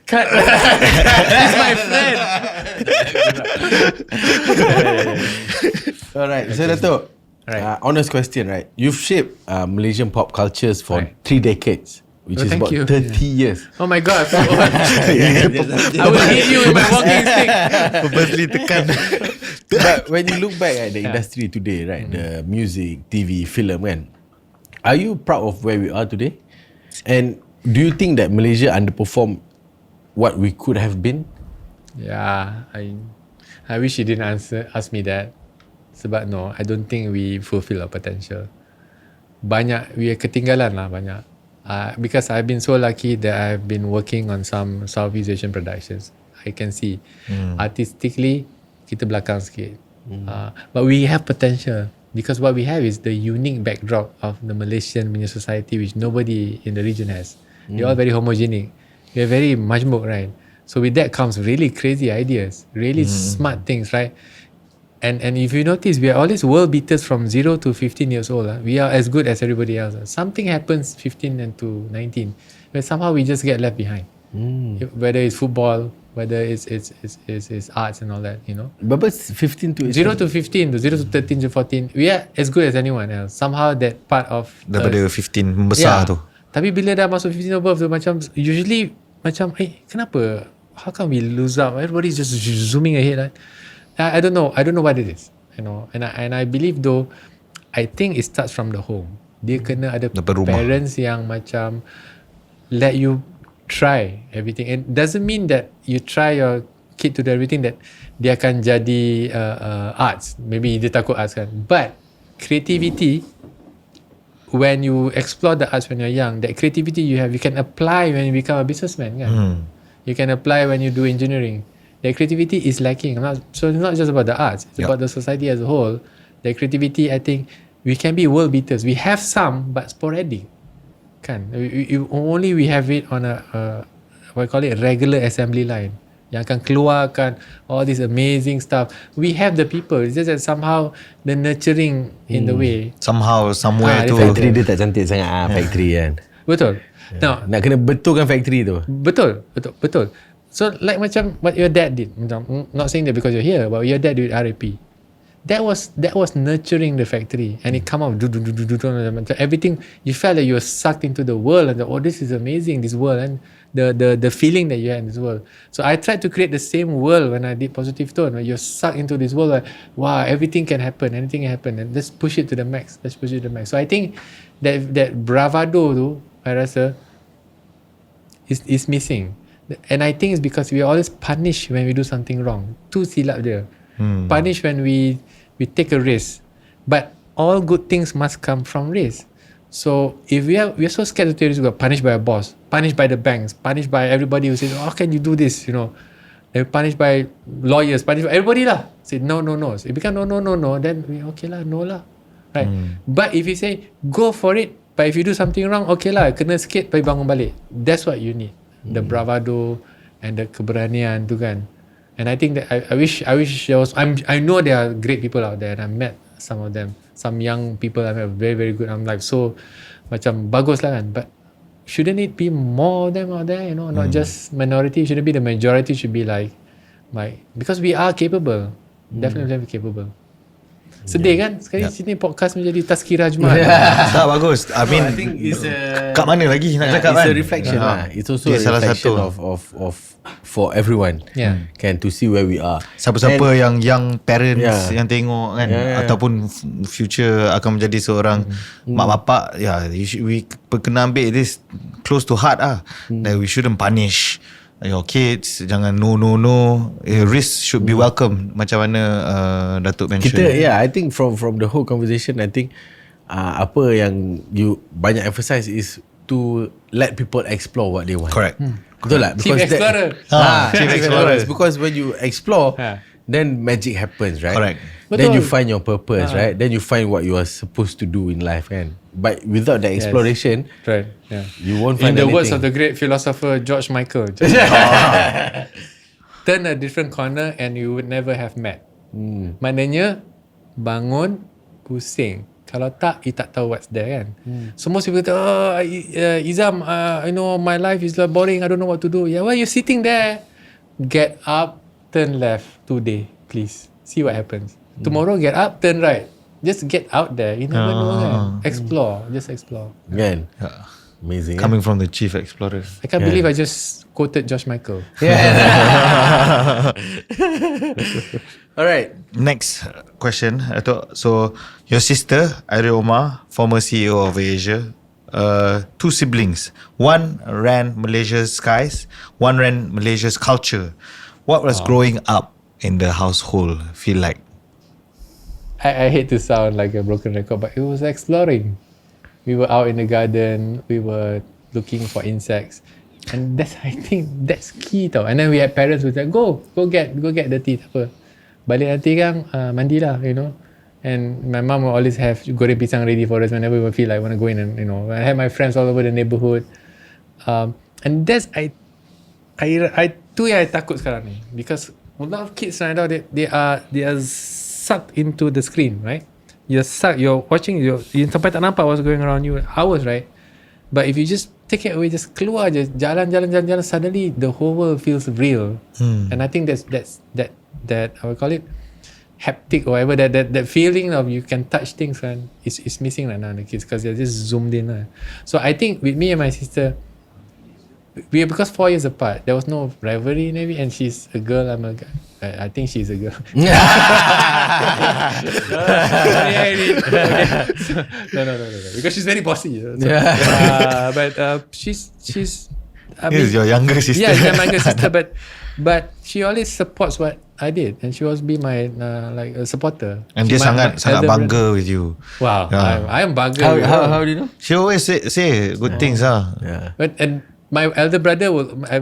cut. He's my friend. Alright, so Datuk, honest question, right? You've shaped Malaysian pop cultures for 3 decades, which is about 30 years. Oh my god, I will hit you with my walking stick. Purposely tekan. But when you look back at the industry today, right, the music, TV, film, kan, are you proud of where we are today? And do you think that Malaysia underperformed what we could have been? Yeah, I wish you didn't ask me that. Sebab no, I don't think we fulfill our potential. Banyak, we ketinggalan lah banyak. Because I've been so lucky that I've been working on some Southeast Asian productions. I can see artistically kita belakang sikit. But we have potential, because what we have is the unique backdrop of the Malaysian society, which nobody in the region has. They're all very homogenic. We're very majmuk, right? So with that comes really crazy ideas, really smart things, right? And if you notice, we are always world beaters from 0 to 15 years old. We are as good as everybody else. Something happens 15 and to 19, but somehow we just get left behind. Whether it's football, whether it's arts and all that, But 15 to 0 to 15 to 0 to 13 to 14, we are as good as anyone else. Somehow that part of daripada 15 membesar tu. Tapi bila dah masuk 15 above tu, macam usually macam kenapa? How come we lose out? Everybody's just zooming ahead, right? I don't know what it is, and I believe though, I think it starts from the home. Dia kena ada parents yang macam let you try everything, and doesn't mean that you try your kid to do everything that dia akan jadi arts. Maybe dia takut arts kan, but creativity, when you explore the arts when you're young, that creativity you have, you can apply when you become a businessman kan. You can apply when you do engineering. their creativity is lacking. So it's not just about the arts, it's about the society as a whole. Their creativity, I think, we can be world beaters. We have some, but sporadic. Kan? Only we have it on a regular assembly line. Yang akan keluarkan all this amazing stuff. We have the people. It's just that somehow the nurturing in the way. Somehow, somewhere tu. Factory dia tak cantik sangat factory kan. Betul. No. Nak kena betulkan factory tu. Betul. So like macam what your dad did. I'm not saying that because you're here, but your dad did RAP. That was nurturing the factory, and it come out everything. You felt that you were sucked into the world, and this is amazing, this world, and the feeling that you had in this world. So I tried to create the same world when I did Positive Tone, where you're sucked into this world, like wow, everything can happen, anything can happen, and let's push it to the max. So I think that bravado tu, I rasa is missing, and I think it's because we are always punished when we do something wrong. Tu silap dia. Punish when we take a risk, but all good things must come from risk. So if we are so scared to take risk, we are punished by a boss, punished by the banks, punished by everybody who says, how can you do this, then punished by lawyers, punished by everybody lah. Say no. So it become no, then we okay lah, no lah, right? But if you say go for it, but if you do something wrong, okay lah, kena sikit pergi bangun balik. That's what you need, the bravado and the keberanian tu kan. And I think that I wish there was. I know there are great people out there, and I met some of them. Some young people I met very very good. I'm like so, macam bagus lah kan. But shouldn't it be more of them out there? Not just minority. Shouldn't be the majority. Should be like because we are capable. Definitely capable. Sedih kan? Sekali sini podcast menjadi tazkirah Jumaat. Tak bagus. I think it's kat mana lagi nak cakap kan? It's a reflection lah. It's also a reflection of for everyone. Kan, to see where we are. Siapa-siapa yang young parents yang tengok kan, ataupun future akan menjadi seorang mak bapak, we kena ambil this close to heart lah. That we shouldn't punish your kids. Jangan no. Risk should be welcome. Macam mana Datuk mention. I think from the whole conversation, I think apa yang you banyak emphasize is to let people explore what they want. Correct. Betul lah. Chief Explorer. Chief Explorer. Because when you explore, then magic happens, right? Correct. Then you find your purpose, right? Then you find what you are supposed to do in life, kan? But without the exploration, right, you won't find in the anything. words of the great philosopher George Michael, turn a different corner and you would never have met. Maknanya bangun pusing. Kalau tak, you tak tahu what's there kan. So most people kata, Izham, my life is boring, I don't know what to do. Yeah, well, you're sitting there. Get up, turn left today, please. See what happens. Tomorrow, get up, turn right. Just get out there. You never know kan. Explore. Just explore. Kan? Amazing. Coming from the chief explorer. I can't believe I just quoted Josh Michael. Alright. Next question. So, your sister, Irene Omar, former CEO of Asia, 2 siblings. One ran Malaysia's skies, one ran Malaysia's culture. What was growing up in the household feel like? I hate to sound like a broken record, but it was exploring. We were out in the garden, we were looking for insects, and I think that's key tau. And then we had parents who said, go get dirty, tak apa. Balik nanti kan, mandi lah, And my mom will always have goreng pisang ready for us whenever we feel like want to go in and, I had my friends all over the neighborhood. And that's, tu yang I takut sekarang ni. Because a lot of kids right now, they are sucked into the screen, right? You're watching, you sampai tak nampak what's going around you hours, right? But if you just take it away, just keluar je, jalan, suddenly the whole world feels real. And I think that I would call it haptic or whatever, that feeling of you can touch things and is missing right now in the kids because they're just zoomed in. So I think with me and my sister, because 4 years apart, there was no rivalry maybe, and she's a girl, I'm a guy. I think she's a girl. No. Because she's very bossy. But she's He's your younger sister. Yeah, she's my younger sister, but she always supports what I did, and she always be my like a supporter. And dia sangat bangga with you. Wow, I am bangga. How do you know? She always say good things. But and my elder brother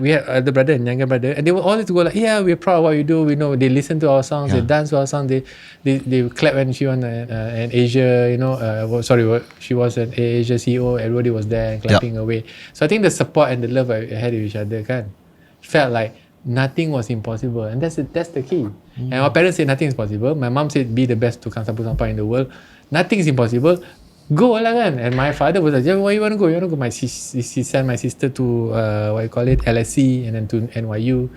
we had elder brother and younger brother, and they would always go like, yeah, we're proud of what you do. We know they listen to our songs, they dance to our songs, they clap when she won an Asia, she was an Asia CEO. Everybody was there and clapping away. So I think the support and the love I had with each other felt like nothing was impossible, and that's the key. And our parents said nothing is possible. My mom said be the best tukang sapu sampah in the world. Nothing is impossible. Go lah kan. And my father was like, where you want to go? You want to go? She sent my sister to LSE and then to NYU.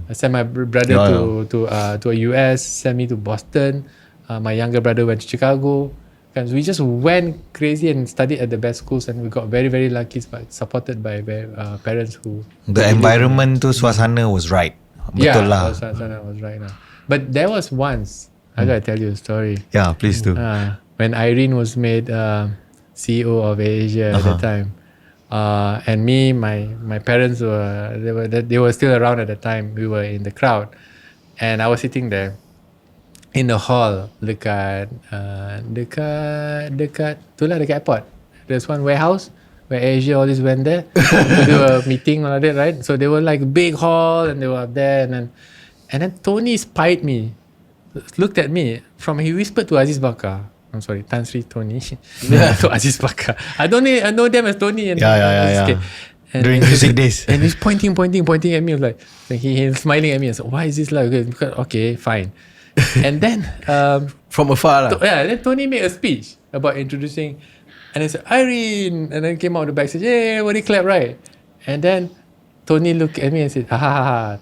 I sent my brother to a US. Sent me to Boston. My younger brother went to Chicago. And we just went crazy and studied at the best schools, and we got very, very lucky, supported by parents who. The environment tu, suasana was right. Betul lah. Suasana was right lah. But there was once, I gotta tell you a story. Yeah, please do. When Irene was made CEO of Asia at the time, and me, my parents they were still around at the time. We were in the crowd, and I was sitting there in the hall dekat airport. There's one warehouse where Asia always went there to do a meeting or that, right? So they were like big hall, and they were up there, and then Tony spied me, looked at me he whispered to Aziz Bakar. I'm sorry, Tan Sri Tony to Aziz Bakar. I know them as Tony and yeah. And during music days, and he's pointing at me, like he's smiling at me. I said, why is this like? Okay, fine. And then from afar then Tony made a speech about introducing, and I said Irene, and then came out the back, said, yeah, everybody clap, right? And then Tony looked at me and said,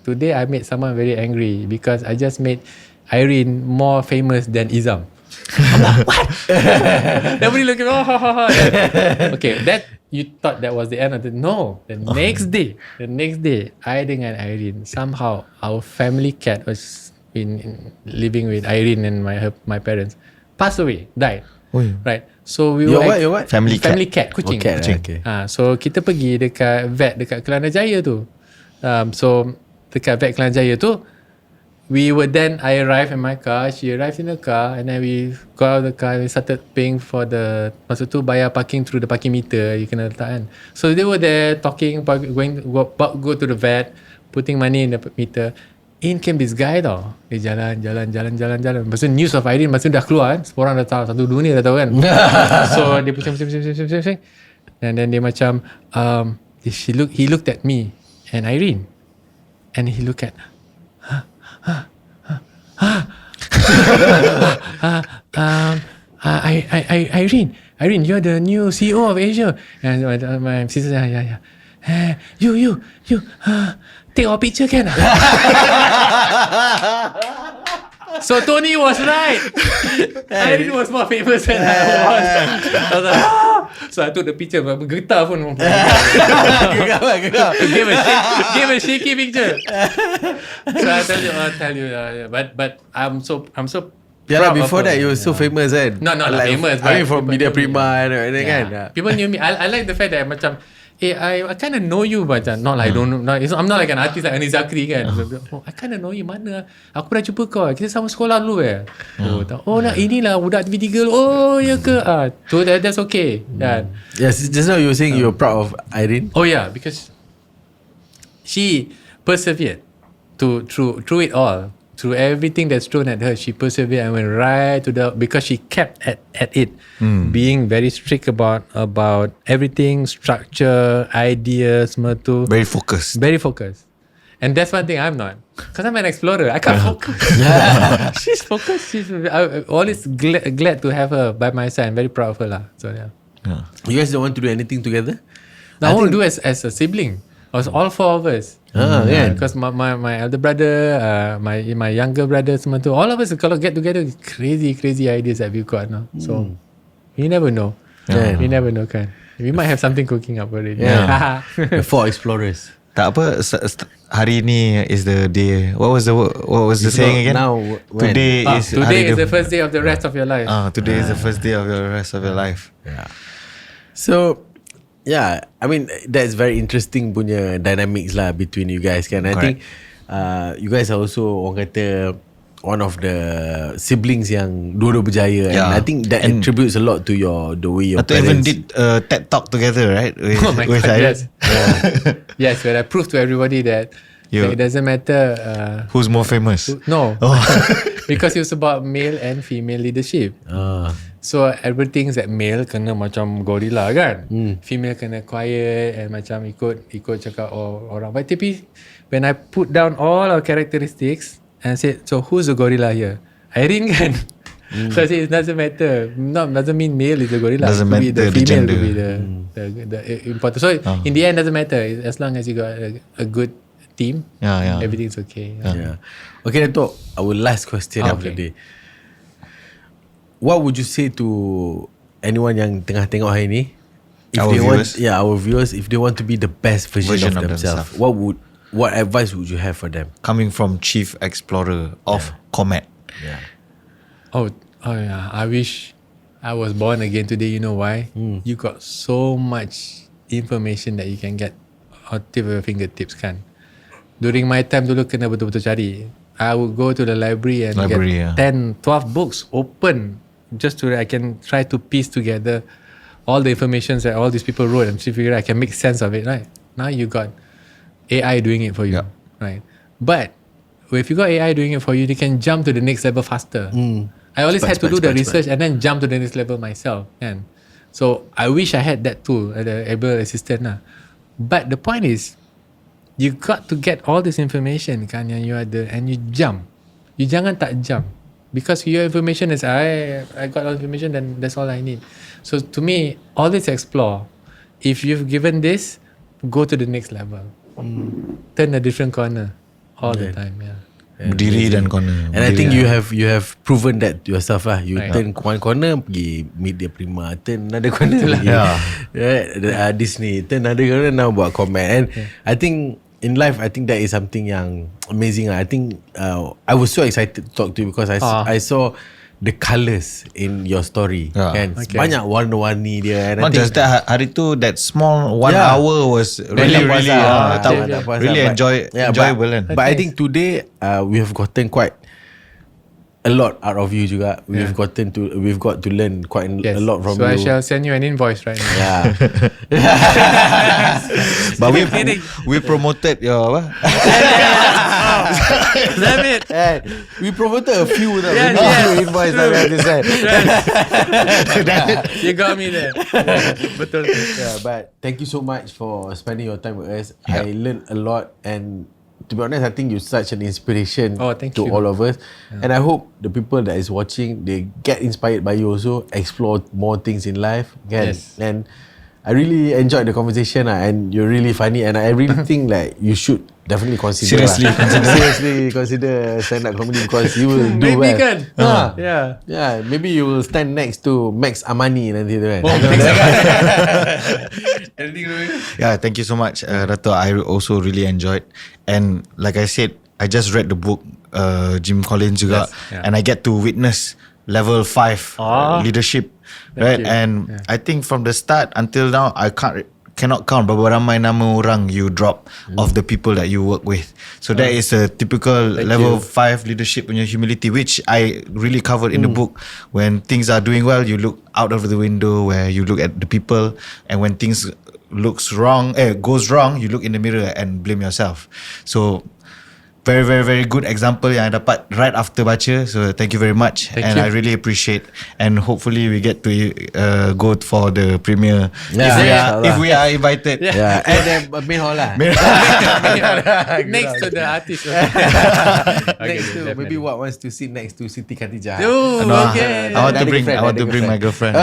today I made someone very angry because I just made Irene more famous than Izham. I'm like, what? Everybody looked at me, okay, that you thought that was the end of it. No, the next day I dengan Irene, somehow our family cat was living with Irene and my parents, passed away, died. Right. So we were your what? Family cat, kucing. Okay. So kita pergi dekat vet dekat Kelana Jaya tu. So dekat vet Kelana Jaya tu, I arrived in my car, she arrived in the car, and then we got out of the car and we started paying for masa tu bayar parking through the parking meter, you kena letak kan. So they were there talking, go to the vet, putting money in the meter. In came this guy tau. Dia jalan. Lepas tu news of Irene masa tu dah keluar kan. Semua orang dah tahu, satu dunia dah tahu kan. So dia pusing. And then dia macam he looked at me and Irene, and he looked at Irene, you're the new CEO of Asia. And my sister said, yeah. You take our picture can? So Tony was right. Irene was more famous than I was. I was like, so I took the picture, but getar pun. Give a shaky picture. So I tell you. But I'm so yeah, before that you were so famous kan. No, not like, famous. I mean from media Prima and everything kan. People knew me. I like the fact that macam, I kind of know you, but not like don't know. I'm not like an artist like Anis Zakri kan. I kind of know you, mana? Aku pernah jumpa kau. Kita sama sekolah dulu inilah budak TV3. Oh ya ke? So that's okay. Yes, just now you were saying you were proud of Irene. Oh yeah, because she persevered through it all. Through everything that's thrown at her, she persevered and went right to because she kept at it, being very strict about everything, structure, ideas, very focused. And that's one thing I'm not, because I'm an explorer. I can't focus. She's focused. I'm always glad to have her by my side. I'm very proud of her lah. So yeah. You guys don't want to do anything together? I want to do as a sibling. It was all four of us. Because my elder brother, my younger brother, semua tu, all of us kalau get together, crazy ideas that we've got now. So you never know. You never know kan. We might have something cooking up already. The four explorers. Tak apa, hari ni is the day. What was the saying again? Now today is the first day of the rest of your life. Today is the first day of the rest of your life. Yeah. So yeah, I mean that's very interesting punya dynamics lah between you guys kan. I think you guys are also orang kata one of the siblings yang dua-dua berjaya, and I think that attributes a lot to the way your Datuk parents even did a TED talk together, right? With, Oh my God, yes. Yes, when I proved to everybody that it doesn't matter who's more famous. No. Because it was about male and female leadership. So everything's that male kena macam gorilla kan. Female kena quiet and macam ikut cakap orang. But tapi when I put down all our characteristics and said, so who's the gorilla here? Irene kan. So I said it doesn't matter. Doesn't mean male is the gorilla. Doesn't Could be matter the the female gender. could be the important. So in the end doesn't matter as long as you got a good team. Everything's okay. Okay, Datuk, our last question of the day. What would you say to anyone yang tengah tengok hari ni? If Our they viewers? our viewers, if they want to be the best version of themselves, what advice would you have for them? Coming from Chief Explorer of Komet. Oh yeah. I wish I was born again today. You know why? You got so much information that you can get out of your fingertips kan. During my time dulu kena betul-betul cari. I would go to the library and get 10, 12 books open just so that I can try to piece together all the information that all these people wrote and see figure I can make sense of it, right? Now you got AI doing it for you, right? But if you got AI doing it for you, you can jump to the next level faster. I always had to do the research and then jump to the next level myself. And so I wish I had that tool, the able assistant. But the point is, you got to get all this information kan yang you ada and you jump. You jangan tak jump. Because your information is I got all information, then that's all I need. So to me, always explore. If you've given this, go to the next level. Turn a different corner all the time. Berdiri dan corner. And I think you have proven that yourself lah. You turn one corner pergi meet the Prima, turn another corner pergi Disney, turn another corner now buat Komet. And I think in life, I think that is something yang amazing lah. I think I was so excited to talk to you because I saw the colours in your story. Kan? Banyak warna-warni dia. And Not just that, hari tu that small 1 hour was really enjoyable. But I think today we have gotten quite a lot out of you juga. We've got to learn quite a lot from you. So I shall send you an invoice right now. But we promoted your apa? Damn it. We promoted a few invoice You got me there. Betul. But thank you so much for spending your time with us. I learned a lot, and to be honest, I think you're such an inspiration to all of us. And I hope the people that is watching, they get inspired by you also, explore more things in life. And I really enjoyed the conversation and you're really funny, and I really think like you should definitely consider seriously consider stand-up comedy because you will do maybe well. Yeah, maybe you will stand next to Max Amani nanti tu kan. Thank you so much, Dato'. I also really enjoyed, and like I said, I just read the book Jim Collins juga, and I get to witness level 5 leadership, right? And I think from the start until now, I cannot count berapa ramai nama orang you drop of the people that you work with. So that is a typical level 5 leadership punya humility, which I really covered in the book. When things are doing well, you look out of the window where you look at the people, and when things goes wrong, you look in the mirror and blame yourself. So very, very, very good example yang I dapat right after baca. So thank you very much. Thank you. I really appreciate, and hopefully we get to go for the premiere if we are invited. And main hall lah. Next to the artist. Next to maybe wants to sit next to Siti Khatijah. Okay. I want to bring my girlfriend.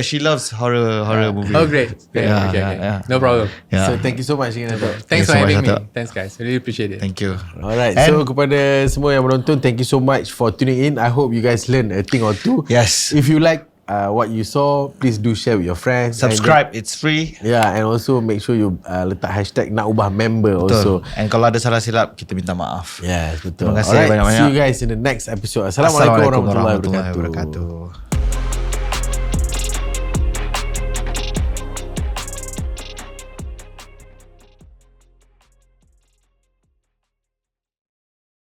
She loves horror movie. Oh great. Okay. No problem. So thank you so much again. Thanks for having me. Thanks guys. Really appreciate it. Thank you. Alright, so kepada semua yang menonton, thank you so much for tuning in. I hope you guys learn a thing or two. Yes. If you like what you saw, please do share with your friends. Subscribe, it's free. And also make sure you letak hashtag nak ubah member also. And kalau ada salah silap, kita minta maaf. Yes, betul. Terima kasih banyak-banyak. See you guys in the next episode. Assalamualaikum warahmatullahi wabarakatuh.